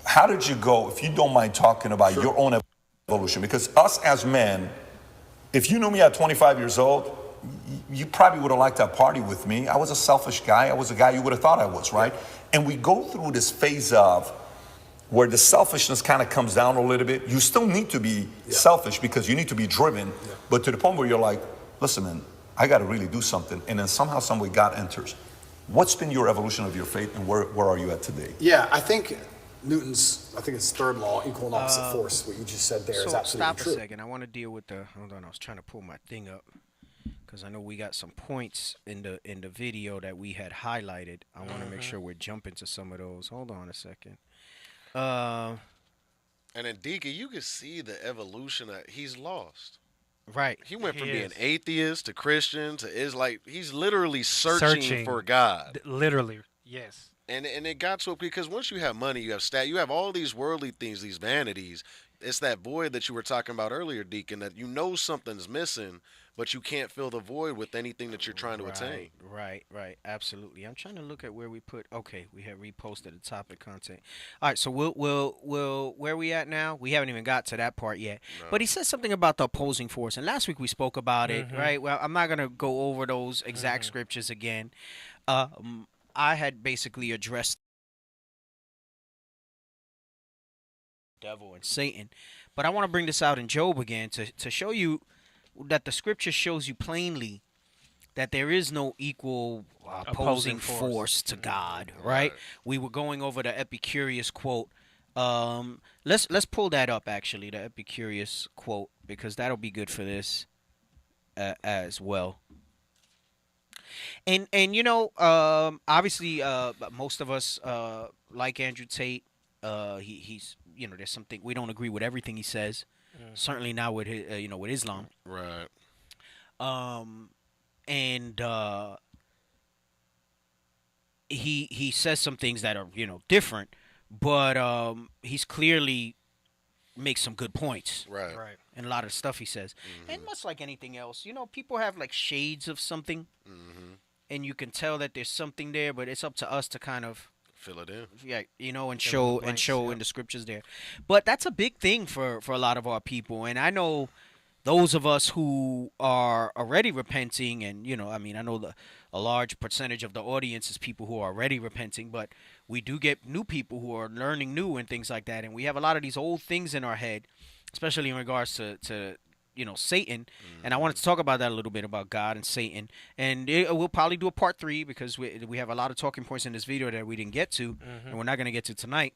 How did you go, if you don't mind talking about your own evolution? Because us as men, if you knew me at 25 years old, you probably would have liked to party with me. I was a selfish guy. I was a guy you would have thought I was, right? And we go through this phase of where the selfishness kind of comes down a little bit. You still need to be selfish because you need to be driven, but to the point where you're like, listen, man, I got to really do something. And then somehow, some way, God enters. What's been your evolution of your faith, and where are you at today? Yeah, I think Newton's, it's third law, equal and opposite force. What you just said there is absolutely true. Stop a second. I want to deal with hold on, I was trying to pull my thing up because I know we got some points in the video that we had highlighted. I want to make sure we're jumping to some of those. Hold on a second. And then Deacon, you can see the evolution that he's lost. Right. He went from being atheist to Christian to Israelite. He's literally searching for God. Literally, yes. And it got to it because once you have money, you have you have all these worldly things, these vanities. It's that void that you were talking about earlier, Deacon, that you know something's missing, but you can't fill the void with anything that you're trying to attain. Right, absolutely. I'm trying to look at where we put. Okay, we have reposted the topic content. All right, so we'll where we at now? We haven't even got to that part yet. No. But he said something about the opposing force, and last week we spoke about it, right? Well, I'm not gonna go over those exact scriptures again. I had basically addressed devil and Satan, but I want to bring this out in Job again to show you that the scripture shows you plainly that there is no equal opposing force to God, right? We were going over the Epicurus quote. Let's pull that up, actually, the Epicurus quote, because that'll be good for this as well. And you know, obviously, most of us like Andrew Tate. He's there's something we don't agree with everything he says. Certainly not with his, with Islam. Right. And he says some things that are different, but he's clearly makes some good points. Right. And a lot of stuff he says, and much like anything else, people have like shades of something, and you can tell that there's something there, but it's up to us to kind of fill it in. Yeah, and show in the scriptures there. But that's a big thing for a lot of our people. And I know those of us who are already repenting, and I know a large percentage of the audience is people who are already repenting, but we do get new people who are learning new and things like that. And we have a lot of these old things in our head, especially in regards to Satan. And I wanted to talk about that a little bit, about God and Satan. And we'll probably do a part 3 because we have a lot of talking points in this video that we didn't get to, and we're not going to get to tonight.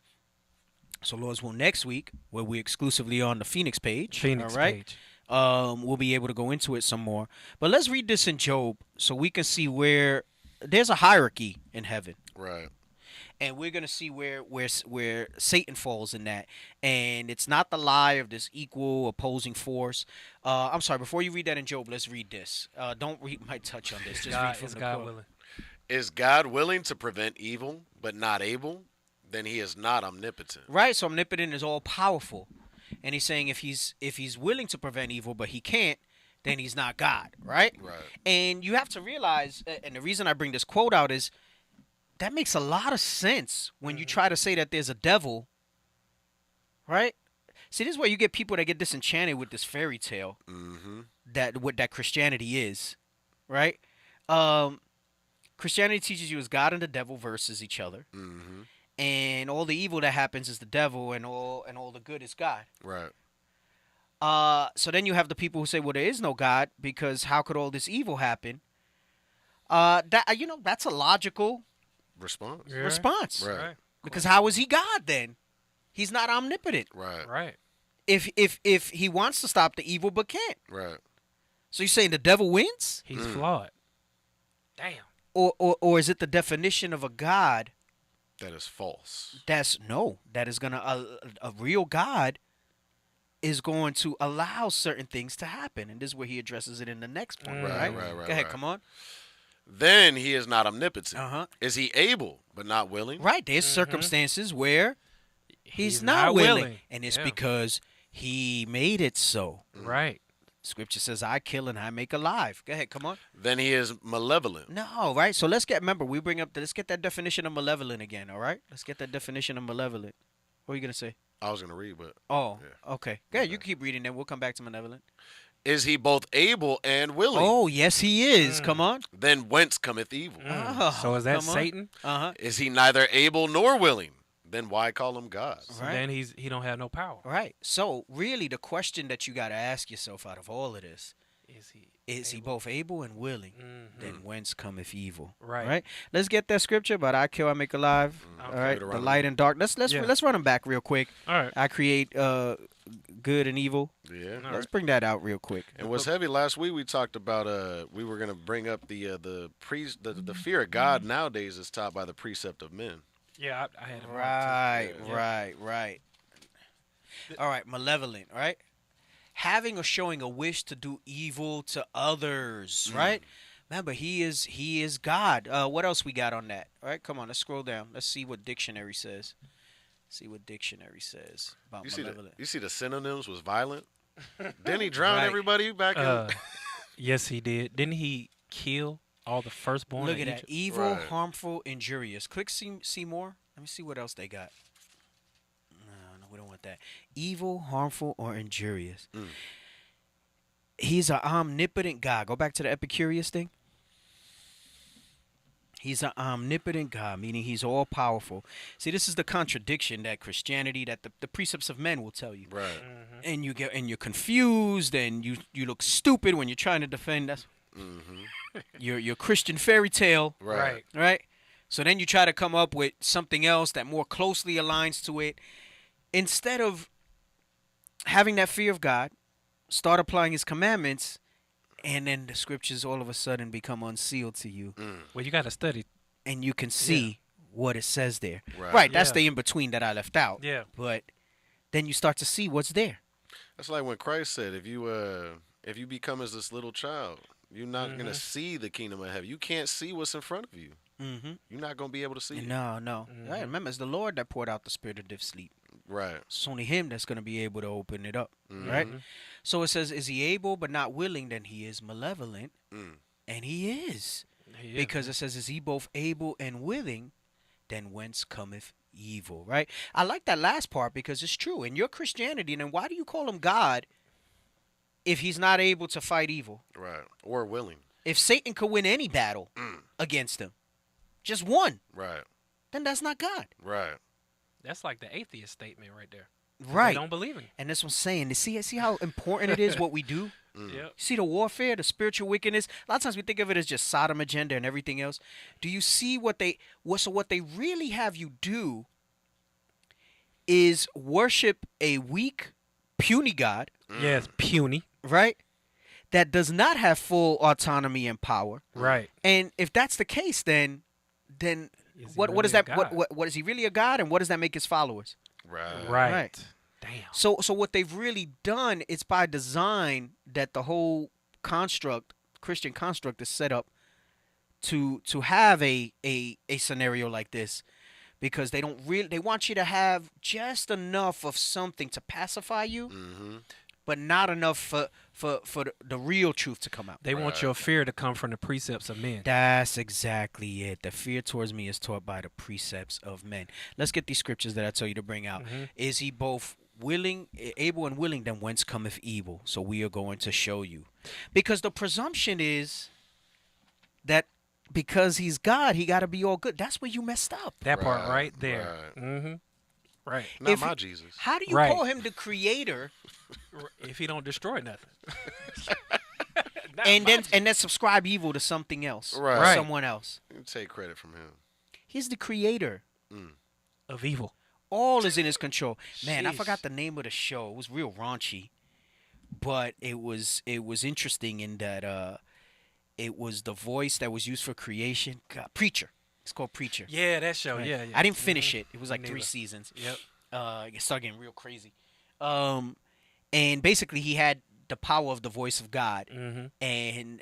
So Lord's will next week, where we exclusively on the Phoenix page. All right. We'll be able to go into it some more. But let's read this in Job so we can see where there's a hierarchy in heaven. Right. And we're going to see where Satan falls in that. And it's not the lie of this equal opposing force. I'm sorry, before you read that in Job, let's read this. Don't read my touch on this. Just read from the God quote. willing. Is God willing to prevent evil, but not able? Then he is not omnipotent. Right, so omnipotent is all powerful. And he's saying if he's willing to prevent evil, but he can't, then he's not God, right? Right. And you have to realize, and the reason I bring this quote out is, that makes a lot of sense when you try to say that there's a devil, right? See, this is where you get people that get disenchanted with this fairy tale that what that Christianity is, right? Christianity teaches you is God and the devil versus each other, and all the evil that happens is the devil, and all the good is God. Right. So then you have the people who say, well, there is no God because how could all this evil happen? That's a logical response. Yeah. Response. Right. Because how is he God then? He's not omnipotent. Right. If he wants to stop the evil but can't. Right. So you're saying the devil wins? He's flawed. Damn. Or is it the definition of a God that is false? That is gonna a real God is going to allow certain things to happen. And this is where he addresses it in the next point, right? Go ahead, come on. Then he is not omnipotent. Is he able but not willing? Right. There's circumstances where he's not willing. And it's because he made it so. Right. Scripture says, I kill and I make alive. Go ahead, come on. Then he is malevolent. No, right? So let's get that definition of malevolent again, all right? Let's get that definition of malevolent. What are you going to say? I was going to read, but... Oh, okay. Good. You can keep reading, then we'll come back to malevolent. Is he both able and willing? Oh, yes, he is. Come on. Then whence cometh evil? Oh, so is that Satan? Is he neither able nor willing? Then why call him God? So then he don't have no power. Right. So really the question that you got to ask yourself out of all of this, is he both able and willing? Then whence cometh evil? Right. Let's get that scripture about I kill, I make alive. All right. The light and dark. Let's run them back real quick. All right. I create good and evil. Yeah. Let's bring that out real quick. And what's heavy, last week we talked about we were gonna bring up the fear of God nowadays is taught by the precept of men. Yeah, I had it. Right. All right, malevolent, right? Having or showing a wish to do evil to others, right? Remember, he is God. What else we got on that? All right, come on, let's scroll down. Let's see what dictionary says. About malevolent. You see the synonyms was violent? Didn't he drown everybody back in? Yes, he did. Didn't he kill all the firstborn? Look at that. Evil, harmful, injurious. Click see more. Let me see what else they got. No, we don't want that. Evil, harmful, or injurious. He's an omnipotent God. Go back to the Epicurus thing. He's an omnipotent God, meaning he's all powerful. See, this is the contradiction that Christianity, that the precepts of men will tell you. Right. And you're confused, and you look stupid when you're trying to defend. That's your Christian fairy tale. Right. So then you try to come up with something else that more closely aligns to it. Instead of having that fear of God, start applying his commandments, and then the scriptures all of a sudden become unsealed to you. Well, you got to study. And you can see what it says there. Right. That's the in-between that I left out. Yeah. But then you start to see what's there. That's like when Christ said, if you become as this little child, you're not going to see the kingdom of heaven. You can't see what's in front of you. You're not going to be able to see it. No. Right. Remember, it's the Lord that poured out the spirit of deaf sleep. Right. It's only him that's going to be able to open it up. Right. So it says, is he able but not willing? Then he is malevolent. And he is. Because it says, is he both able and willing? Then whence cometh evil? Right. I like that last part because it's true. In your Christianity, then why do you call him God if he's not able to fight evil? Right. Or willing. If Satan could win any battle against him, just one. Right. Then that's not God. Right. That's like the atheist statement right there. Right. They don't believe in. And that's what I'm saying. See how important it is what we do? Yep. See the warfare, the spiritual wickedness? A lot of times we think of it as just Sodom agenda and everything else. Do you see what they really have you do is worship a weak, puny God. Yes, puny. Right? That does not have full autonomy and power. Right. And if that's the case, then what is that? What is he really a God? And what does that make his followers? Right. Damn. So what they've really done is by design that the whole Christian construct is set up to have a scenario like this, because they want you to have just enough of something to pacify you, but not enough for the real truth to come out. They want your fear to come from the precepts of men. That's exactly it. The fear towards me is taught by the precepts of men. Let's get these scriptures that I tell you to bring out. Is he both able and willing? Then whence cometh evil? So we are going to show you. Because the presumption is that because he's God, he got to be all good. That's where you messed up. That part right there. Right. Not my Jesus. How do you call him the creator if he don't destroy nothing? and then subscribe evil to something else, or someone else. You take credit from him. He's the creator of evil. All is in his control. Man, I forgot the name of the show. It was real raunchy, but it was interesting in that it was the voice that was used for creation. God, Preacher. It's called Preacher. Yeah, that show. Right. Yeah. I didn't finish it. It was like 3 seasons. Yep. It started getting real crazy. and basically he had the power of the voice of God, and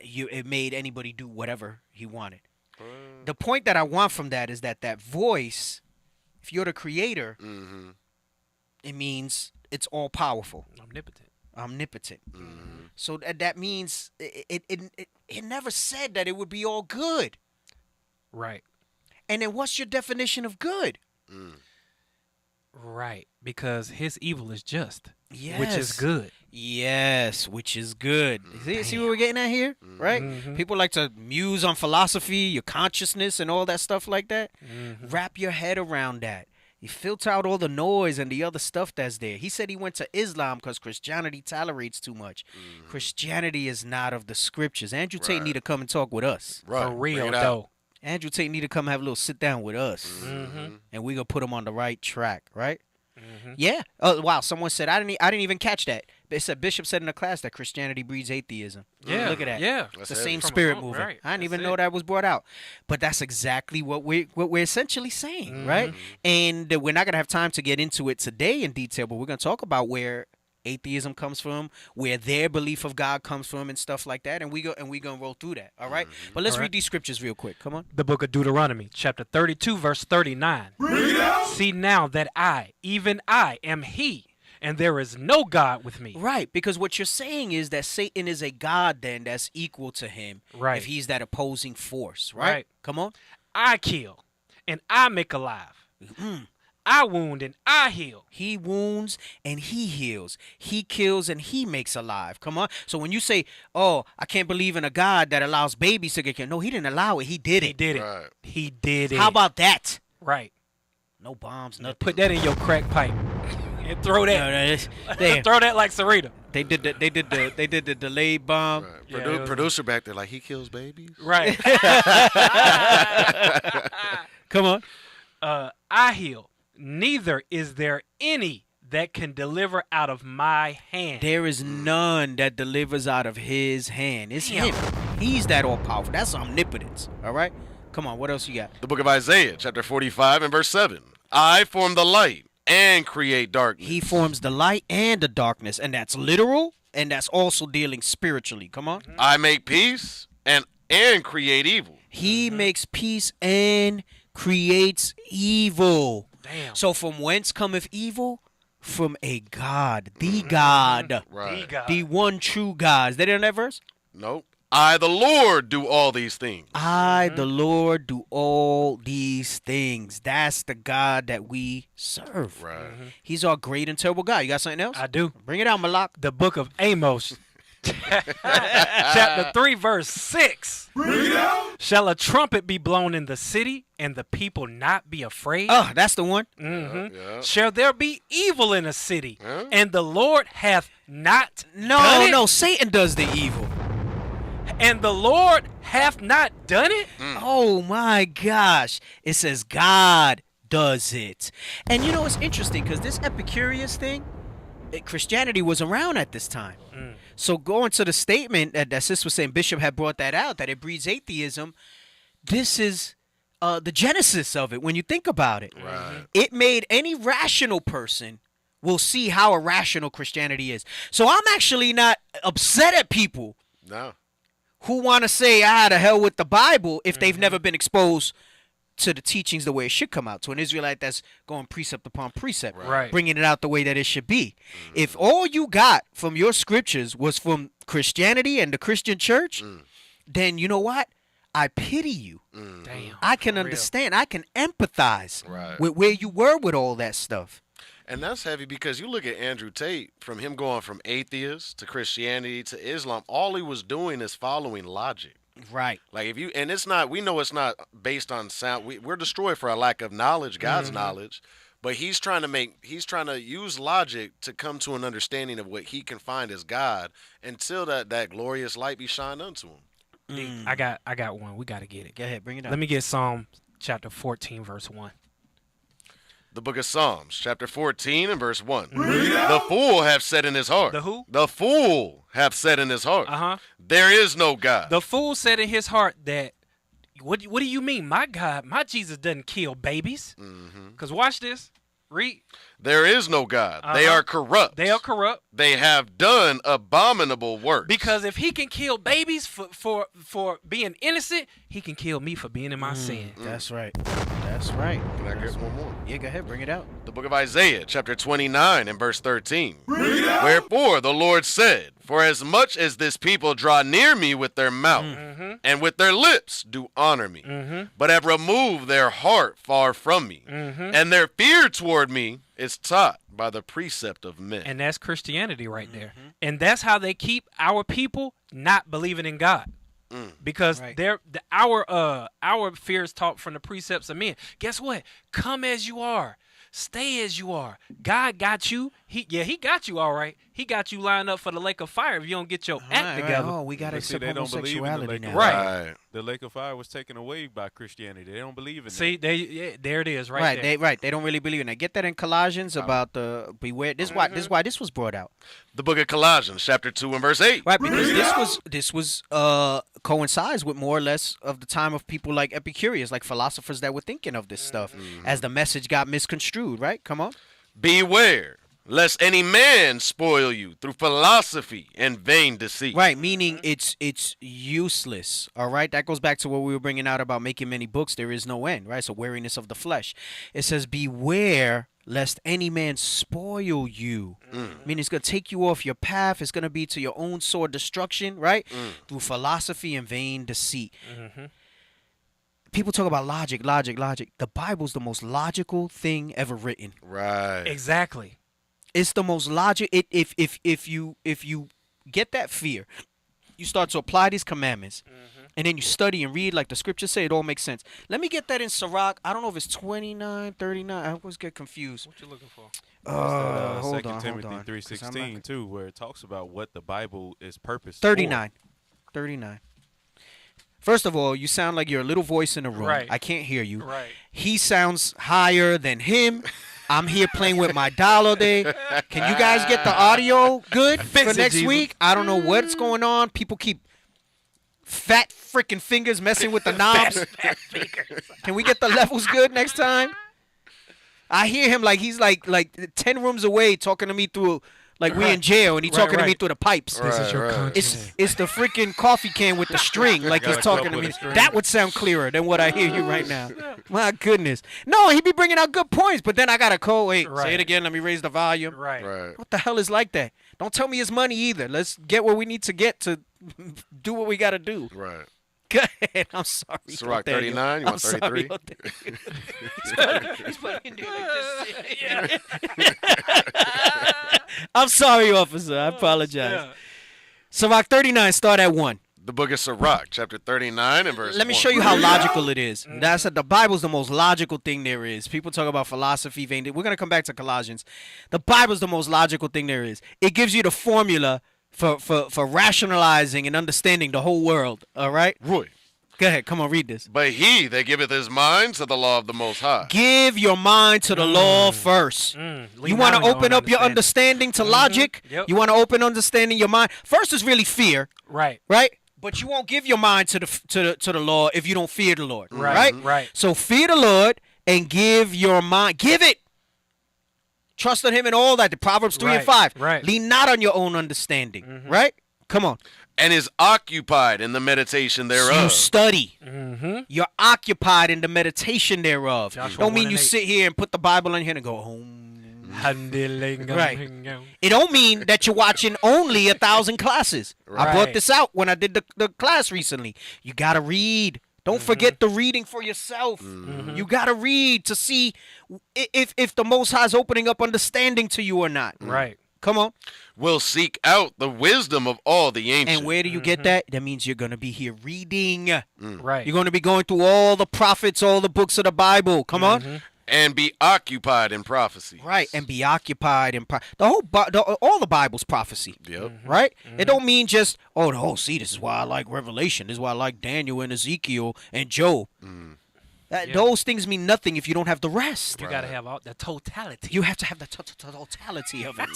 it made anybody do whatever he wanted. The point that I want from that is that voice, if you're the creator, it means it's all powerful, omnipotent. So that means it never said that it would be all good. Right. And then what's your definition of good? Right, because his evil is just, Yes. which is good. Yes, which is good. See what we're getting at here, right? People like to muse on philosophy, your consciousness, and all that stuff like that. Wrap your head around that. You filter out all the noise and the other stuff that's there. He said he went to Islam because Christianity tolerates too much. Christianity is not of the scriptures. Andrew Tate need to come and talk with us. Right. For real, though. Andrew Tate need to come have a little sit down with us, and we gonna put him on the right track, right? Yeah. Oh wow! Someone said I didn't even catch that. They said Bishop said in the class that Christianity breeds atheism. Yeah. Look at that. Yeah. It's the That's same heavy. spirit From a- moving. right. I didn't even That's know it. that was brought out, but that's exactly what we're essentially saying, right? And we're not gonna have time to get into it today in detail, but we're gonna talk about where atheism comes from, where their belief of God comes from, and stuff like that. And we gonna roll through that. All right. But let's All right. read these scriptures real quick. Come on. The book of Deuteronomy, chapter 32, verse 39. See now that I, even I, am he, and there is no God with me. Right, because what you're saying is that Satan is a god then that's equal to him. Right. If he's that opposing force, right? Right. Come on. I kill, and I make alive. I wound, and I heal. He wounds and he heals. He kills and he makes alive. Come on. So when you say, "Oh, I can't believe in a God that allows babies to get killed," no, he didn't allow it. He did it. He did it. Right. He did it. How about that? Right. No bombs, nothing. Put that in your crack pipe and throw that. No, they, Throw that like Sarita. they did the delayed bomb. Right. Yeah, it was- Producer back there like he kills babies. Right. Come on. I heal. Neither is there any that can deliver out of my hand. There is none that delivers out of his hand. It's him. He's that all powerful. That's omnipotence. All right. Come on. What else you got? The book of Isaiah, chapter 45 and verse 7. I form the light and create darkness. He forms the light and the darkness, and that's literal, and that's also dealing spiritually. Come on. I make peace and create evil. He makes peace and creates evil. Damn. So from whence cometh evil? From a God, the God, Right. The God. the one true God. Is that in that verse? Nope. I, the Lord, do all these things. I, the Lord, do all these things. That's the God that we serve. Right. He's our great and terrible God. You got something else? I do. Bring it out, Malak. The book of Amos, chapter 3, verse 6. Shall a trumpet be blown in the city, and the people not be afraid? Oh, that's the one. Yeah. Shall there be evil in a city, Yeah. and the Lord hath not done No, it? no, Satan does the evil. And the Lord hath not done it? Oh my gosh. It says God does it. And you know, it's interesting because this Epicurus thing, Christianity was around at this time. So going to the statement that Sis was saying, Bishop had brought that out, that it breeds atheism. This is the genesis of it when you think about it. Right. It made any rational person will see how irrational Christianity is. So I'm actually not upset at people No. who want to say, to hell with the Bible if they've never been exposed to the teachings the way it should come out, to an Israelite that's going precept upon precept, Right. bringing it out the way that it should be. If all you got from your scriptures was from Christianity and the Christian church, then you know what? I pity you. Damn. I can for real. understand. I can empathize Right. with where you were with all that stuff. And that's heavy because you look at Andrew Tate, from him going from atheist to Christianity to Islam, all he was doing is following logic. Right. Like if you, and it's not, we know it's not based on sound. We're destroyed for a lack of knowledge, God's knowledge, but he's trying to use logic to come to an understanding of what he can find as God until that glorious light be shined unto him. I got one. We got to get it. Go ahead, bring it up. Let me get Psalm chapter 14, verse 1. The book of Psalms, chapter 14 and verse 1. The fool hath said in his heart. The who? The fool hath said in his heart. Uh-huh. There is no God. The fool said in his heart that, what do you mean? My God, my Jesus doesn't kill babies. Because watch this. Read. There is no God. They are corrupt. They are corrupt. They have done abominable works. Because if he can kill babies for being innocent, he can kill me for being in my sin. That's right. That's right. Can I get one more? Yeah, go ahead. Bring it out. The book of Isaiah, chapter 29 and verse 13. Wherefore the Lord said, for as much as this people draw near me with their mouth, and with their lips do honor me, but have removed their heart far from me, and their fear toward me is taught by the precept of men. And that's Christianity right there. And that's how they keep our people not believing in God. Because our fear is taught from the precepts of men. Guess what? Come as you are. Stay as you are. God got you. He got you all right. He got you lined up for the lake of fire if you don't get your act together. Oh, we got to accept homosexuality now. Right. The lake of fire was taken away by Christianity. They don't believe in See, it. there it is there. They don't really believe in that. Get that in Colossians about the beware. This is why this was brought out. The book of Colossians, chapter 2 and verse 8. Right, because this was coincides with more or less of the time of people like Epicurus, like philosophers that were thinking of this stuff as the message got misconstrued, right? Come on. Beware, lest any man spoil you through philosophy and vain deceit. Right, meaning it's useless, all right? That goes back to what we were bringing out about making many books. There is no end, right? So weariness of the flesh. It says, beware lest any man spoil you. Meaning it's going to take you off your path. It's going to be to your own sore destruction, right? Through philosophy and vain deceit. People talk about logic. The Bible's the most logical thing ever written. Right. Exactly. It's the most logic. If you get that fear, you start to apply these commandments, and then you study and read like the scriptures say, it all makes sense. Let me get that in Sirach. I don't know if it's 29, 39. I always get confused. What you looking for? Hold 2 on. Timothy 3:16 too, where it talks about what the Bible is purposed 39. 39. First of all, you sound like you're a little voice in the room. Right. I can't hear you. Right. He sounds higher than him. I'm here playing with my dial all day. Can you guys get the audio good for next week? I don't know what's going on. People keep fat freaking fingers messing with the knobs. Can we get the levels good next time? I hear him like he's like 10 rooms away talking to me through like we in jail and he talking to me through the pipes. This is your conscience. It's the freaking coffee can with the string like he's talking to me. That would sound clearer than what I hear you right now. My goodness. No, he be bringing out good points, but then I got to call. Wait, say it again. Let me raise the volume. Right. What the hell is like that? Don't tell me it's money either. Let's get where we need to get to do what we got to do. Right. Go ahead. I'm sorry. Sirach 39, you want 33? I'm sorry, officer. I apologize. Sirach 39, start at 1. The book of Sirach, chapter 39 and verse 1. Let me show you how logical it is. That's the Bible's the most logical thing there is. People talk about philosophy, vain. We're going to come back to Colossians. The Bible's the most logical thing there is. It gives you the formula for rationalizing and understanding the whole world. All right? Roy. Go ahead. Come on, read this. But he that giveth his mind to the law of the Most High. Give your mind to the law first. You want to open up your understanding to logic? Yep. You want to open understanding your mind? First is really fear. Right. Right? But you won't give your mind to the law if you don't fear the Lord. Right. So fear the Lord and give your mind. Give it. Trust in him and all that. The Proverbs 3 and 5. Right. Lean not on your own understanding. Right? Come on. And is occupied in the meditation thereof. You study. You're occupied in the meditation thereof. Joshua Don't mean 1 you and 8. sit here and put the Bible in here and go home. Right. It don't mean that you're watching only 1,000 classes. I brought this out when I did the class recently. You got to read. Don't forget the reading for yourself. You got to read to see if the Most High is opening up understanding to you or not. Right. Come on. Will seek out the wisdom of all the ancients. And where do you get that? That means you're going to be here reading. Right. You're going to be going through all the prophets, all the books of the Bible. Come on. And be occupied in prophecy. Right, and be occupied in all the Bible's prophecy. Yep. Right? It don't mean just, see, this is why I like Revelation. This is why I like Daniel and Ezekiel and Job. Those things mean nothing if you don't have the rest. You got to have all the totality. You have to have the totality of it.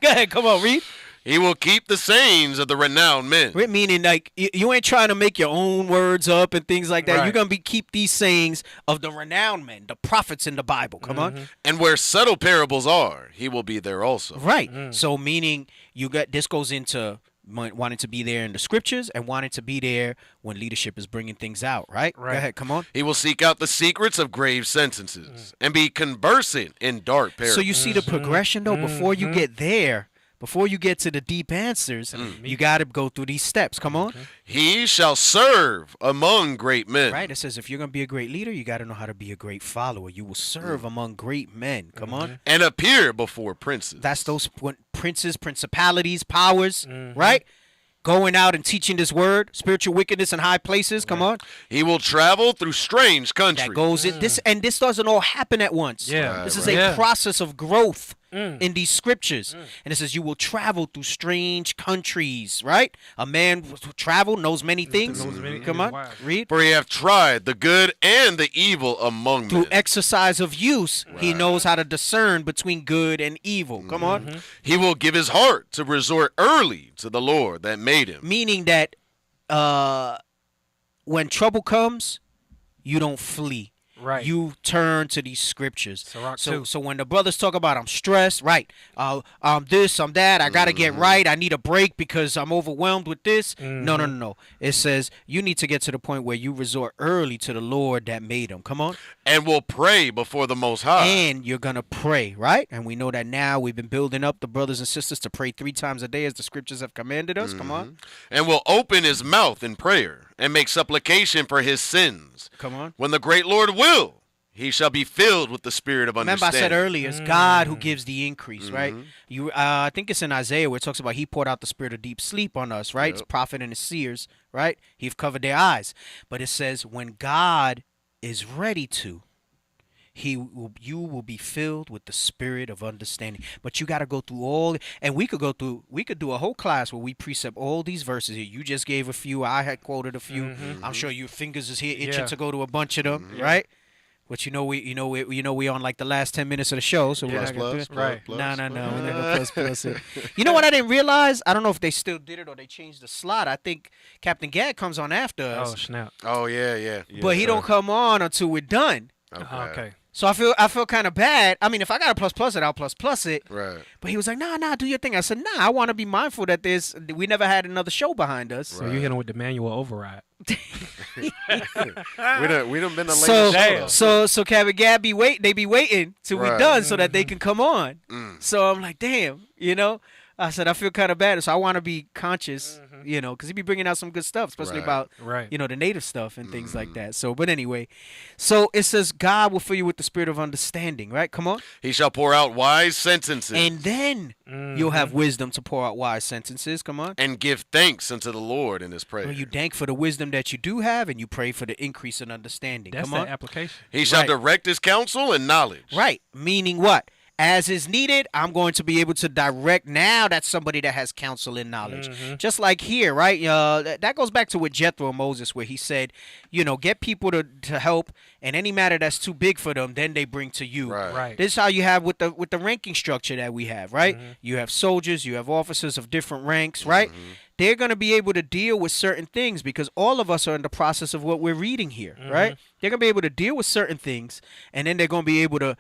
Go ahead, come on, read. He will keep the sayings of the renowned men. Meaning, like, you ain't trying to make your own words up and things like that. Right. You're going to keep these sayings of the renowned men, the prophets in the Bible. Come on. And where subtle parables are, he will be there also. Right. So, meaning, this goes into wanting to be there in the scriptures and wanting to be there when leadership is bringing things out, right? Go ahead, come on. He will seek out the secrets of grave sentences and be conversant in dark parables. So you see the progression, though, before you get there. Before you get to the deep answers, you got to go through these steps. Come on. He shall serve among great men. Right. It says if you're going to be a great leader, you got to know how to be a great follower. You will serve among great men. Come on. And appear before princes. That's those princes, principalities, powers, right? Going out and teaching this word, spiritual wickedness in high places. Come on. He will travel through strange countries. That goes in this, and this doesn't all happen at once. Yeah. This is a process of growth in these scriptures. And it says you will travel through strange countries, right? A man who travel knows many things. Come on, read. For he hath tried the good and the evil among Through men. exercise of use, he knows how to discern between good and evil. Come on. He will give his heart to resort early to the Lord that made him. Meaning that when trouble comes, you don't flee. Right. You turn to these scriptures. So when the brothers talk about I'm stressed, right? I'm this, I'm that. I gotta get right. I need a break because I'm overwhelmed with this. No. It says you need to get to the point where you resort early to the Lord that made them. Come on. And will pray before the Most High. And you're gonna pray, right? And we know that now we've been building up the brothers and sisters to pray 3 times a day as the scriptures have commanded us. Come on. And will open his mouth in prayer and make supplication for his sins. Come on. When the great Lord will, he shall be filled with the spirit of Remember understanding. I said earlier, it's God who gives the increase, right? I think it's in Isaiah where it talks about he poured out the spirit of deep sleep on us, right? It's prophet and the seers, right? He've covered their eyes. But it says when God is ready to, you will be filled with the spirit of understanding. But you got to go through all, and we could do a whole class where we precept all these verses here. You just gave a few. I had quoted a few. I'm sure your fingers is here itching to go to a bunch of them, right? But we on like the last 10 minutes of the show, so we're not gonna do it. Right. No, we're not gonna plus it. You know what I didn't realize? I don't know if they still did it or they changed the slot. I think Captain Gad comes on after us. Oh snap! Oh yeah. But he don't come on until we're done. Okay. So I feel kind of bad. I mean, if I gotta plus it, I'll plus it. Right. But he was like, nah, do your thing. I said, nah, I want to be mindful that we never had another show behind us. So you hit him with the manual override. we done been the So Captain Gab be waiting till we're done so that they can come on. So I'm like, damn, I said I feel kind of bad, so I want to be conscious, because he be bringing out some good stuff, especially about the native stuff and things like that. So, but anyway, so it says God will fill you with the spirit of understanding, right? Come on. He shall pour out wise sentences, and then you'll have wisdom to pour out wise sentences. Come on. And give thanks unto the Lord in His prayer. Well, you thank for the wisdom that you do have, and you pray for the increase in understanding. That's Come on. the application. He shall direct his counsel and knowledge. Right. Meaning what? As is needed, I'm going to be able to direct. Now that's somebody that has counsel and knowledge. Just like here, right? That goes back to with Jethro and Moses, where he said, get people to help, and any matter that's too big for them, then they bring to you. Right. This is how you have with the ranking structure that we have, right? You have soldiers, you have officers of different ranks, right? They're going to be able to deal with certain things because all of us are in the process of what we're reading here, right? They're going to be able to deal with certain things, and then they're going to be able to,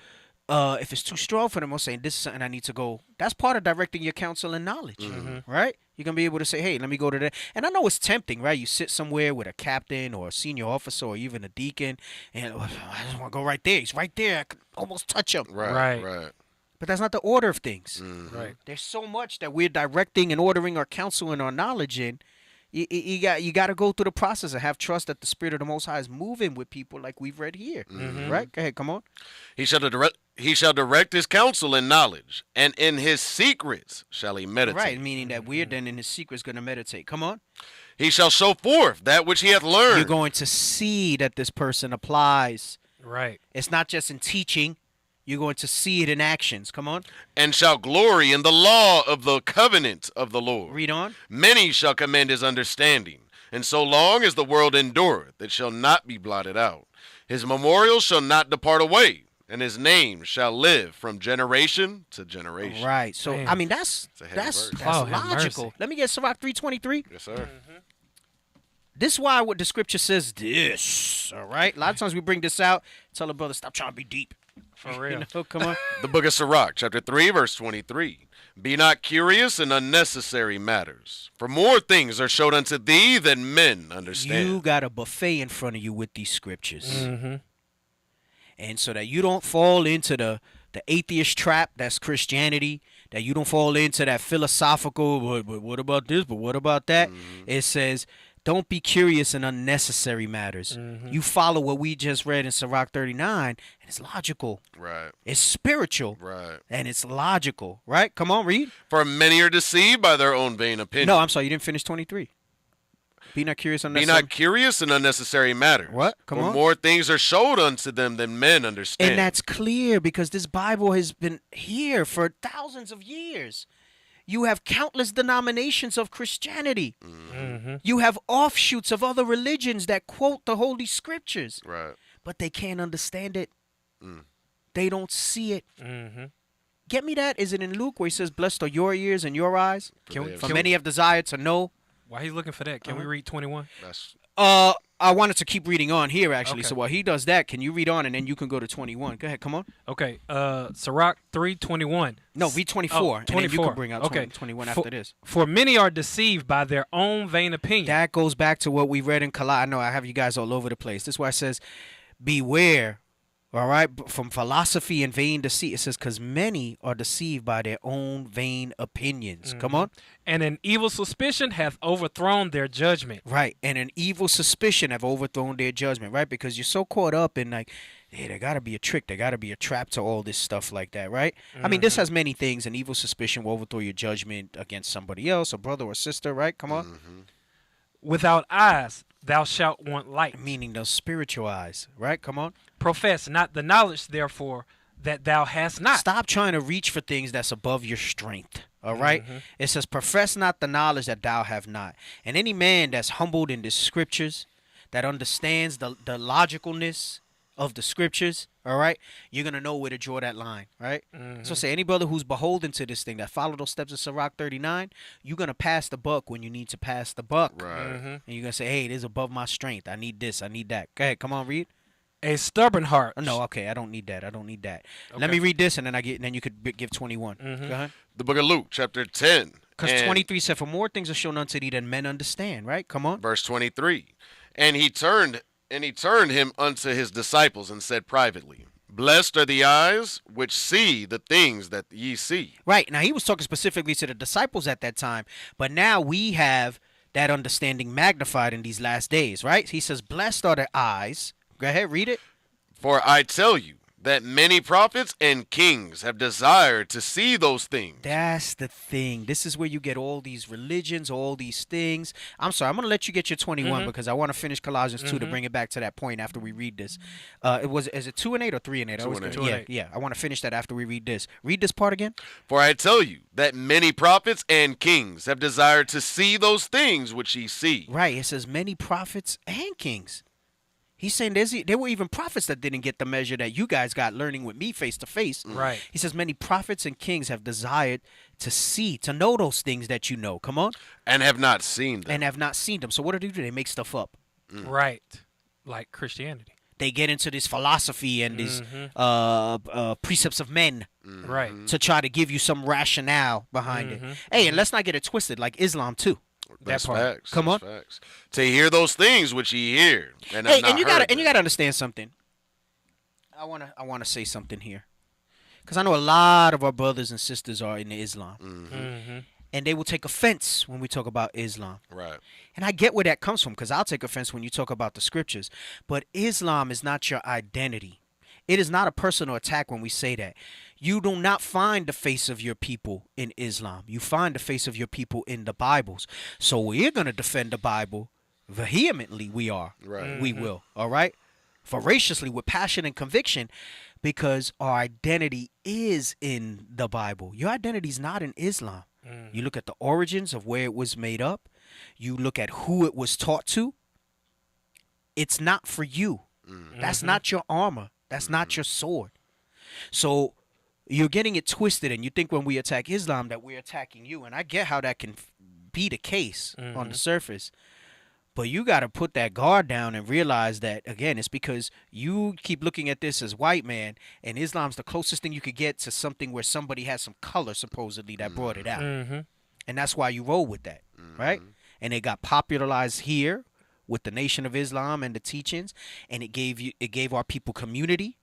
if it's too strong for them, I'm saying this is something I need to go. That's part of directing your counsel and knowledge, right? You're going to be able to say, hey, let me go to that. And I know it's tempting, right? You sit somewhere with a captain or a senior officer or even a deacon, and I just want to go right there. He's right there. I could almost touch him. Right. But that's not the order of things. Right. There's so much that we're directing and ordering our counsel and our knowledge in. You got to go through the process and have trust that the Spirit of the Most High is moving with people like we've read here. Right? Go ahead, come on. He shall direct his counsel in knowledge, and in his secrets shall he meditate. Right, meaning that we're then in his secrets going to meditate. Come on. He shall show forth that which he hath learned. You're going to see that this person applies. Right. It's not just in teaching. You're going to see it in actions. Come on. And shall glory in the law of the covenant of the Lord. Read on. Many shall commend his understanding, And so long as the world endureth, it shall not be blotted out. His memorial shall not depart away, and his name shall live from generation to generation. Right. So I mean that's Oh, have logical. mercy. Let me get Sirach 3:23. Yes, sir. This is why what the scripture says this. All right. A lot of times we bring this out, tell a brother stop trying to be deep. For real. You know, come on. The book of Sirach, chapter 3, verse 23. Be not curious in unnecessary matters, for more things are showed unto thee than men understand. You got a buffet in front of you with these scriptures. Mm-hmm. And so that you don't fall into the atheist trap that's Christianity, that you don't fall into that philosophical, but what about this, but what about that? It says, don't be curious in unnecessary matters. You follow what we just read in Sirach 39, and it's logical. Right. It's spiritual. Right. And it's logical. Right? Come on, read. For many are deceived by their own vain opinion. No, I'm sorry, you didn't finish 23. Be not curious Be unnecessary. not curious in unnecessary matters. What? Come For on. more things are showed unto them than men understand. And that's clear because this Bible has been here for thousands of years. You have countless denominations of Christianity. You have offshoots of other religions that quote the Holy Scriptures. Right. But they can't understand it. They don't see it. Get me that? Is it in Luke where he says, blessed are your ears and your eyes? For many have desired to know. While he's looking for that, can we read 21? I wanted to keep reading on here, actually. Okay. So while he does that, can you read on and then you can go to 21? Go ahead, come on. Okay, Sirach 3:21. No, read 24. Oh, And then you can bring out 21 after this. For many are deceived by their own vain opinion. That goes back to what we read in Colossians. I know I have you guys all over the place. This is why it says, beware, all right, from philosophy and vain deceit. It says, because many are deceived by their own vain opinions. Come on. And an evil suspicion hath overthrown their judgment. Right. And an evil suspicion have overthrown their judgment, right? Because you're so caught up in like, hey, there got to be a trick. There got to be a trap to all this stuff like that, right? I mean, this has many things. An evil suspicion will overthrow your judgment against somebody else, a brother or sister, right? Come on. Without eyes, thou shalt want light. Meaning those spiritual eyes, right? Come on. Profess not the knowledge, therefore, that thou hast not. Stop trying to reach for things that's above your strength. All right? It says, profess not the knowledge that thou have not. And any man that's humbled in the scriptures, that understands the logicalness of the scriptures, all right, you're going to know where to draw that line, right? So say any brother who's beholden to this thing, that follow those steps of Sirach 39, you're going to pass the buck when you need to pass the buck. Right. And you're going to say, hey, this is above my strength. I need this. I need that. Go ahead. Come on, read. A stubborn heart. No, okay, I don't need that. I don't need that. Let me read this, and then you could give 21. Go ahead. The book of Luke, chapter 10. Because 23 said, for more things are shown unto thee than men understand, right? Come on. Verse 23. And he turned him unto his disciples and said privately, blessed are the eyes which see the things that ye see. Right. Now, he was talking specifically to the disciples at that time, but now we have that understanding magnified in these last days, right? He says, blessed are the eyes. Go ahead, read it. For I tell you that many prophets and kings have desired to see those things. That's the thing. This is where you get all these religions, all these things. I'm sorry, I'm going to let you get your 21 because I want to finish Colossians 2 to bring it back to that point after we read this. Is it 2 and 8 or 3 and 8? 2 and 8. Yeah. I want to finish that after we read this. Read this part again. For I tell you that many prophets and kings have desired to see those things which ye see. Right. It says many prophets and kings. He's saying there were even prophets that didn't get the measure that you guys got learning with me face to face. Right. He says many prophets and kings have desired to see, to know those things that you know. Come on. And have not seen them. And have not seen them. So what do? They make stuff up. Right. Like Christianity. They get into this philosophy and these precepts of men. Right. To try to give you some rationale behind it. Hey, and let's not get it twisted, like Islam too. That's part. facts. Come That's on. Facts. To hear those things which ye hear. And hey, have not and you heard gotta understand something. I wanna say something here, because I know a lot of our brothers and sisters are in Islam, and they will take offense when we talk about Islam. Right. And I get where that comes from, because I'll take offense when you talk about the scriptures. But Islam is not your identity. It is not a personal attack when we say that. You do not find the face of your people in Islam. You find the face of your people in the Bibles. So we're going to defend the Bible vehemently. We are. Right. We will. All right? Voraciously, with passion and conviction, because our identity is in the Bible. Your identity is not in Islam. You look at the origins of where it was made up. you look at who it was taught to, it's not for you. That's not your armor. That's not your sword. So you're getting it twisted, and you think when we attack Islam that we're attacking you. And I get how that can be the case on the surface. But you got to put that guard down and realize that, again, it's because you keep looking at this as white man, and Islam's the closest thing you could get to something where somebody has some color, supposedly, that brought it out. And that's why you roll with that, right? And it got popularized here with the Nation of Islam and the teachings, and it gave our people community.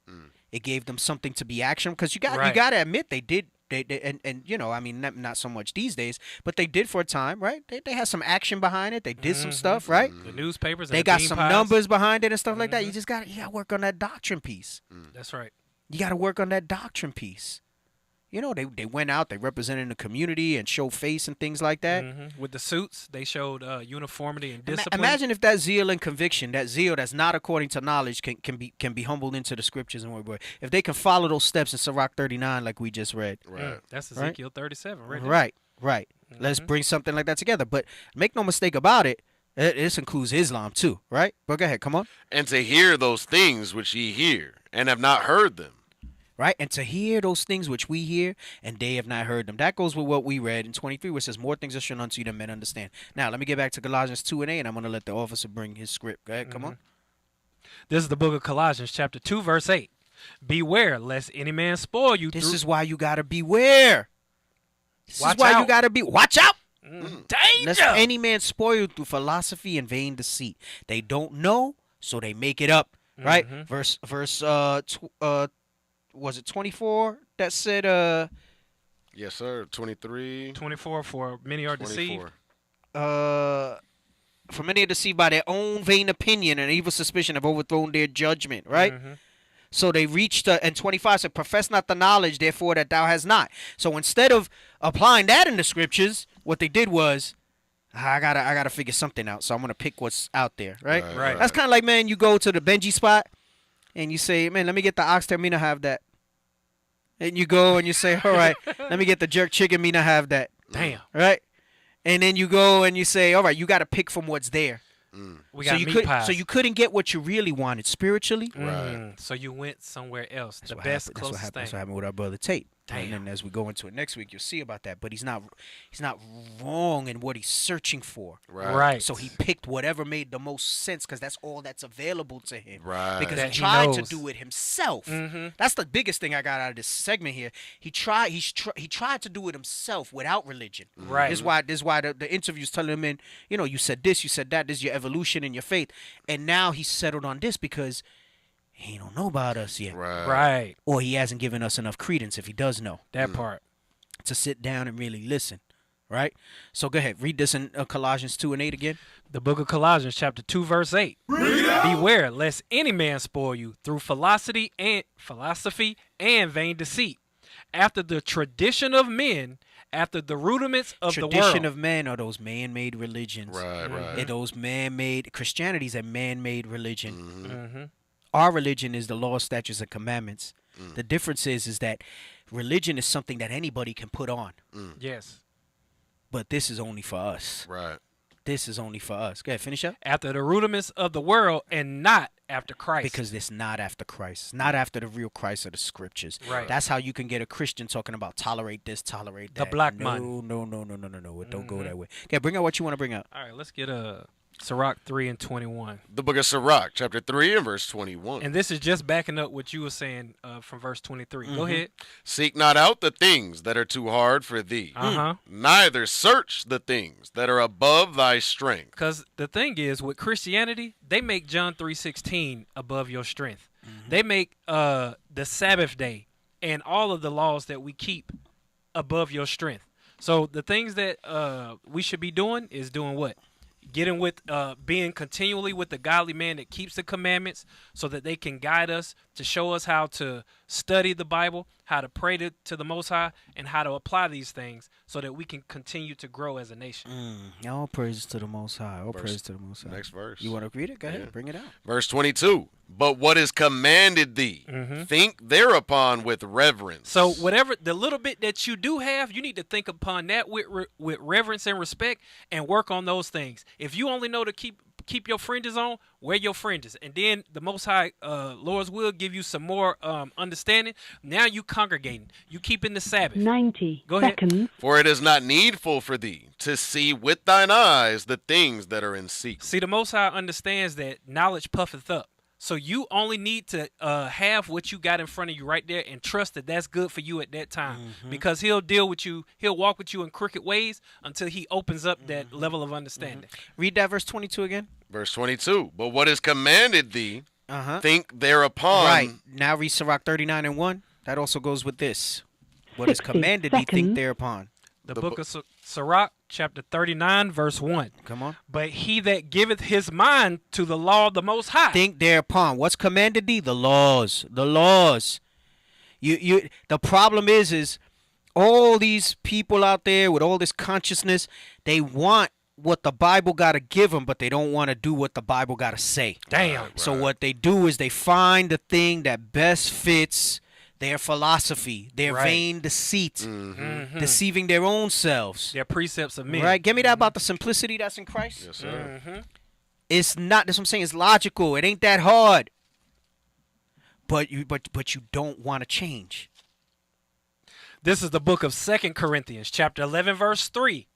It gave them something to be action, because you got to admit they did. And you know, I mean, not so much these days, but they did for a time, right? They had some action behind it. They did some stuff, right? The newspapers. They got some numbers behind it and stuff like that. You got to work on that doctrine piece. That's right. You got to work on that doctrine piece. You know, they went out, they represented the community and showed face and things like that. With the suits, they showed uniformity and discipline. Imagine if that zeal and conviction, that zeal that's not according to knowledge, can be humbled into the scriptures and whatever. If they can follow those steps in Sirach 39, like we just read. That's Ezekiel 37, right? Right. Let's bring something like that together. But make no mistake about it, this includes Islam too, right? But go ahead, come on. And to hear those things which ye hear, and have not heard them. Right, and to hear those things which we hear, and they have not heard them. That goes with what we read in 23, where it says, more things are shown unto you than men understand. Now, let me get back to Colossians 2 and 8, and I'm going to let the officer bring his script. Go ahead, come on. This is the book of Colossians, chapter 2, verse 8. Beware, lest any man spoil you. This is why you got to beware. Watch out. You got to be. Watch out. Danger. Lest any man spoil you through philosophy and vain deceit. They don't know, so they make it up. Right? Verse was it 24 that said yes, sir. 23. 24, for many are 24. deceived. For many are deceived by their own vain opinion and evil suspicion have overthrown their judgment, right? So they reached, and 25 said, profess not the knowledge, therefore, that thou hast not. So instead of applying that in the scriptures, what they did was, I gotta figure something out, so I'm gonna pick what's out there, right? Right. That's kind of like, man, you go to the Benji spot, and you say, man, let me get the oxtail, me not have that. And you go and you say, all right, let me get the jerk chicken, me not have that. Damn. Right? And then you go and you say, all right, you got to pick from what's there. We got meat pies. So you couldn't get what you really wanted spiritually. So you went somewhere else. The best, closest thing. That's what happened with our brother Tate. And then as we go into it next week, you'll see about that. But he's not wrong in what he's searching for. Right. So he picked whatever made the most sense, because that's all that's available to him. Right. Because That he he tried to knows. do it himself. That's the biggest thing I got out of this segment here. He tried to do it himself without religion. Right. This is why the interviews telling him, you said this, you said that, this is your evolution in your faith. And now he's settled on this because he don't know about us yet. Right. Or he hasn't given us enough credence, if he does know. That part. To sit down and really listen. Right? So go ahead. Read this in Colossians 2 and 8 again. The book of Colossians, chapter 2, verse 8. Beware, lest any man spoil you through philosophy and vain deceit, after the tradition of men, after the rudiments of the world. Tradition of men are those man-made religions. Right. And those man-made, Christianity's a man-made religion. Our religion is the law, statutes, and commandments. The difference is that religion is something that anybody can put on. Yes. But this is only for us. Right. This is only for us. Go ahead, finish up. After the rudiments of the world and not after Christ. Because it's not after Christ. It's not after the real Christ of the scriptures. Right. That's how you can get a Christian talking about tolerate this, tolerate that. The black no, man. No. It don't go that way. Okay, bring out what you want to bring out. All right, let's get Sirach 3 and 21. The book of Sirach, chapter 3 and verse 21. And this is just backing up what you were saying from verse 23. Go ahead. Seek not out the things that are too hard for thee. Neither search the things that are above thy strength. Because the thing is, with Christianity, they make John 3:16 above your strength. They make the Sabbath day and all of the laws that we keep above your strength. So the things that we should be doing is doing what? Getting with being continually with the godly man that keeps the commandments so that they can guide us to show us how to study the Bible, how to pray to the Most High, and how to apply these things so that we can continue to grow as a nation. All praises to the Most High. All praises to the Most High. Next verse. You want to read it? Go ahead. Bring it out. Verse 22. But what is commanded thee, think thereupon with reverence. So whatever the little bit that you do have, you need to think upon that with reverence and respect, and work on those things. If you only know to keep your fringes on, wear your fringes, and then the Most High, Lord's will, give you some more understanding. Now you congregating, you keeping the Sabbath. 90 Go ahead. seconds. For it is not needful for thee to see with thine eyes the things that are in secret. See, the Most High understands that knowledge puffeth up. So you only need to have what you got in front of you right there, and trust that that's good for you at that time, because he'll deal with you. He'll walk with you in crooked ways until he opens up that level of understanding. Read that verse 22 again. Verse 22. But what is commanded thee, think thereupon. Right. Now read Sirach 39:1. That also goes with this. What is 60 commanded thee, think seconds. thereupon. The book of Sirach, chapter 39, verse 1. Come on. But he that giveth his mind to the law of the Most High. Think thereupon. What's commanded thee? The laws. The laws. The problem is all these people out there with all this consciousness, they want what the Bible got to give them, but they don't want to do what the Bible got to say. Damn. So what they do is they find the thing that best fits their philosophy, their vain deceit, deceiving their own selves. Their precepts of men. Right? Give me that about the simplicity that's in Christ. Yes, sir. It's not, that's what I'm saying, it's logical. It ain't that hard. But you don't want to change. This is the book of 2 Corinthians, chapter 11, verse 3.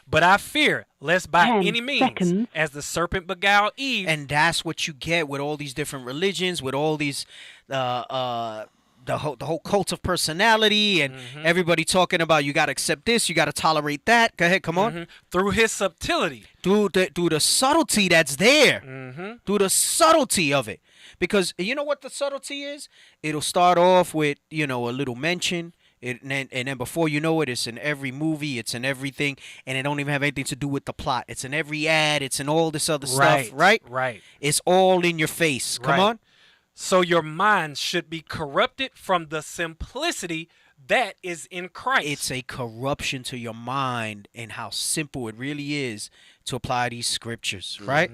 But I fear, lest by 10 any means, seconds. as the serpent beguiled Eve. And that's what you get with all these different religions, with all these the whole cult of personality, and everybody talking about you got to accept this, you got to tolerate that. Go ahead, come on. Through his subtlety. Through the subtlety that's there. Through the subtlety of it. Because you know what the subtlety is? It'll start off with, a little mention. And then before you know it, it's in every movie, it's in everything, and it don't even have anything to do with the plot. It's in every ad, it's in all this other stuff, right? Right. It's all in your face. Come on. So your mind should be corrupted from the simplicity that is in Christ. It's a corruption to your mind and how simple it really is to apply these scriptures, right?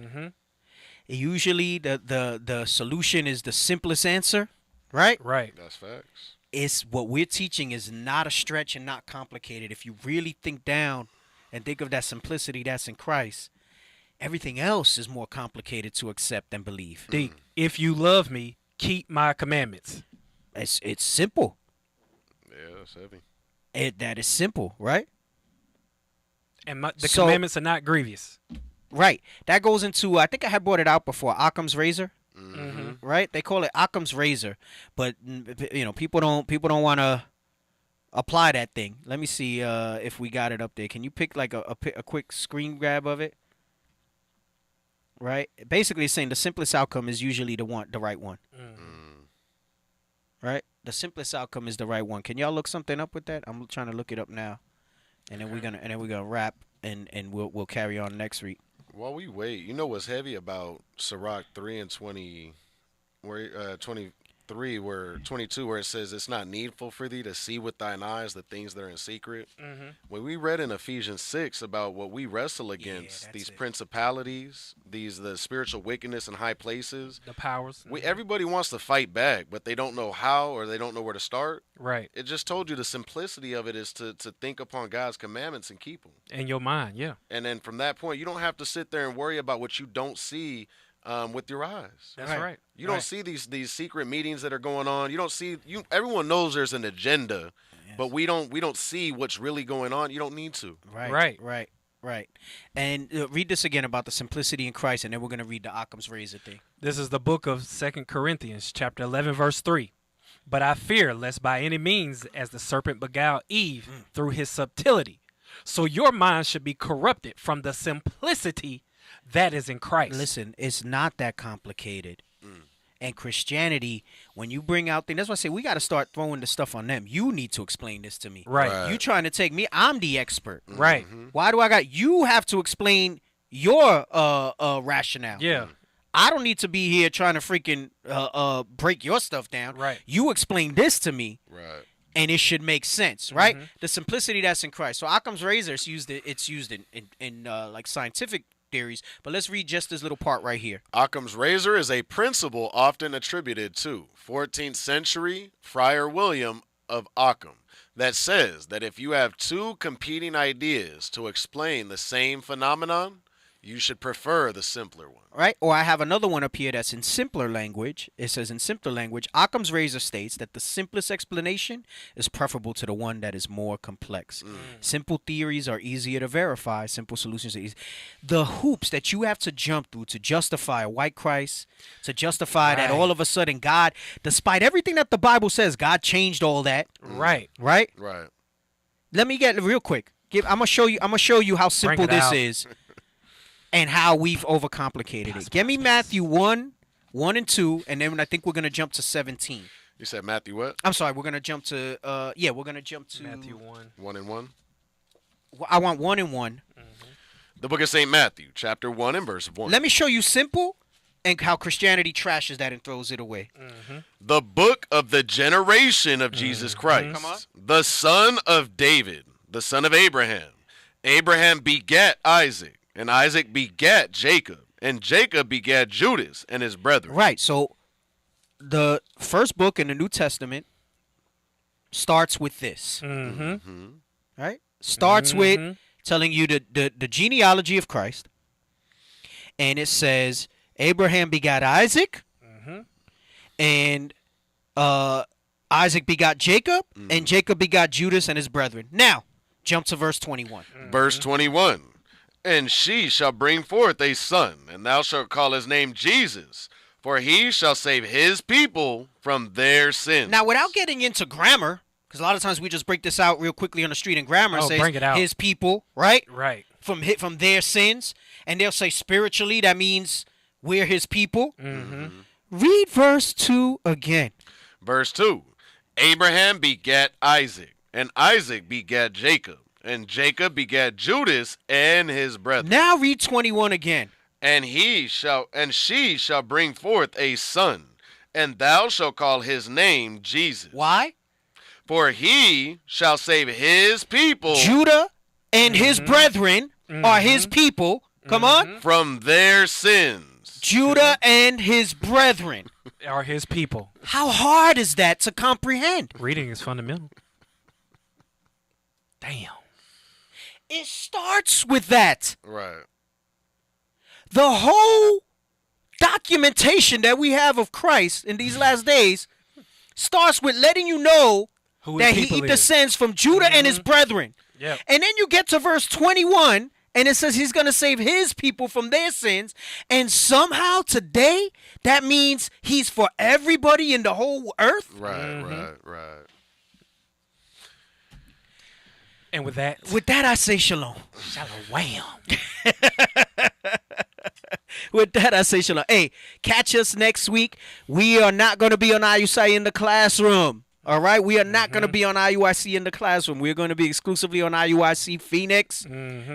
Usually the solution is the simplest answer, right? Right. That's facts. It's what we're teaching is not a stretch and not complicated. If you really think down and think of that simplicity that's in Christ, everything else is more complicated to accept and believe. If you love me, keep my commandments. It's simple. Yeah, that's heavy. That is simple, right? And the commandments are not grievous. Right. That goes into, I think I had brought it out before, Occam's razor. Right? They call it Occam's razor, but people don't want to apply that thing. Let me see if we got it up there. Can you pick like a quick screen grab of it? Right? Basically, it's saying the simplest outcome is usually the right one. Right? The simplest outcome is the right one. Can y'all look something up with that? I'm trying to look it up now, and then we're gonna wrap and we'll carry on next week. While we wait, you know what's heavy about Sirach 3 and 20, where 23, where 22, where it says it's not needful for thee to see with thine eyes the things that are in secret. When we read in Ephesians 6 about what we wrestle against, these principalities, the spiritual wickedness in high places, the powers. Everybody wants to fight back, but they don't know how, or they don't know where to start. Right. It just told you the simplicity of it is to think upon God's commandments and keep them. In your mind, yeah. And then from that point, you don't have to sit there and worry about what you don't see with your eyes. That's right. You don't see these secret meetings that are going on. You don't see everyone knows there's an agenda, but we don't see what's really going on. You don't need to. Right. And read this again about the simplicity in Christ, and then we're going to read the Occam's razor thing. This is the book of 2 Corinthians, chapter 11, verse 3. But I fear lest by any means, as the serpent beguiled Eve through his subtlety, so your mind should be corrupted from the simplicity that is in Christ. Listen, it's not that complicated. And Christianity, when you bring out things, that's why I say we got to start throwing the stuff on them. You need to explain this to me. Right. You trying to take me, I'm the expert. Right. Why do you have to explain your rationale? Yeah. I don't need to be here trying to freaking break your stuff down. Right. You explain this to me. Right. And it should make sense, right? The simplicity that's in Christ. So Occam's razor is used. It's used in like scientific theories. But let's read just this little part right here. Occam's razor is a principle often attributed to 14th century Friar William of Occam that says that if you have two competing ideas to explain the same phenomenon, you should prefer the simpler one. Right? Or I have another one up here that's in simpler language. It says in simpler language, Occam's razor states that the simplest explanation is preferable to the one that is more complex. Simple theories are easier to verify. Simple solutions are easy. The hoops that you have to jump through to justify a white Christ, to justify that all of a sudden God, despite everything that the Bible says, God changed all that. Right. Right? Right. Let me get real quick. I'm gonna show you how simple this is. And how we've overcomplicated it. Give me Matthew 1 and 2, and then I think we're going to jump to 17. You said Matthew what? I'm sorry, we're going to jump to, we're going to jump to... Matthew 1. 1 and 1? I want 1 and 1. The book of St. Matthew, chapter 1 and verse 1. Let me show you simple and how Christianity trashes that and throws it away. The book of the generation of Jesus Christ. Come on. The son of David, the son of Abraham. Abraham begat Isaac. And Isaac begat Jacob, and Jacob begat Judas and his brethren. Right, so the first book in the New Testament starts with this. Right? Starts with telling you the genealogy of Christ. And it says, Abraham begat Isaac, and Isaac begot Jacob, and Jacob begot Judas and his brethren. Now, jump to verse 21. Verse 21. And she shall bring forth a son, and thou shalt call his name Jesus, for he shall save his people from their sins. Now, without getting into grammar, because a lot of times we just break this out real quickly on the street in grammar and say bring it out. his people, right? Right. From their sins, and they'll say spiritually, that means we're his people. Read verse 2 again. Verse 2. Abraham begat Isaac, and Isaac begat Jacob. And Jacob begat Judas and his brethren. Now read 21 again. And she shall bring forth a son, and thou shalt call his name Jesus. Why? For he shall save his people. Judah and his brethren are his people. Come on. From their sins. Judah and his brethren are his people. How hard is that to comprehend? Reading is fundamental. Damn. It starts with that. Right. The whole documentation that we have of Christ in these last days starts with letting you know that he descends from Judah and his brethren. Yep. And then you get to verse 21, and it says he's going to save his people from their sins. And somehow today, that means he's for everybody in the whole earth. Right. And with that, I say shalom. Shalom. With that, I say shalom. Hey, catch us next week. We are not going to be on IUIC in the classroom. All right? We are not going to be on IUIC in the classroom. We're going to be exclusively on IUIC Phoenix.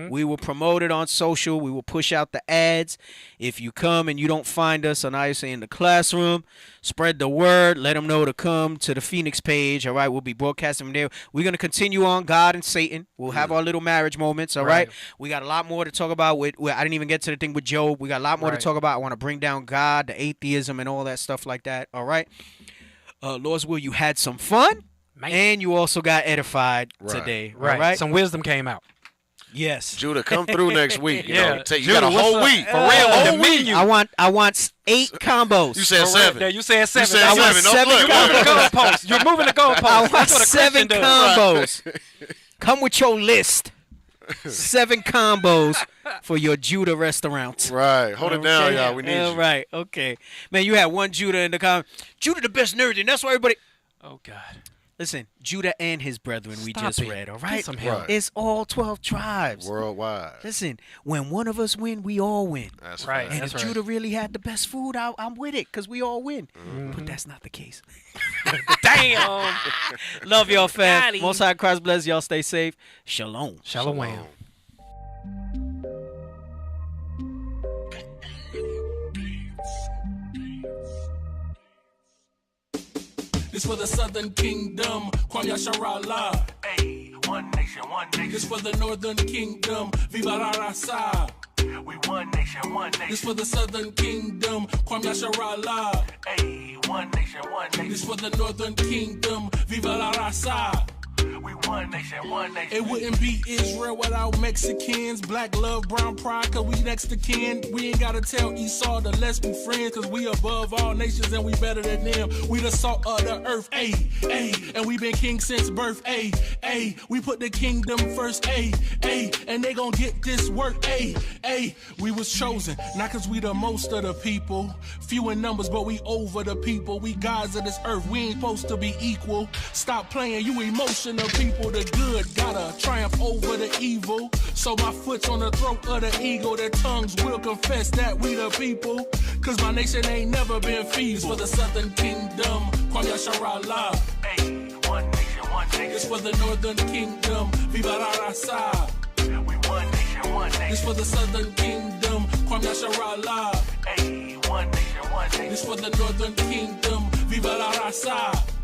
We will promote it on social. We will push out the ads. If you come and you don't find us on IUIC in the classroom, spread the word. Let them know to come to the Phoenix page. All right? We'll be broadcasting from there. We're going to continue on God and Satan. We'll have our little marriage moments. All right? We got a lot more to talk about. I didn't even get to the thing with Job. We got a lot more to talk about. I want to bring down God, the atheism, and all that stuff like that. All right? Lord's will, you had some fun, and you also got edified today. Right. Some wisdom came out. Yes. Judah, come through next week. You Yeah. know, you got a whole week. For real, on the menu. I want 8 combos. You said 7. Yeah, you said 7. You said I want 7. seven Don't You're moving the goalposts. You're moving the goalposts. I want That's what a 7 Christian does. combos. Come with your list. 7 combos for your Judah restaurant. Right. Hold it down, y'all. We need you. Right. Okay. Man, you had one Judah in the comment. Judah the best nerd, and that's why everybody... Oh, God. Listen, Judah and his brethren we just read, all right? Get some help. It's all 12 tribes. Worldwide. Listen, when one of us win, we all win. That's right. And That's if right. Judah really had the best food, I'm with it because we all win. But that's not the case. Damn. Love y'all, fam. Got him. Most High Christ bless y'all. Stay safe. Shalom. Shalom. This for the Southern Kingdom, Kwam Yasharallah. Hey, one nation, one nation. This for the Northern Kingdom, Viva la Raza. We one nation, one nation. This for the Southern Kingdom, Kwam Yasharallah. Hey, one nation, one nation. This for the Northern Kingdom, Viva la Raza. We one nation, one nation. It wouldn't be Israel without Mexicans. Black love, brown pride, cause we next to kin. We ain't gotta tell Esau to let's be friends, cause we above all nations and we better than them. We the salt of the earth, ayy, ayy. And we been king since birth, ayy, ayy. We put the kingdom first, ayy, ayy. And they gon' get this work, ayy, ayy. We was chosen, not cause we the most of the people. Few in numbers, but we over the people. We gods of this earth, we ain't supposed to be equal. Stop playing, you emotional people. The good gotta triumph over the evil. So my foot's on the throat of the eagle. Their tongues will confess that we the people. Cause my nation ain't never been feeble. For the Southern Kingdom, Kwam Yasharallah. Hey, one nation, one nation. This for the Northern Kingdom, Viva la Raza. We one nation, one nation. This for the Southern Kingdom, Kwam Yasharallah. Hey, one nation, one nation. This for the Northern Kingdom, Viva la Raza.